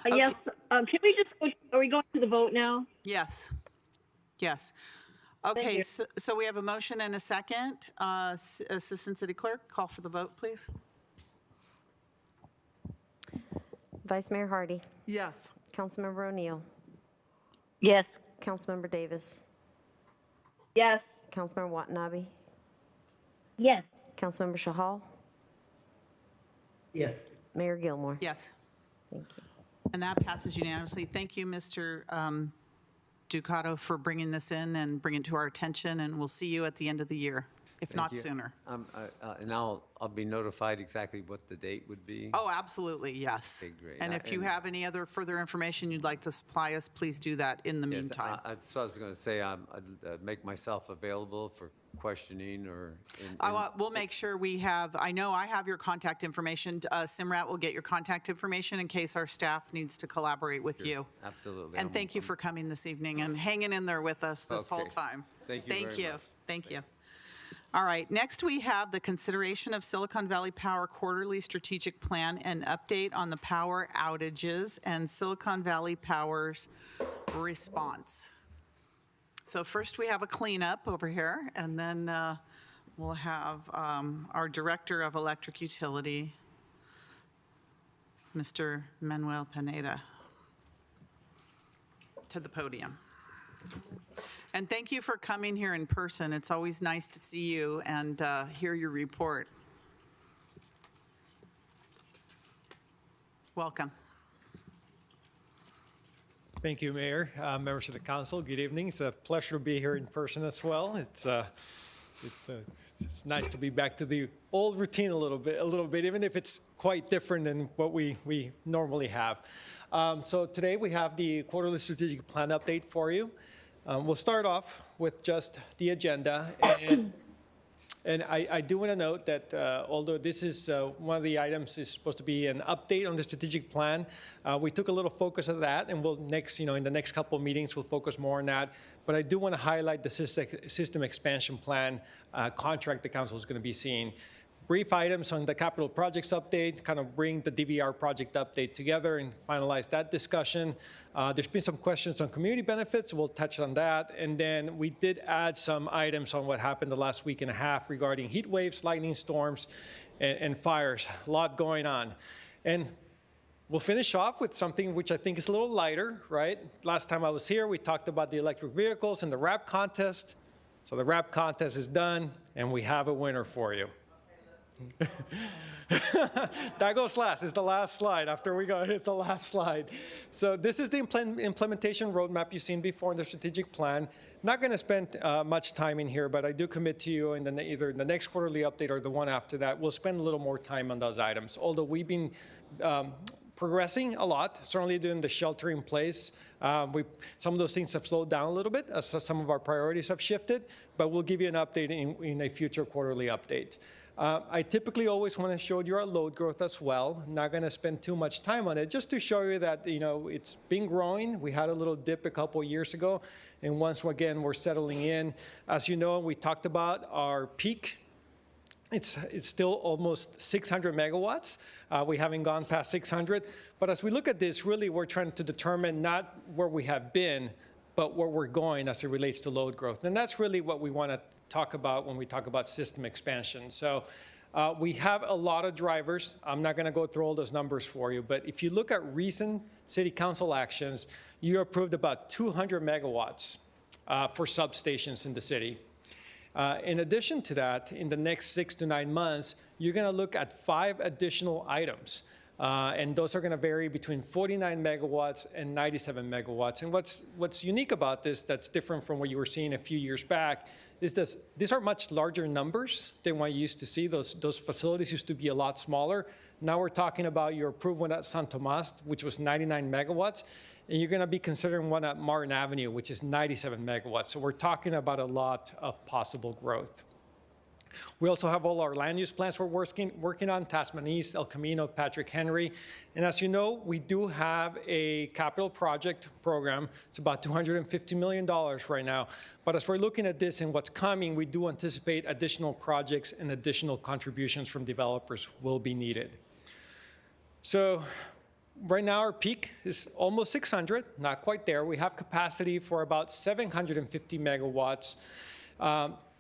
Yes. Can we just go, are we going to the vote now? Yes. Yes. Okay, so we have a motion and a second. Assistant City Clerk, call for the vote, please. Vice Mayor Hardy. Yes. Councilmember O'Neill. Yes. Councilmember Davis. Yes. Councilmember Watanabe. Yes. Councilmember Shahal. Yes. Mayor Gilmore. Yes. Thank you. And that passes unanimously. Thank you, Mr. Ducato, for bringing this in and bringing it to our attention, and we'll see you at the end of the year, if Thank not you. sooner. And I'll be notified exactly what the date would be. Oh, absolutely, yes. Okay, great. And if you have any other further information you'd like to supply us, please do that in the Yes, meantime. that's what I was going to say. I'd make myself available for questioning or. We'll make sure we have, I know I have your contact information. Simrat will get your contact information in case our staff needs to collaborate with you. Absolutely. And thank you for coming this evening and hanging in there with us this whole Okay. time. Thank you very much. Thank you. All right, next we have the consideration of Silicon Valley Power Quarterly Strategic Plan and update on the power outages and Silicon Valley Power's response. So first we have a cleanup over here, and then we'll have our Director of Electric Utility, Mr. Manuel Pineda, to the podium. And thank you for coming here in person. It's always nice to see you and hear your report. Welcome. Thank you, Mayor. Members of the council, good evening. It's a pleasure to be here in person as well. It's nice to be back to the old routine a little bit, even if it's quite different than what we normally have. So today we have the quarterly strategic plan update for you. We'll start off with just the agenda. And I do want to note that although this is one of the items is supposed to be an update on the strategic plan, we took a little focus of that, and we'll next, in the next couple of meetings, we'll focus more on that. But I do want to highlight the system expansion plan contract the council is going to be seeing. Brief items on the capital projects update, kind of bring the DVR project update together and finalize that discussion. There's been some questions on community benefits. We'll touch on that. And then we did add some items on what happened the last week and a half regarding heat waves, lightning storms, and fires. A lot going on. And we'll finish off with something which I think is a little lighter, right? Last time I was here, we talked about the electric vehicles and the rap contest. So the rap contest is done, and we have a winner for you. That goes last. It's the last slide. After we go, it's the last slide. So this is the implementation roadmap you've seen before in the strategic plan. Not going to spend much time in here, but I do commit to you in either the next quarterly update or the one after that, we'll spend a little more time on those items. Although we've been progressing a lot, certainly doing the shelter in place. Some of those things have slowed down a little bit as some of our priorities have shifted, but we'll give you an update in a future quarterly update. I typically always want to show you our load growth as well. Not going to spend too much time on it, just to show you that it's been growing. We had a little dip a couple years ago, and once again we're settling in. As you know, we talked about our peak. It's still almost 600 megawatts. We haven't gone past 600, but as we look at this, really we're trying to determine not where we have been, but where we're going as it relates to load growth. And that's really what we want to talk about when we talk about system expansion. So we have a lot of drivers. I'm not going to go through all those numbers for you, but if you look at recent city council actions, you approved about 200 megawatts for substations in the city. In addition to that, in the next 6 to 9 months, you're going to look at 5 additional items. And those are going to vary between 49 megawatts and 97 megawatts. And what's unique about this that's different from what you were seeing a few years back is this, these are much larger numbers than what you used to see. Those facilities used to be a lot smaller. Now we're talking about your approved one at San Tomas, which was 99 megawatts. And you're going to be considering one at Martin Avenue, which is 97 megawatts. So we're talking about a lot of possible growth. We also have all our land use plans we're working on, Tasman East, El Camino, Patrick Henry. And as you know, we do have a capital project program. It's about $250 million right now. But as we're looking at this and what's coming, we do anticipate additional projects and additional contributions from developers will be needed. So right now our peak is almost 600, not quite there. We have capacity for about 750 megawatts.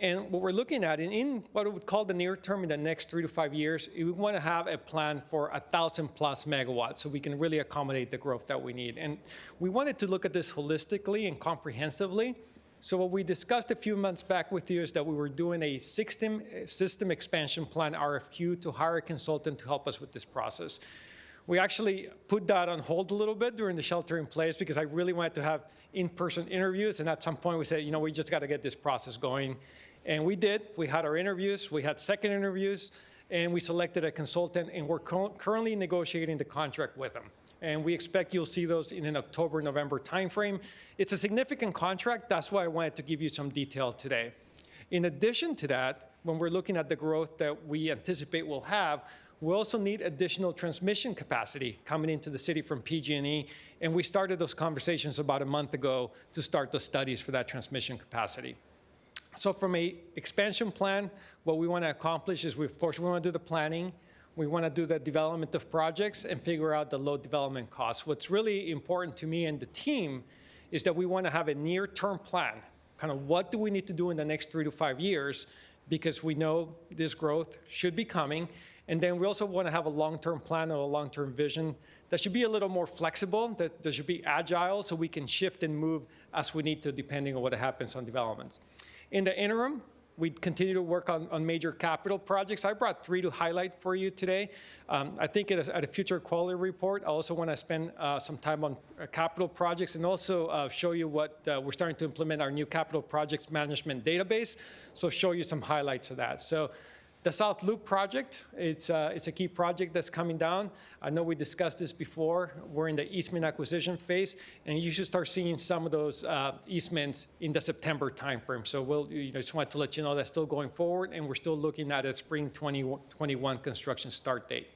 And what we're looking at in what we would call the near term in the next 3 to 5 years, we want to have a plan for 1,000 plus megawatts so we can really accommodate the growth that we need. And we wanted to look at this holistically and comprehensively. So what we discussed a few months back with you is that we were doing a system expansion plan RFQ to hire a consultant to help us with this process. We actually put that on hold a little bit during the shelter in place because I really wanted to have in-person interviews. And at some point we said, you know, we just got to get this process going. And we did. We had our interviews. We had second interviews. And we selected a consultant. And we're currently negotiating the contract with them. And we expect you'll see those in an October, November timeframe. It's a significant contract. That's why I wanted to give you some detail today. In addition to that, when we're looking at the growth that we anticipate we'll have, we also need additional transmission capacity coming into the city from PG&E, and we started those conversations about a month ago to start the studies for that transmission capacity. So from a expansion plan, what we want to accomplish is, of course, we want to do the planning, we want to do the development of projects and figure out the load development costs. What's really important to me and the team is that we want to have a near-term plan, kind of what do we need to do in the next 3 to 5 years, because we know this growth should be coming. And then we also want to have a long-term plan or a long-term vision that should be a little more flexible, that should be agile so we can shift and move as we need to depending on what happens on developments. In the interim, we continue to work on major capital projects. I brought 3 to highlight for you today. I think at a future quality report, I also want to spend some time on capital projects and also show you what we're starting to implement our new capital projects management database. So show you some highlights of that. So the South Loop project, it's a key project that's coming down. I know we discussed this before. We're in the easement acquisition phase, and you should start seeing some of those easements in the September timeframe. So just wanted to let you know that's still going forward, and we're still looking at a spring 2021 construction start date.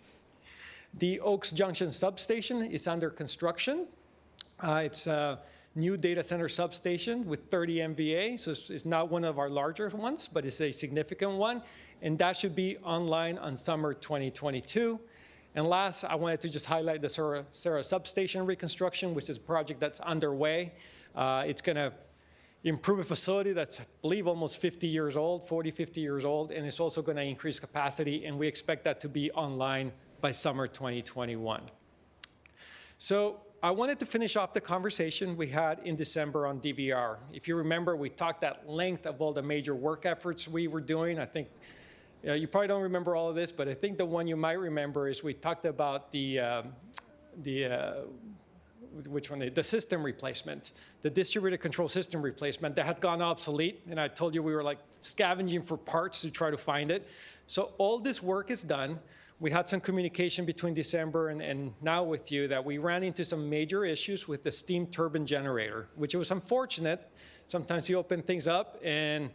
The Oaks Junction substation is under construction. It's a new data center substation with 30 MVA, so it's not one of our larger ones, but it's a significant one. And that should be online on summer 2022. And last, I wanted to just highlight the Sarah substation reconstruction, which is a project that's underway. It's going to improve a facility that's, I believe, almost 50 years old, 40, 50 years old, and it's also going to increase capacity, and we expect that to be online by summer 2021. So I wanted to finish off the conversation we had in December on DVR. If you remember, we talked at length of all the major work efforts we were doing. I think you probably don't remember all of this, but I think the one you might remember is we talked about the system replacement, the distributed control system replacement that had gone obsolete. And I told you we were like scavenging for parts to try to find it. So all this work is done. We had some communication between December and now with you that we ran into some major issues with the steam turbine generator, which was unfortunate. Sometimes you open things up and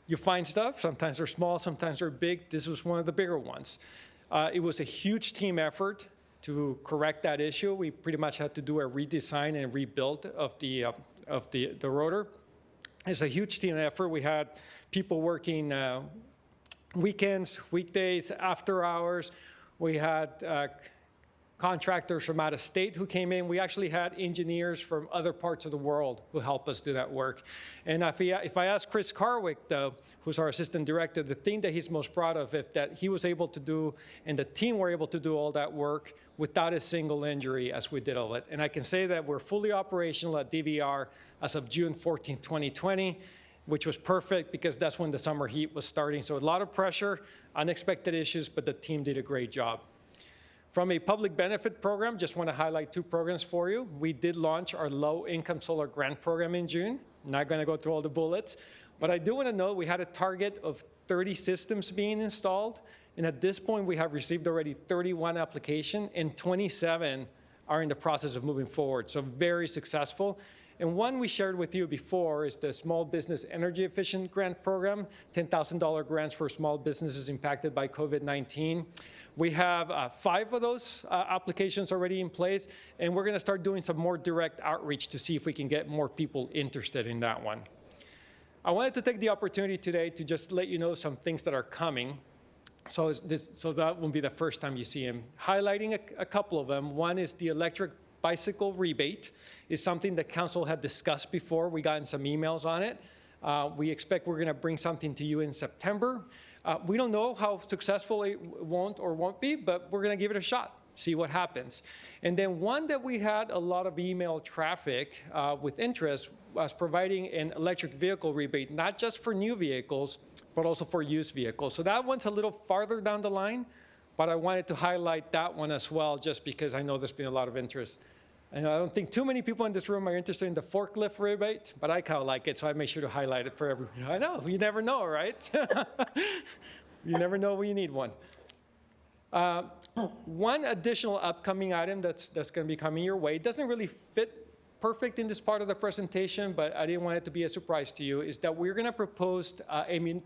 you find stuff. Sometimes they're small, sometimes they're big. This was one of the bigger ones. It was a huge team effort to correct that issue. We pretty much had to do a redesign and rebuild of the rotor. It's a huge team effort. We had people working weekends, weekdays, after hours. We had contractors from out of state who came in. We actually had engineers from other parts of the world who helped us do that work. And if I ask Chris Carwick, though, who's our assistant director, the thing that he's most proud of is that he was able to do, and the team were able to do all that work without a single injury as we did all it. And I can say that we're fully operational at DVR as of June 14, 2020. Which was perfect because that's when the summer heat was starting. So a lot of pressure, unexpected issues, but the team did a great job. From a public benefit program, just want to highlight 2 programs for you. We did launch our low-income solar grant program in June. Not going to go through all the bullets, but I do want to note we had a target of 30 systems being installed, and at this point we have received already 31 applications, and 27 are in the process of moving forward, so very successful. And one we shared with you before is the Small Business Energy Efficient Grant Program, $10,000 grants for small businesses impacted by COVID-19. We have 5 of those applications already in place, and we're going to start doing some more direct outreach to see if we can get more people interested in that one. I wanted to take the opportunity today to just let you know some things that are coming. So that won't be the first time you see them. Highlighting a couple of them. One is the electric bicycle rebate is something that council had discussed before. We got some emails on it. We expect we're going to bring something to you in September. We don't know how successful it won't be, but we're going to give it a shot, see what happens. And then one that we had a lot of email traffic with interest was providing an electric vehicle rebate, not just for new vehicles, but also for used vehicles. So that one's a little farther down the line, but I wanted to highlight that one as well, just because I know there's been a lot of interest. And I don't think too many people in this room are interested in the forklift rebate, but I kind of like it, so I made sure to highlight it for everyone. I know, you never know, right? You never know when you need one. One additional upcoming item that's going to be coming your way, it doesn't really fit perfect in this part of the presentation, but I didn't want it to be a surprise to you, is that we're going to propose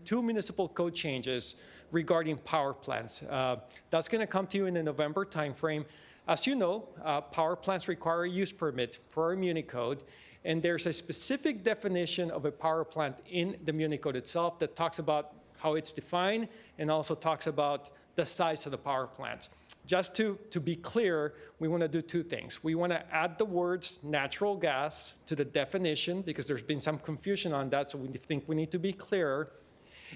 2 municipal code changes regarding power plants. That's going to come to you in the November timeframe. As you know, power plants require a use permit per our Muni Code, and there's a specific definition of a power plant in the Muni Code itself that talks about how it's defined and also talks about the size of the power plants. Just to be clear, we want to do 2 things. We want to add the words natural gas to the definition because there's been some confusion on that, so we think we need to be clearer.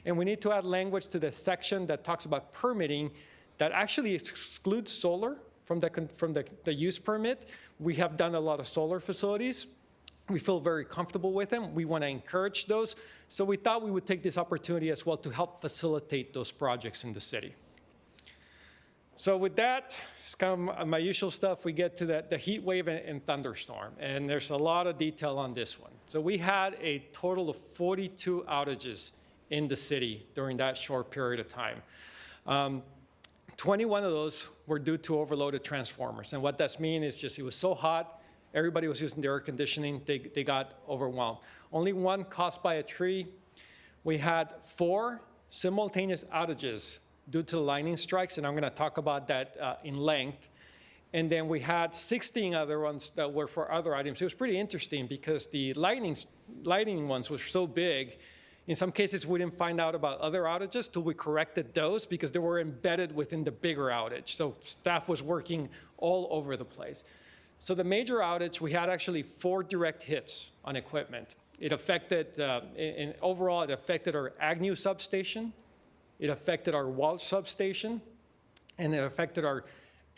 And we need to add language to the section that talks about permitting that actually excludes solar from the use permit. We have done a lot of solar facilities. We feel very comfortable with them. We want to encourage those. So we thought we would take this opportunity as well to help facilitate those projects in the city. So with that, it's kind of my usual stuff. We get to the heat wave and thunderstorm, and there's a lot of detail on this one. So we had a total of 42 outages in the city during that short period of time. 21 of those were due to overloaded transformers, and what that means is just it was so hot, everybody was using the air conditioning, they got overwhelmed. Only one caused by a tree. We had 4 simultaneous outages due to lightning strikes, and I'm going to talk about that in length. And then we had 16 other ones that were for other items. It was pretty interesting because the lightning ones were so big. In some cases, we didn't find out about other outages till we corrected those because they were embedded within the bigger outage. So staff was working all over the place. So the major outage, we had actually 4 direct hits on equipment. It affected, overall, it affected our Agnew substation. It affected our Walsh substation, and it affected our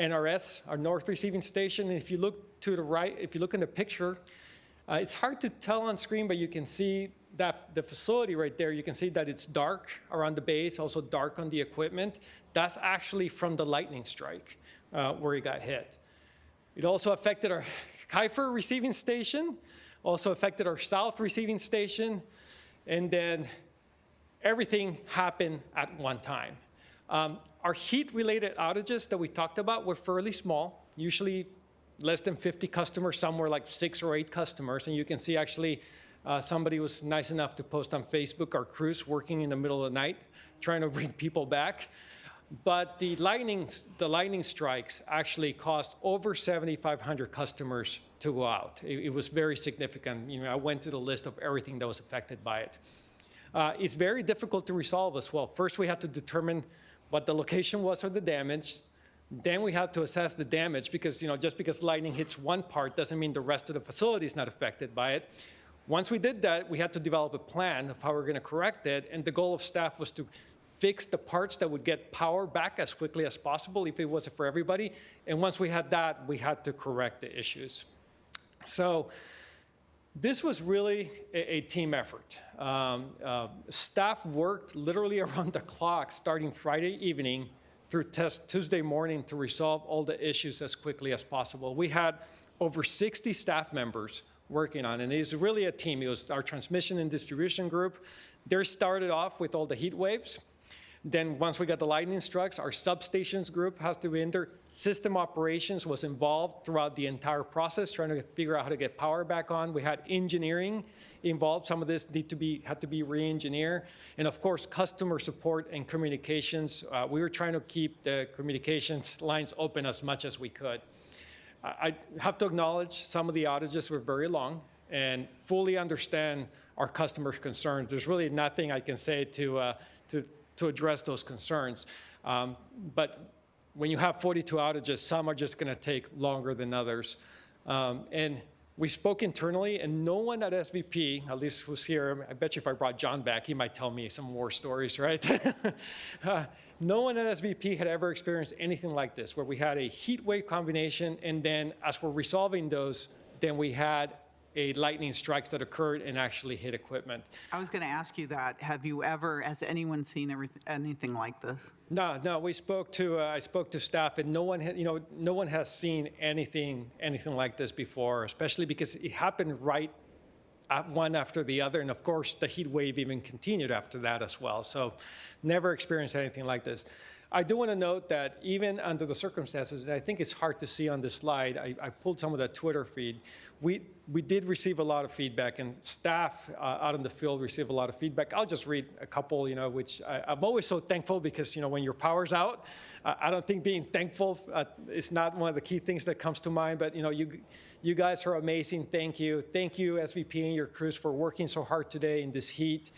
NRS, our North Receiving Station. And if you look to the right, if you look in the picture, it's hard to tell on screen, but you can see that the facility right there, you can see that it's dark around the base, also dark on the equipment. That's actually from the lightning strike where it got hit. It also affected our Kiefer Receiving Station, also affected our South Receiving Station, and then everything happened at one time. Our heat-related outages that we talked about were fairly small, usually less than 50 customers, some were like 6 or 8 customers, and you can see actually somebody was nice enough to post on Facebook our crews working in the middle of the night, trying to bring people back. But the lightning strikes actually cost over 7,500 customers to go out. It was very significant. You know, I went to the list of everything that was affected by it. It's very difficult to resolve as well. First, we had to determine what the location was for the damage. Then we had to assess the damage because, you know, just because lightning hits one part doesn't mean the rest of the facility is not affected by it. Once we did that, we had to develop a plan of how we're going to correct it. And the goal of staff was to fix the parts that would get power back as quickly as possible if it wasn't for everybody. And once we had that, we had to correct the issues. So this was really a team effort. Staff worked literally around the clock starting Friday evening through Tuesday morning to resolve all the issues as quickly as possible. We had over 60 staff members working on it, and it was really a team. It was our transmission and distribution group. They started off with all the heat waves. Then once we got the lightning strikes, our substations group has to be in there. System operations was involved throughout the entire process, trying to figure out how to get power back on. We had engineering involved. Some of this had to be re-engineered. And of course, customer support and communications. We were trying to keep the communications lines open as much as we could. I have to acknowledge some of the outages were very long and fully understand our customers' concerns. There's really nothing I can say to address those concerns. But when you have 42 outages, some are just going to take longer than others. And we spoke internally, and no one at SVP, at least who's here, I bet you if I brought John back, he might tell me some war stories, right? No one at SVP had ever experienced anything like this, where we had a heat wave combination, and then as we're resolving those, then we had a lightning strikes that occurred and actually hit equipment. I was going to ask you that. Has anyone seen anything like this? No. I spoke to staff, and no one has seen anything like this before, especially because it happened right one after the other, and of course the heat wave even continued after that as well. So, never experienced anything like this. I do want to note that even under the circumstances, I think it's hard to see on this slide, I pulled some of the Twitter feed. We did receive a lot of feedback, and staff out in the field received a lot of feedback. I'll just read a couple, which I'm always so thankful because, when your power's out, I don't think being thankful is not one of the key things that comes to mind, but, you guys are amazing. Thank you. Thank you, SVP and your crews, for working so hard today in this heat.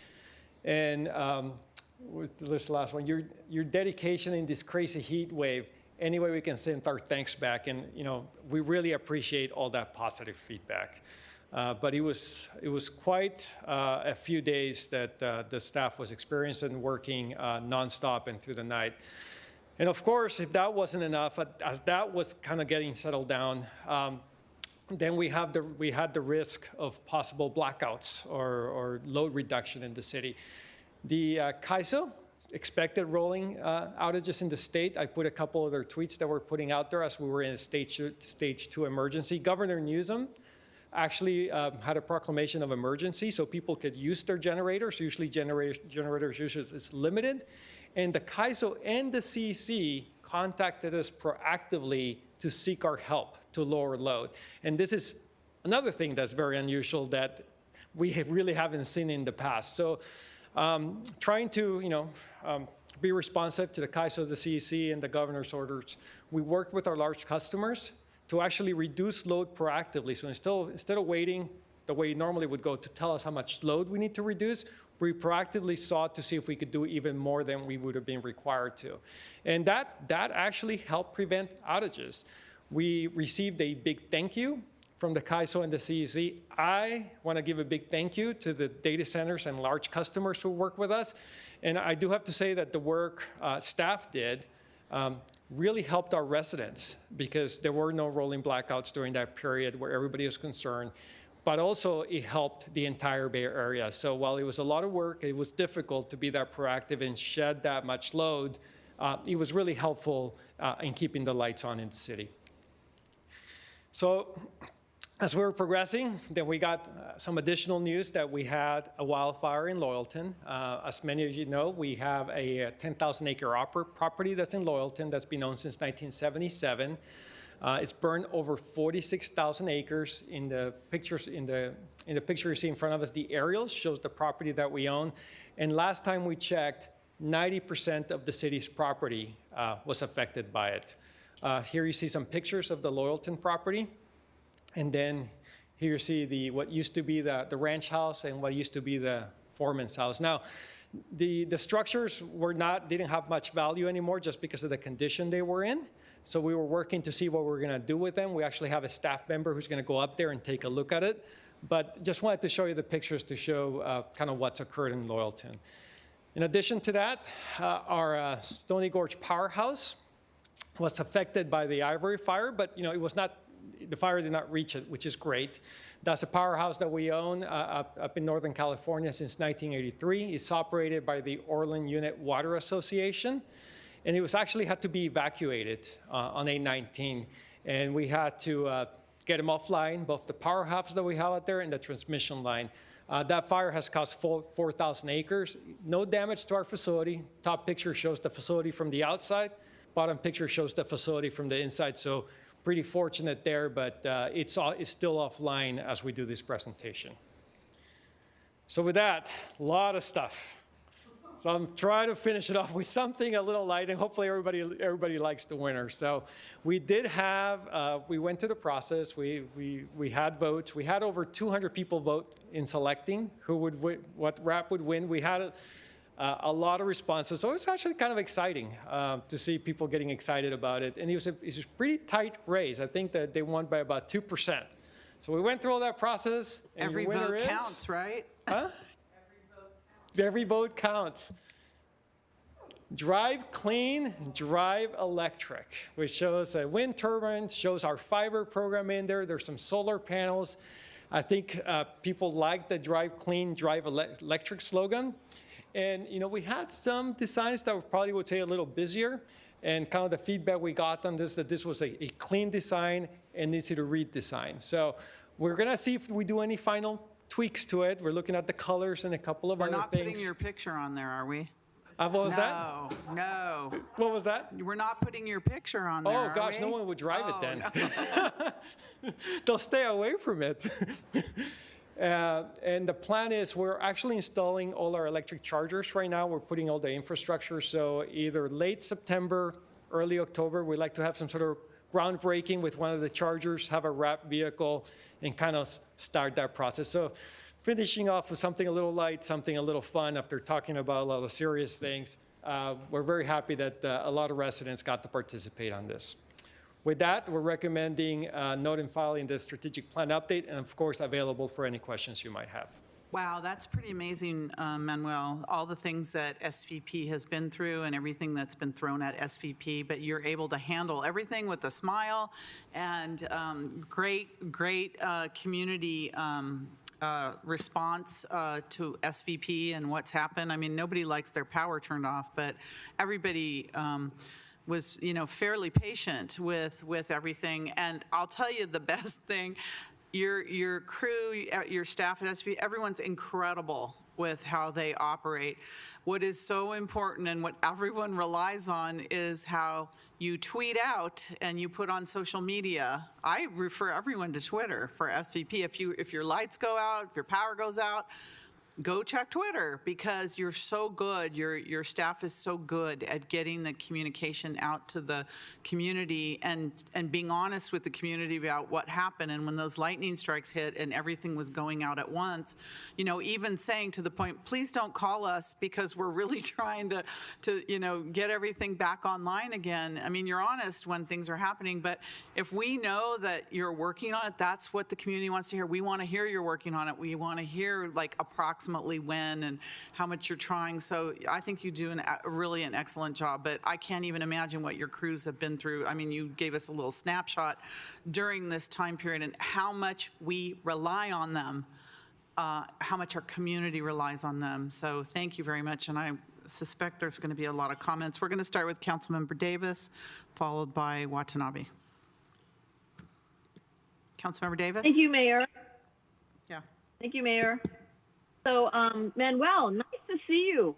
And what's this last one? Your dedication in this crazy heat wave. Any way we can send our thanks back, and we really appreciate all that positive feedback. But it was quite a few days that the staff was experiencing working nonstop and through the night. And of course, if that wasn't enough, as that was kind of getting settled down, then we had the risk of possible blackouts or load reduction in the city. The CAISO expected rolling outages in the state. I put a couple of their tweets that we're putting out there as we were in a stage 2 emergency. Governor Newsom actually had a proclamation of emergency so people could use their generators. Usually generators usage is limited. And the CAISO and the CEC contacted us proactively to seek our help to lower load. And this is another thing that's very unusual that we really haven't seen in the past. So trying to, be responsive to the CAISO, the CEC, and the governor's orders, we worked with our large customers to actually reduce load proactively. So instead of waiting the way you normally would go to tell us how much load we need to reduce, we proactively sought to see if we could do even more than we would have been required to. And that actually helped prevent outages. We received a big thank you from the CAISO and the CEC. I want to give a big thank you to the data centers and large customers who work with us. And I do have to say that the work staff did really helped our residents because there were no rolling blackouts during that period where everybody was concerned. But also it helped the entire Bay Area. So while it was a lot of work, it was difficult to be that proactive and shed that much load. It was really helpful in keeping the lights on in the city. So as we were progressing, then we got some additional news that we had a wildfire in Loyalton. As many of you know, we have a 10,000-acre property that's in Loyalton that's been owned since 1977. It's burned over 46,000 acres. In the pictures, in the picture you see in front of us, the aerial shows the property that we own. And last time we checked, 90% of the city's property was affected by it. Here you see some pictures of the Loyalton property. And then here you see what used to be the ranch house and what used to be the foreman's house. Now, the structures didn't have much value anymore just because of the condition they were in. So we were working to see what we were going to do with them. We actually have a staff member who's going to go up there and take a look at it. But just wanted to show you the pictures to show kind of what's occurred in Loyalton. In addition to that, our Stony Gorge powerhouse was affected by the Ivory fire, but it was not. The fire did not reach it, which is great. That's a powerhouse that we own up in Northern California since 1983. It's operated by the Orland Unit Water Association. and it was actually had to be evacuated on 8/19, and we had to get them offline, both the power hubs that we have out there and the transmission line. That fire has cost 4,000 acres. No damage to our facility. Top picture shows the facility from the outside. Bottom picture shows the facility from the inside. So pretty fortunate there, but it's still offline as we do this presentation. So with that, a lot of stuff. So I'm trying to finish it off with something a little light, and hopefully everybody likes the winner. So we did have, we went through the process. We had votes. We had over 200 people vote in selecting who would win, what wrap would win. We had a lot of responses, so it was actually kind of exciting to see people getting excited about it. And it was a pretty tight race. I think that they won by about 2%. So we went through all that process. And Every vote counts, right? Huh? Every vote counts. Drive clean, drive electric, which shows a wind turbine, shows our fiber program in there. There's some solar panels. I think people like the drive clean, drive electric slogan. And we had some designs that probably would say a little busier. And kind of the feedback we got on this, that this was a clean design and easy to read design. So we're gonna see if we do any final tweaks to it. We're looking at the colors and a couple of other things. We're not putting your picture on there, are we? What was that? No. What was that? We're not putting your picture on there. Oh gosh, no one would drive it then. No. They'll stay away from it. And the plan is we're actually installing all our electric chargers right now. We're putting all the infrastructure. So either late September, early October, we'd like to have some sort of groundbreaking with one of the chargers, have a wrap vehicle, and kind of start that process. So finishing off with something a little light, something a little fun after talking about a lot of serious things. We're very happy that a lot of residents got to participate on this. With that, we're recommending note and filing the strategic plan update, and of course, available for any questions you might have. Wow, that's pretty amazing, Manuel, all the things that SVP has been through and everything that's been thrown at SVP, but you're able to handle everything with a smile, and great community response to SVP and what's happened. I mean, nobody likes their power turned off, but everybody was, fairly patient with everything. And I'll tell you the best thing, your crew, your staff at SVP, everyone's incredible with how they operate. What is so important and what everyone relies on is how you tweet out and you put on social media. I refer everyone to Twitter for SVP. If your lights go out, if your power goes out, go check Twitter, because you're so good. Your staff is so good at getting the communication out to the community and being honest with the community about what happened. And when those lightning strikes hit and everything was going out at once, even saying to the point, please don't call us because we're really trying to get everything back online again. I mean, you're honest when things are happening, but if we know that you're working on it, that's what the community wants to hear. We want to hear you're working on it. We want to hear approximately when and how much you're trying. So I think you do really an excellent job, but I can't even imagine what your crews have been through. I mean, you gave us a little snapshot during this time period and how much we rely on them, how much our community relies on them. So thank you very much. And I suspect there's going to be a lot of comments. We're going to start with Councilmember Davis, followed by Watanabe. Councilmember Davis? Thank you, Mayor. Yeah. Thank you, Mayor. So, Manuel, nice to see you.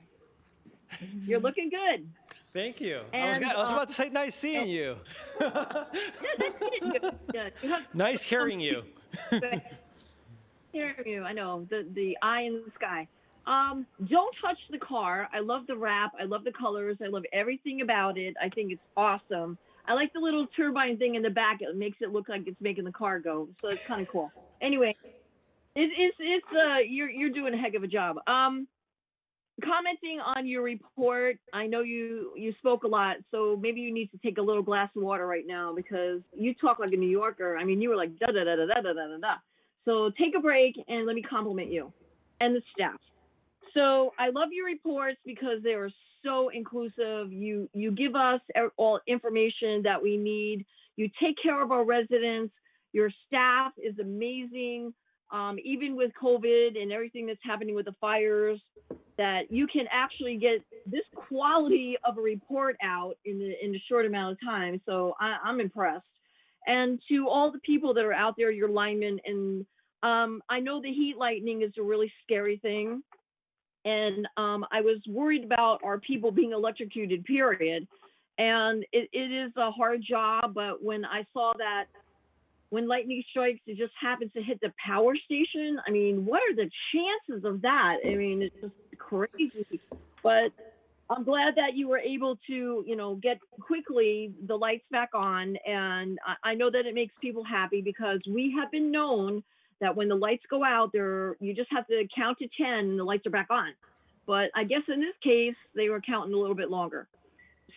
You're looking good. Thank you. And, I was about to say, nice seeing you. Nice hearing you. Hearing you, I know, the eye in the sky. Don't touch the car. I love the wrap. I love the colors. I love everything about it. I think it's awesome. I like the little turbine thing in the back. It makes it look like it's making the car go. So it's kind of cool. Anyway. You're doing a heck of a job. Commenting on your report, I know you spoke a lot, so maybe you need to take a little glass of water right now because you talk like a New Yorker. I mean, you were like da da da da da da da da. So take a break and let me compliment you and the staff. So I love your reports because they are so inclusive. You give us all information that we need. You take care of our residents. Your staff is amazing. Even with COVID and everything that's happening with the fires, that you can actually get this quality of a report out in a short amount of time. So I'm impressed. And to all the people that are out there, your linemen, and I know the heat lightning is a really scary thing. And I was worried about our people being electrocuted, period. And it is a hard job, but when I saw that when lightning strikes, it just happens to hit the power station. I mean, what are the chances of that? I mean, it's just crazy. But I'm glad that you were able to, get quickly the lights back on. And I know that it makes people happy because we have been known that when the lights go out, you just have to count to 10 and the lights are back on. But I guess in this case, they were counting a little bit longer.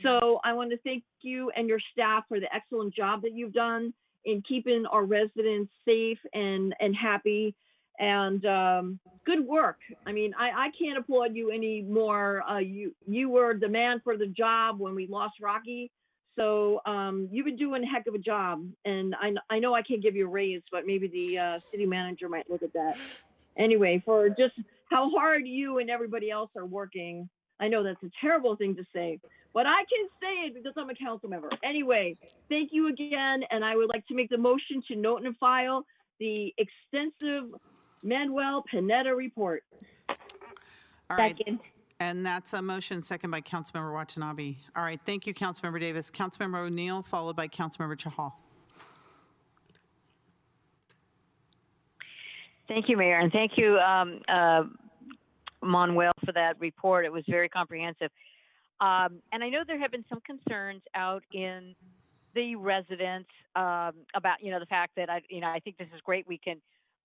So I want to thank you and your staff for the excellent job that you've done in keeping our residents safe and happy, and good work. I mean, I can't applaud you anymore. You were the man for the job when we lost Rocky. So you've been doing a heck of a job. And I know I can't give you a raise, but maybe the city manager might look at that. Anyway, for just how hard you and everybody else are working. I know that's a terrible thing to say, but I can say it because I'm a council member. Anyway, thank you again. And I would like to make the motion to note and file the extensive Manuel Panetta report. All right. Second. And that's a motion, second by Councilmember Watanabe. All right, thank you, Councilmember Davis. Councilmember O'Neill, followed by Councilmember Chahal. Thank you, Mayor, and thank you, Manuel, for that report. It was very comprehensive. And I know there have been some concerns out in the residents about, the fact that I think this is great. We can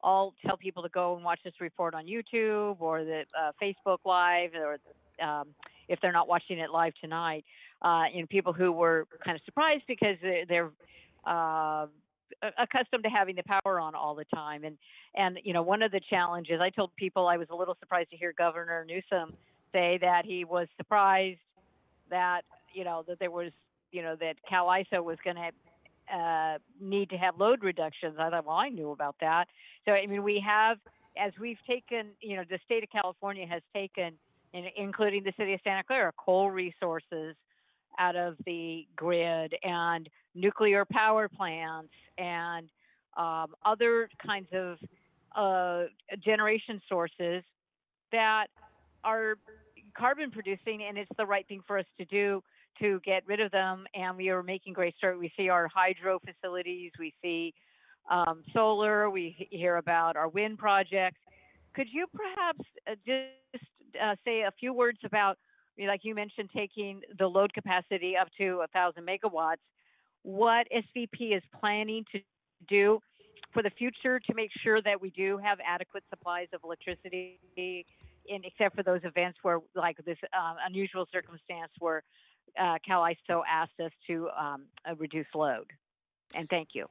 all tell people to go and watch this report on YouTube or the Facebook Live, or if they're not watching it live tonight. People who were kind of surprised because they're accustomed to having the power on all the time. And one of the challenges, I told people I was a little surprised to hear Governor Newsom say that he was surprised that, that there was, that Cal ISO was going to need to have load reductions. I thought, well, I knew about that. So, I mean, we have, as we've taken, the state of California has taken, including the city of Santa Clara, coal resources out of the grid and nuclear power plants and other kinds of generation sources that are carbon producing, and it's the right thing for us to do to get rid of them. And we are making great start. We see our hydro facilities, we see solar, we hear about our wind projects. Could you perhaps just say a few words about, like you mentioned, taking the load capacity up to 1,000 megawatts, what SVP is planning to do for the future to make sure that we do have adequate supplies of electricity, except for those events where, like this unusual circumstance where Cal ISO asked us to reduce load. And thank you.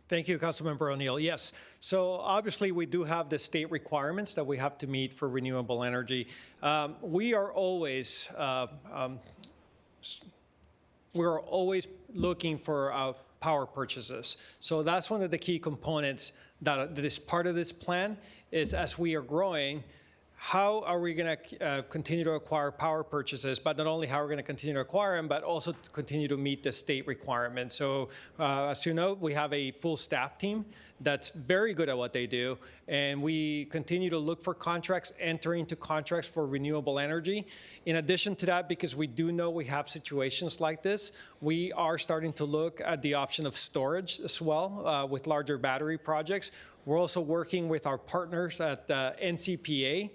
Thank you, Councilmember O'Neill. Yes, so obviously we do have the state requirements that we have to meet for renewable energy. We are always looking for power purchases. So that's one of the key components that is part of this plan, is as we are growing, how are we going to continue to acquire power purchases, but not only how we're going to continue to acquire them, but also to continue to meet the state requirements. So as you know, we have a full staff team that's very good at what they do, and we continue to look for contracts, enter into contracts for renewable energy. In addition to that, because we do know we have situations like this, we are starting to look at the option of storage as well with larger battery projects. We're also working with our partners at NCPA.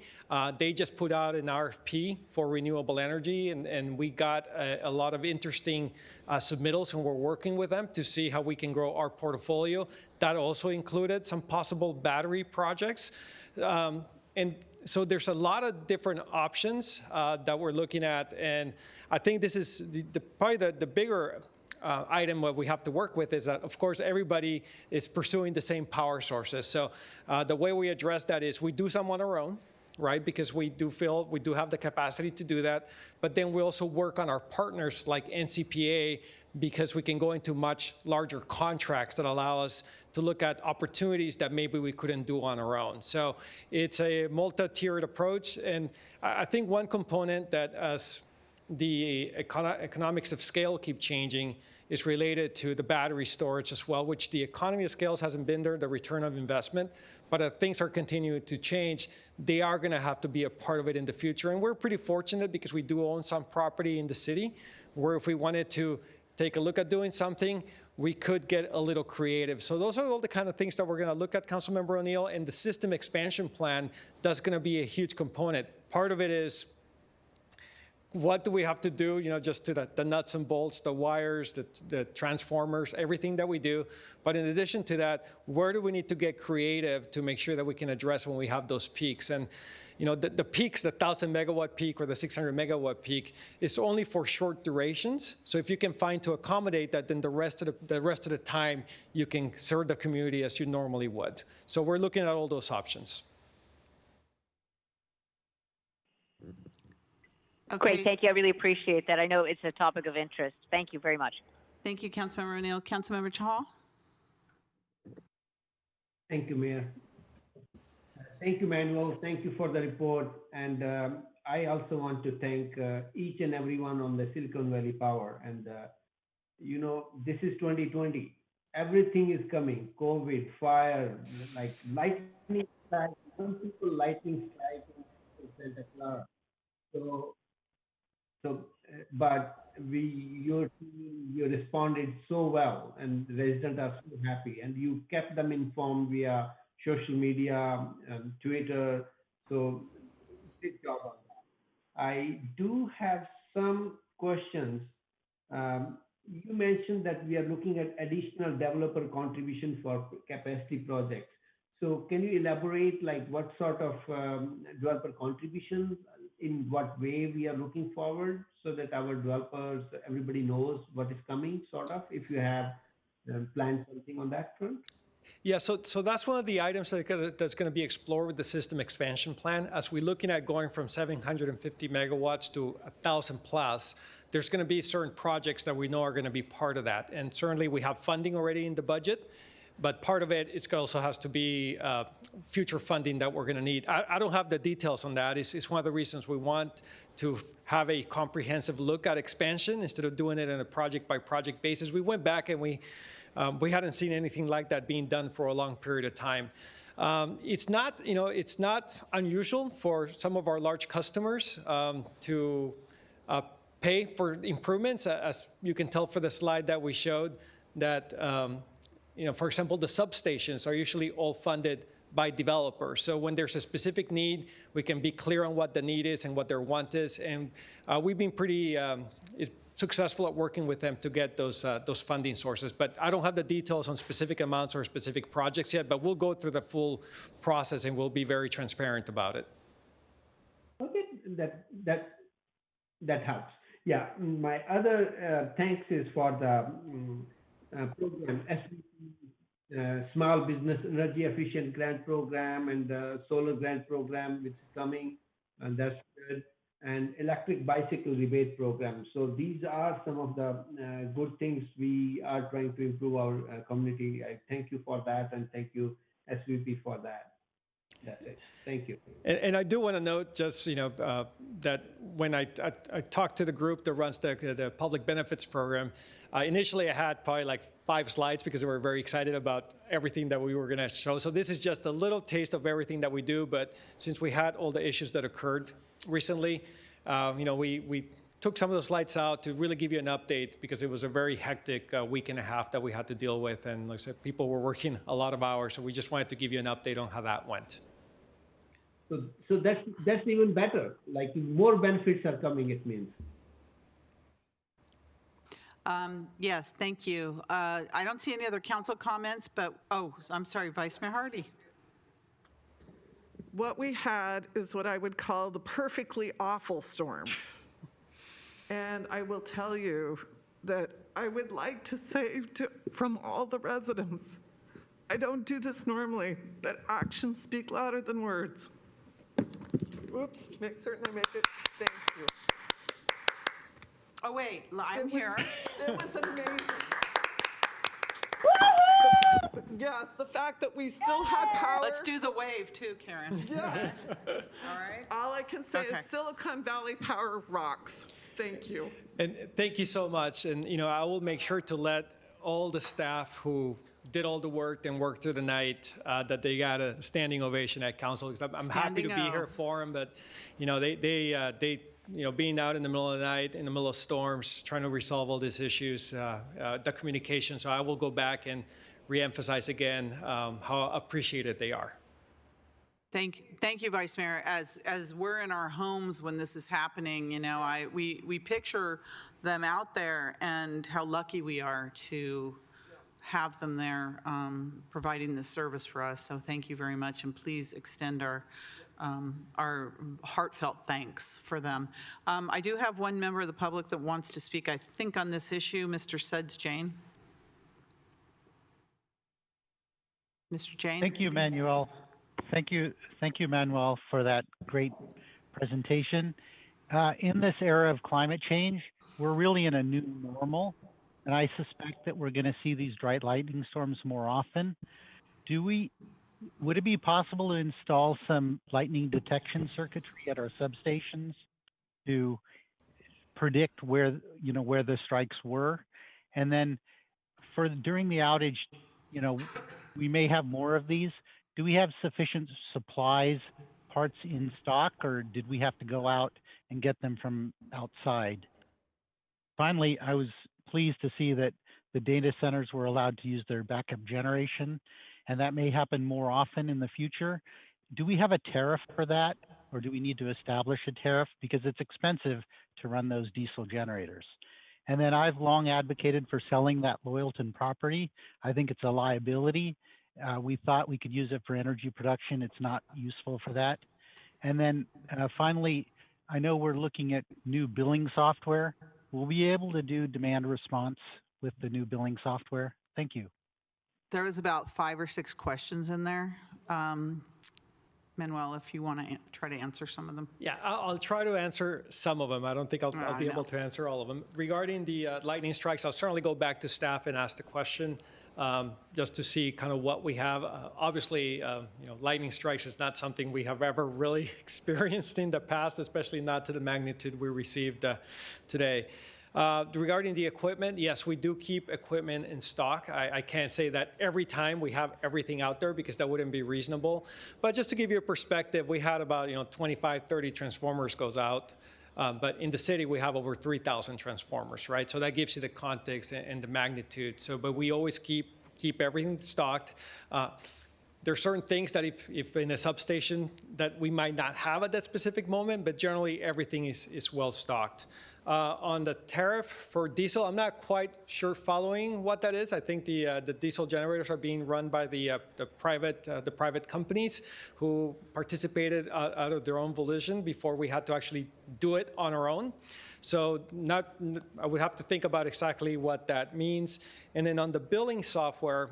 They just put out an RFP for renewable energy, and we got a lot of interesting submittals, and we're working with them to see how we can grow our portfolio. That also included some possible battery projects. And so there's a lot of different options that we're looking at, and I think this is probably the bigger item that we have to work with is that, of course, everybody is pursuing the same power sources. So the way we address that is we do some on our own, right? Because we do feel we do have the capacity to do that. But then we also work on our partners like NCPA, because we can go into much larger contracts that allow us to look at opportunities that maybe we couldn't do on our own. So it's a multi-tiered approach. And I think one component that as the economics of scale keep changing is related to the battery storage as well, which the economy of scales hasn't been there, the return of investment, but as things are continuing to change, they are gonna have to be a part of it in the future. And we're pretty fortunate because we do own some property in the city where if we wanted to take a look at doing something, we could get a little creative. So those are all the kind of things that we're gonna look at, Councilmember O'Neill, and the system expansion plan, that's gonna be a huge component. Part of it is what do we have to do, just to the nuts and bolts, the wires, the transformers, everything that we do. But in addition to that, where do we need to get creative to make sure that we can address when we have those peaks? And the peaks, the 1,000 megawatt peak or the 600 megawatt peak, is only for short durations. So if you can find to accommodate that, then the rest of the time you can serve the community as you normally would. So we're looking at all those options. Okay. Great, thank you. I really appreciate that. I know it's a topic of interest. Thank you very much. Thank you, Councilmember O'Neill. Councilmember Chahal? Thank you, Mayor. Thank you, Manuel. Thank you for the report. And I also want to thank each and everyone on the Silicon Valley Power. And, this is 2020. Everything is coming. COVID, fire, like lightning strike. Some people lightning strike in Santa Clara. But you responded so well, and the residents are so happy, and you kept them informed via social media, Twitter. So, good job on that. I do have some questions. You mentioned that we are looking at additional developer contribution for capacity projects. So, can you elaborate, like what sort of developer contribution? In what way we are looking forward so that our developers, everybody knows what is coming, sort of, if you have planned something on that front? Yeah, so that's one of the items that's going to be explored with the system expansion plan. As we're looking at going from 750 megawatts to 1,000 plus, there's going to be certain projects that we know are going to be part of that. And certainly we have funding already in the budget. But part of it also has to be future funding that we're going to need. I don't have the details on that. It's one of the reasons we want to have a comprehensive look at expansion instead of doing it on a project-by-project basis. We went back and we hadn't seen anything like that being done for a long period of time. It's not unusual for some of our large customers to pay for improvements, as you can tell for the slide that we showed that. For example, the substations are usually all funded by developers. So when there's a specific need, we can be clear on what the need is and what their want is. And we've been pretty successful at working with them to get those funding sources. But I don't have the details on specific amounts or specific projects yet, but we'll go through the full process and we'll be very transparent about it. Okay, that helps. Yeah, my other thanks is for the program, SBP, Small Business Energy Efficient Grant Program, and the Solar Grant Program, which is coming, and that's good, and Electric Bicycle Rebate Program. So these are some of the good things we are trying to improve our community. I thank you for that, and thank you, SVP, for that. That's it. Thank you. And I do want to note just, that when I talked to the group that runs the public benefits program, initially I had probably like 5 slides because we were very excited about everything that we were going to show. So this is just a little taste of everything that we do. But since we had all the issues that occurred recently, we took some of those slides out to really give you an update because it was a very hectic week and a half that we had to deal with. And like I said, people were working a lot of hours. So we just wanted to give you an update on how that went. So that's even better. Like more benefits are coming, it means. Yes, thank you. I don't see any other council comments, but, I'm sorry, Vice Mayor Hardy. What we had is what I would call the perfectly awful storm. And I will tell you that I would like to say from all the residents, I don't do this normally, but actions speak louder than words. Whoops, make certain I make it. Thank you. Oh, wait, I'm here. It was amazing. Yes, the fact that we still had power. Let's do the wave too, Karen. Yes. All right. All I can say Okay. is Silicon Valley power rocks. Thank you. And thank you so much. And, I will make sure to let all the staff who did all the work and worked through the night, that they got a standing ovation at council, because I'm happy to be Standing here for them. But, they being out in the middle of the night, in the middle of storms, trying to resolve all these issues, the communication. So I will go back and reemphasize again how appreciated they are. Thank you, Vice Mayor. As we're in our homes when this is happening, we picture them out there and how lucky we are to have them there providing this service for us. So thank you very much, and please extend our heartfelt thanks for them. I do have one member of the public that wants to speak, I think, on this issue, Mr. Suds Jane. Mr. Jane? Thank you, Manuel. Thank you, Manuel, for that great presentation. In this era of climate change, we're really in a new normal, and I suspect that we're going to see these dry lightning storms more often. Would it be possible to install some lightning detection circuitry at our substations to predict where the strikes were? And then during the outage, we may have more of these. Do we have sufficient supplies, parts in stock, or did we have to go out and get them from outside? Finally, I was pleased to see that the data centers were allowed to use their backup generation, and that may happen more often in the future. Do we have a tariff for that, or do we need to establish a tariff? Because it's expensive to run those diesel generators. And then I've long advocated for selling that Loyalton property. I think it's a liability. We thought we could use it for energy production. It's not useful for that. And then finally, I know we're looking at new billing software. Will we be able to do demand response with the new billing software? Thank you. There was about 5 or 6 questions in there. Manuel, if you want to try to answer some of them. Yeah, I'll try to answer some of them. I don't think I'll be able to answer all of them. Regarding the lightning strikes, I'll certainly go back to staff and ask the question just to see kind of what we have. Obviously, lightning strikes is not something we have ever really experienced in the past, especially not to the magnitude we received today. Regarding the equipment, yes, we do keep equipment in stock. I can't say that every time we have everything out there because that wouldn't be reasonable. But just to give you a perspective, we had about 25, 30 transformers goes out. But in the city, we have over 3,000 transformers, right? So that gives you the context and the magnitude. But we always keep everything stocked. There are certain things that if in a substation that we might not have at that specific moment, but generally everything is well stocked. On the tariff for diesel, I'm not quite sure following what that is. I think the diesel generators are being run by the private companies who participated out of their own volition before we had to actually do it on our own. So I would have to think about exactly what that means. And then on the billing software,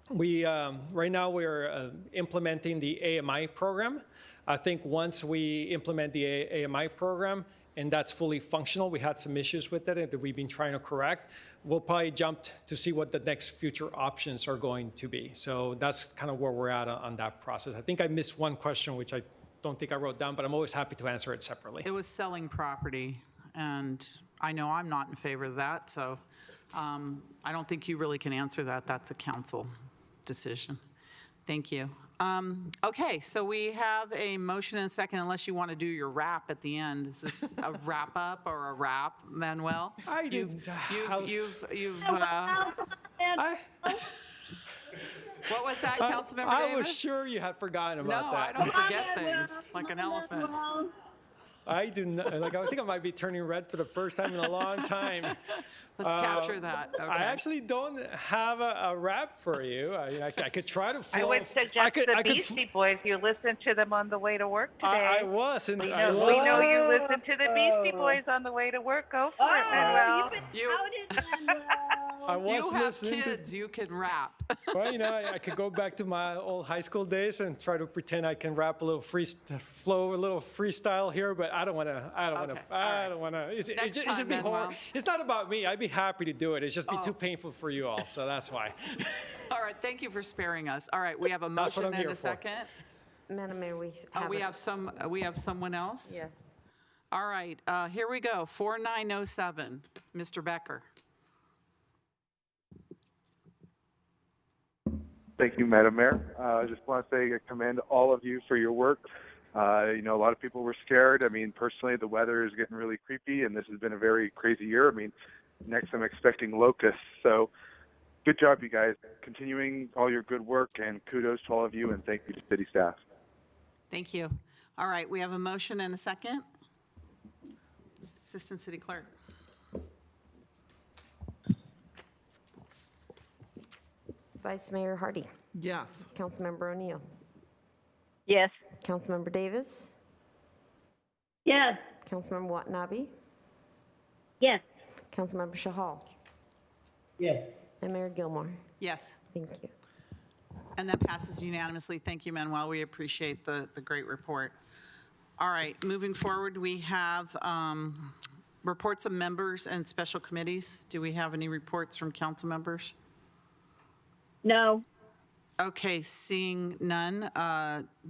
right now we're implementing the AMI program. I think once we implement the AMI program, and that's fully functional, we had some issues with it that we've been trying to correct, we'll probably jump to see what the next future options are going to be. So that's kind of where we're at on that process. I think I missed one question, which I don't think I wrote down, but I'm always happy to answer it separately. It was selling property, and I know I'm not in favor of that, so I don't think you really can answer that. That's a council decision. Thank you. Okay, so we have a motion and a second, unless you want to do your wrap at the end. Is this a wrap up or a wrap, Manuel? What was that, Councilmember Davis? I was sure you had forgotten about that. No, I don't forget things like an elephant. I do not. I think I might be turning red for the first time in a long time. Let's capture that. Okay. I actually don't have a rap for you. I could try to. I would suggest the Beastie Boys. You listen to them on the way to work today. I was. And we know you listen to the Beastie Boys on the way to work. Go for it, Manuel. You've been outed, Manuel. I was You have listening kids, you can rap. Well, I could go back to my old high school days and try to pretend I can rap a little flow, a little freestyle here, but I don't want to. I don't want to. It's just be horrible. It's not about me. I'd be happy to do it. It's just be too painful for you all, so that's why. All right, thank you for sparing us. All right, we have a motion and a second. Madam Mayor, we have someone else? Yes. All right, here we go. 4907, Mr. Becker. Thank you, Madam Mayor. I just want to say I commend all of you for your work. A lot of people were scared. I mean, personally, the weather is getting really creepy, and this has been a very crazy year. I mean, next I'm expecting locusts. So good job, you guys. Continuing all your good work, and kudos to all of you, and thank you to city staff. Thank you. All right, we have a motion and a second. Assistant City Clerk. Vice Mayor Hardy. Yes. Councilmember O'Neill. Yes. Councilmember Davis. Yes. Councilmember Watanabe. Yes. Councilmember Shahal. Yes. And Mayor Gilmore. Yes. Thank you. And that passes unanimously. Thank you, Manuel. We appreciate the great report. All right, moving forward, we have reports of members and special committees. Do we have any reports from council members? No. Okay, seeing none,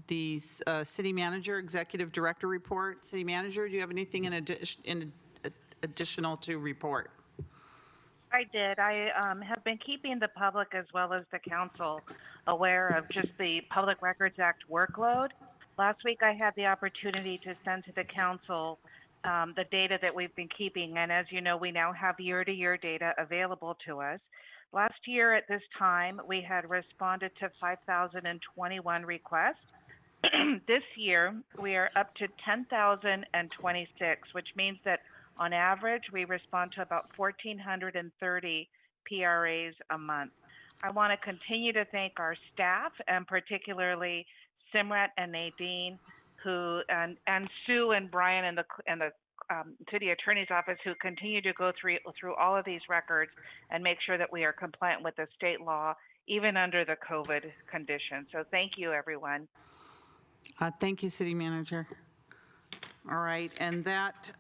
the city manager, executive director report. City manager, do you have anything in additional to report? I did. I have been keeping the public as well as the council aware of just the Public Records Act workload. Last week, I had the opportunity to send to the council the data that we've been keeping. And as you know, we now have year-to-year data available to us. Last year at this time, we had responded to 5,021 requests. This year, we are up to 10,026, which means that on average, we respond to about 1,430 PRAs a month. I want to continue to thank our staff, and particularly Simrat and Nadine, and Sue and Brian and the city attorney's office, who continue to go through all of these records and make sure that we are compliant with the state law, even under the COVID conditions. So thank you, everyone. Thank you, City Manager. All right, and that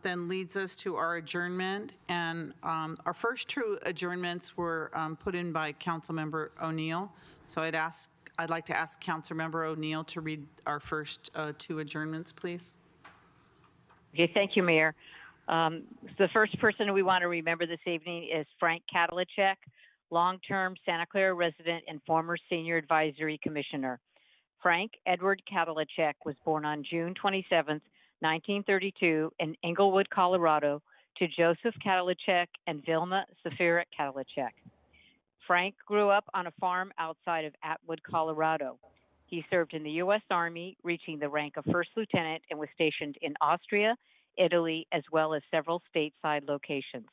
then leads us to our adjournment. And our first two adjournments were put in by Councilmember O'Neill. So I'd like to ask Councilmember O'Neill to read our first two adjournments, please. Okay, thank you, Mayor. The first person we want to remember this evening is Frank Katalicek, long-term Santa Clara resident and former Senior Advisory Commissioner. Frank Edward Katalicek was born on June 27th, 1932 in Englewood, Colorado, to Joseph Katalicek and Vilma Safira Katalicek. Frank grew up on a farm outside of Atwood, Colorado. He served in the U.S. Army, reaching the rank of first lieutenant, and was stationed in Austria, Italy, as well as several stateside locations.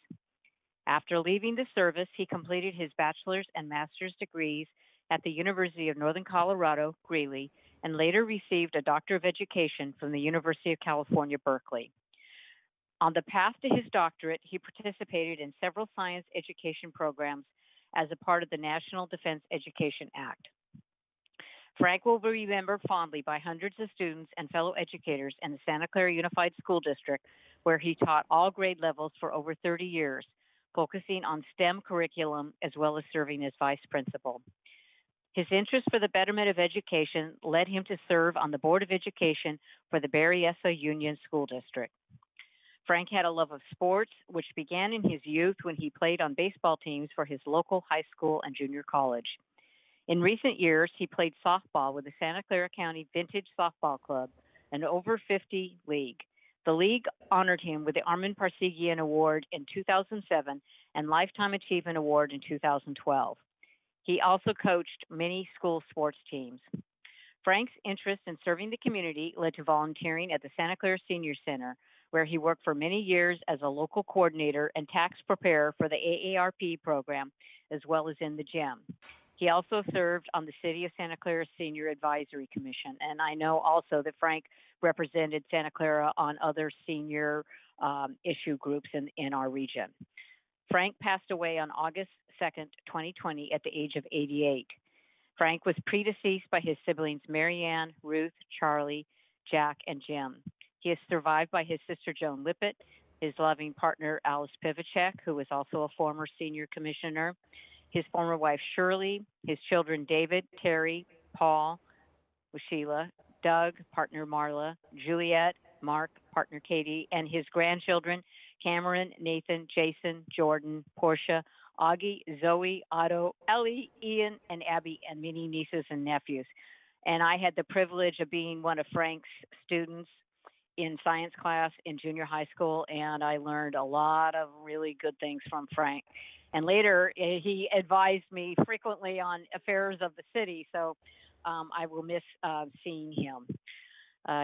After leaving the service, he completed his bachelor's and master's degrees at the University of Northern Colorado, Greeley, and later received a Doctor of Education from the University of California, Berkeley. On the path to his doctorate, he participated in several science education programs as a part of the National Defense Education Act. Frank will be remembered fondly by hundreds of students and fellow educators in the Santa Clara Unified School District, where he taught all grade levels for over 30 years, focusing on STEM curriculum as well as serving as vice principal. His interest for the betterment of education led him to serve on the Board of Education for the Berryessa Union School District. Frank had a love of sports, which began in his youth when he played on baseball teams for his local high school and junior college. In recent years, he played softball with the Santa Clara County Vintage Softball Club, an over 50 league. The league honored him with the Armand Parsegian Award in 2007 and Lifetime Achievement Award in 2012. He also coached many school sports teams. Frank's interest in serving the community led to volunteering at the Santa Clara Senior Center, where he worked for many years as a local coordinator and tax preparer for the AARP program, as well as in the gym. He also served on the City of Santa Clara Senior Advisory Commission, and I know also that Frank represented Santa Clara on other senior issue groups in our region. Frank passed away on August 2nd, 2020, at the age of 88. Frank was predeceased by his siblings Marianne, Ruth, Charlie, Jack, and Jim. He is survived by his sister Joan Lippett, his loving partner Alice Pivacek, who was also a former senior commissioner, his former wife Shirley, his children David, Terry, Paul, Sheila, Doug, partner Marla, Juliet, Mark, partner Katie, and his grandchildren Cameron, Nathan, Jason, Jordan, Portia, Augie, Zoe, Otto, Ellie, Ian, and Abby, and many nieces and nephews. And I had the privilege of being one of Frank's students in science class in junior high school, and I learned a lot of really good things from Frank. And later, he advised me frequently on affairs of the city, so I will miss seeing him.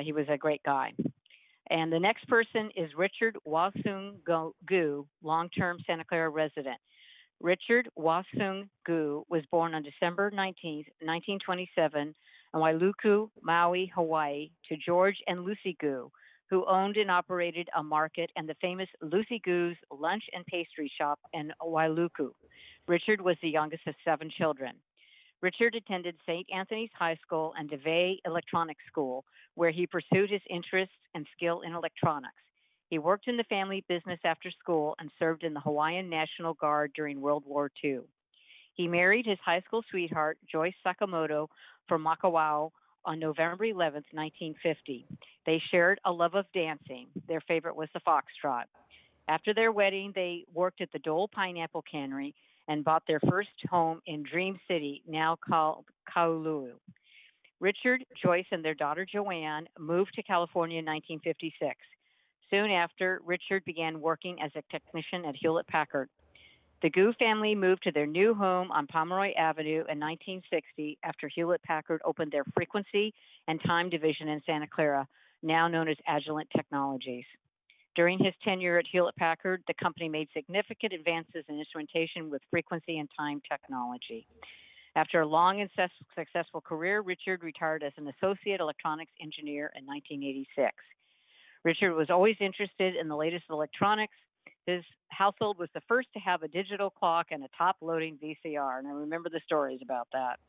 He was a great guy. And the next person is Richard Wasung Gu, long-term Santa Clara resident. Richard Wasung Gu was born on December 19, 1927, in Wailuku, Maui, Hawaii, to George and Lucy Gu, who owned and operated a market and the famous Lucy Gu's lunch and pastry shop in Wailuku. Richard was the youngest of 7 children. Richard attended St. Anthony's High School and DeVay Electronics School, where he pursued his interests and skill in electronics. He worked in the family business after school and served in the Hawaiian National Guard during World War II. He married his high school sweetheart, Joyce Sakamoto, from Makawao on November 11, 1950. They shared a love of dancing. Their favorite was the foxtrot. After their wedding, they worked at the Dole Pineapple Cannery and bought their first home in Dream City, now called Kaululu. Richard, Joyce, and their daughter Joanne moved to California in 1956. Soon after, Richard began working as a technician at Hewlett-Packard. The Gu family moved to their new home on Pomeroy Avenue in 1960 after Hewlett-Packard opened their frequency and time division in Santa Clara, now known as Agilent Technologies. During his tenure at Hewlett-Packard, the company made significant advances in instrumentation with frequency and time technology. After a long and successful career, Richard retired as an associate electronics engineer in 1986. Richard was always interested in the latest electronics. His household was the first to have a digital clock and a top-loading VCR, and I remember the stories about that.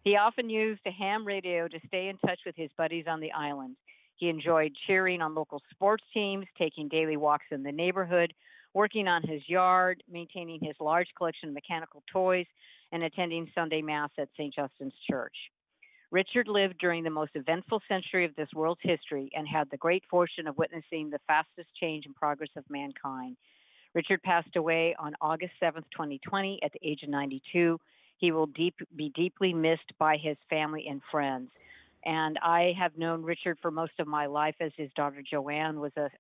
He often used a ham radio to stay in touch with his buddies on the island. He enjoyed cheering on local sports teams, taking daily walks in the neighborhood, working on his yard, maintaining his large collection of mechanical toys, and attending Sunday Mass at St. Justin's Church. Richard lived during the most eventful century of this world's history and had the great fortune of witnessing the fastest change and progress of mankind. Richard passed away on August 7th, 2020, at the age of 92. He will be deeply missed by his family and friends. And I have known Richard for most of my life, as his daughter Joanne was a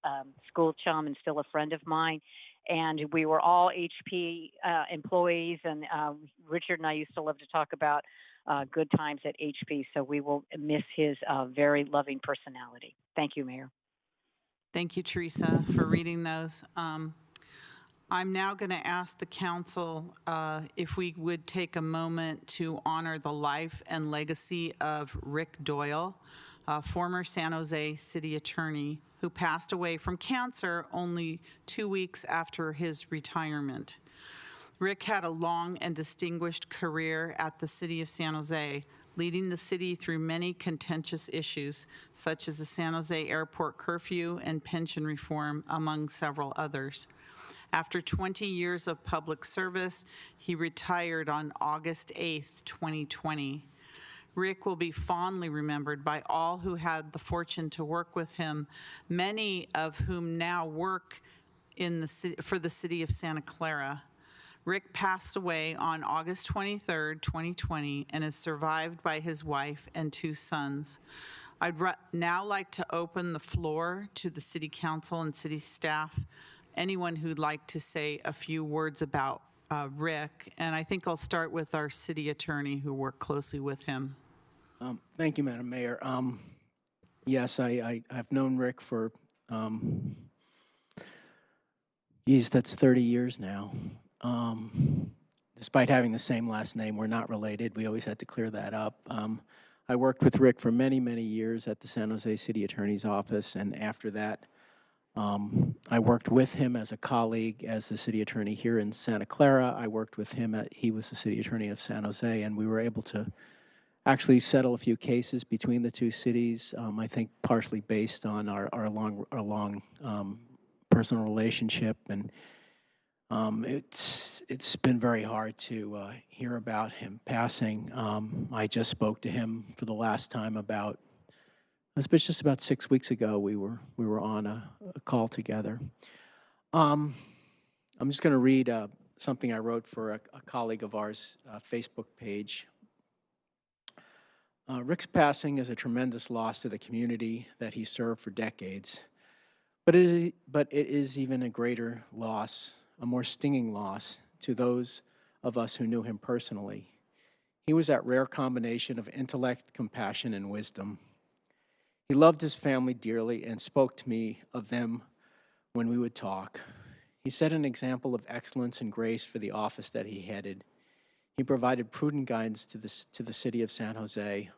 school chum and still a friend of mine. And we were all HP employees, and Richard and I used to love to talk about good times at HP, so we will miss his very loving personality. Thank you, Mayor. Thank you, Teresa, for reading those. I'm now going to ask the council if we would take a moment to honor the life and legacy of Rick Doyle, former San Jose city attorney who passed away from cancer only 2 weeks after his retirement. Rick had a long and distinguished career at the city of San Jose, leading the city through many contentious issues, such as the San Jose airport curfew and pension reform, among several others. After 20 years of public service, he retired on August 8th, 2020. Rick will be fondly remembered by all who had the fortune to work with him, many of whom now work for the city of Santa Clara. Rick passed away on August 23rd, 2020, and is survived by his wife and 2 sons. I'd now like to open the floor to the city council and city staff, anyone who'd like to say a few words about Rick, and I think I'll start with our city attorney who worked closely with him. Thank you, Madam Mayor. Yes, I've known Rick for, that's 30 years now. Despite having the same last name, we're not related. We always had to clear that up. I worked with Rick for many, many years at the San Jose City Attorney's Office, and after that, I worked with him as a colleague as the city attorney here in Santa Clara. I worked with him he was the city attorney of San Jose, and we were able to actually settle a few cases between the two cities. I think partially based on our long personal relationship, and it's been very hard to hear about him passing. I just spoke to him for the last time about. It was just about 6 weeks ago. We were on a call together. I'm just going to read something I wrote for a colleague of ours' Facebook page. Rick's passing is a tremendous loss to the community that he served for decades, but it is even a greater loss, a more stinging loss to those of us who knew him personally. He was that rare combination of intellect, compassion, and wisdom. He loved his family dearly and spoke to me of them when we would talk. He set an example of excellence and grace for the office that he headed. He provided prudent guidance to the city of San Jose,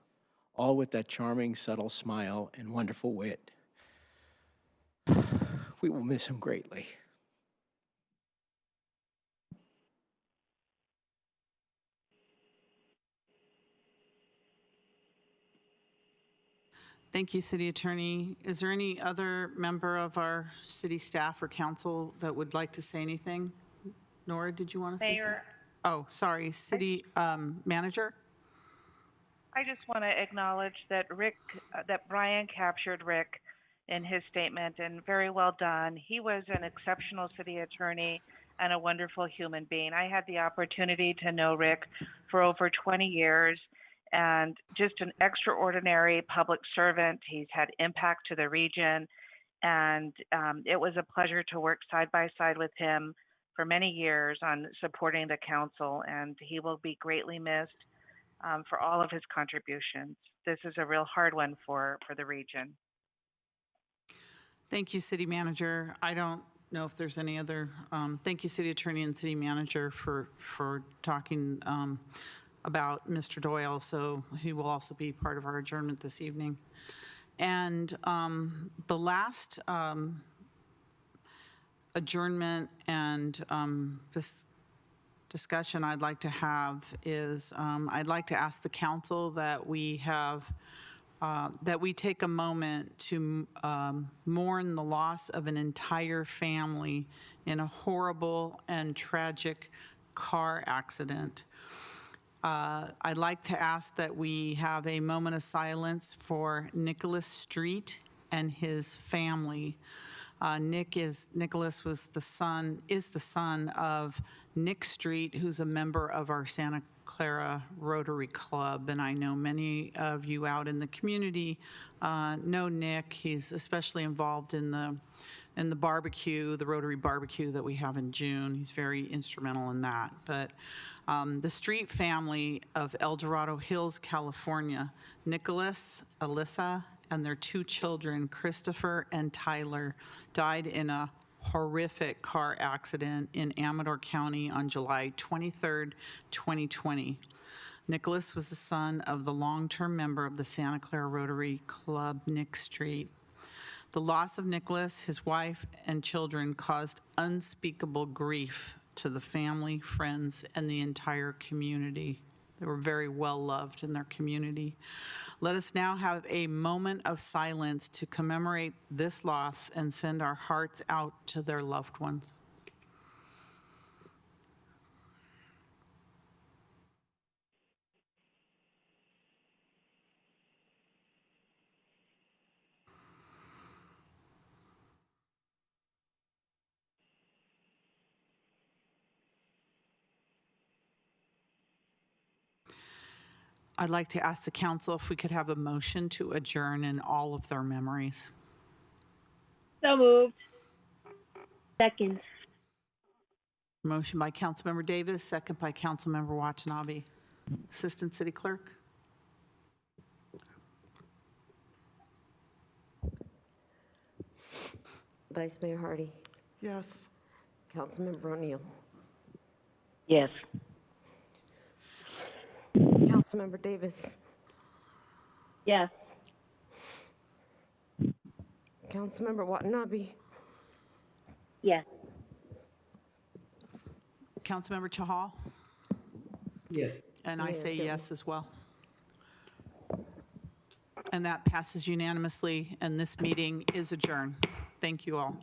all with that charming, subtle smile and wonderful wit. We will miss him greatly. Thank you, City Attorney. Is there any other member of our city staff or council that would like to say anything? Nora, did you want to say something? Mayor, Oh, sorry, City Manager? I just want to acknowledge that that Brian captured Rick in his statement, and very well done. He was an exceptional city attorney and a wonderful human being. I had the opportunity to know Rick for over 20 years, and just an extraordinary public servant. He's had impact to the region, and it was a pleasure to work side by side with him for many years on supporting the council, and he will be greatly missed for all of his contributions. This is a real hard one for the region. Thank you, City Manager. I don't know if there's any other, thank you, City Attorney and City Manager for talking about Mr. Doyle, so he will also be part of our adjournment this evening. And the last adjournment and discussion I'd like to have is I'd like to ask the council that we have that we take a moment to mourn the loss of an entire family in a horrible and tragic car accident. I'd like to ask that we have a moment of silence for Nicholas Street and his family. Nicholas is the son of Nick Street, who's a member of our Santa Clara Rotary Club, and I know many of you out in the community know Nick. He's especially involved in the barbecue, the Rotary barbecue that we have in June. He's very instrumental in that. But the Street family of El Dorado Hills, California, Nicholas, Alyssa, and their two children, Christopher and Tyler, died in a horrific car accident in Amador County on July 23rd, 2020. Nicholas was the son of the long-term member of the Santa Clara Rotary Club, Nick Street. The loss of Nicholas, his wife, and children caused unspeakable grief to the family, friends, and the entire community. They were very well loved in their community. Let us now have a moment of silence to commemorate this loss and send our hearts out to their loved ones. I'd like to ask the council if we could have a motion to adjourn in all of their memories. So moved. Second. Motion by Councilmember Davis, second by Councilmember Watanabe. Assistant City Clerk. Vice Mayor Hardy. Yes. Councilmember O'Neill. Yes. Councilmember Davis. Yes. Councilmember Watanabe. Yes. Councilmember Chahal? Yes. And I Mayor say Gilman. yes as well. And that passes unanimously, and this meeting is adjourned. Thank you all.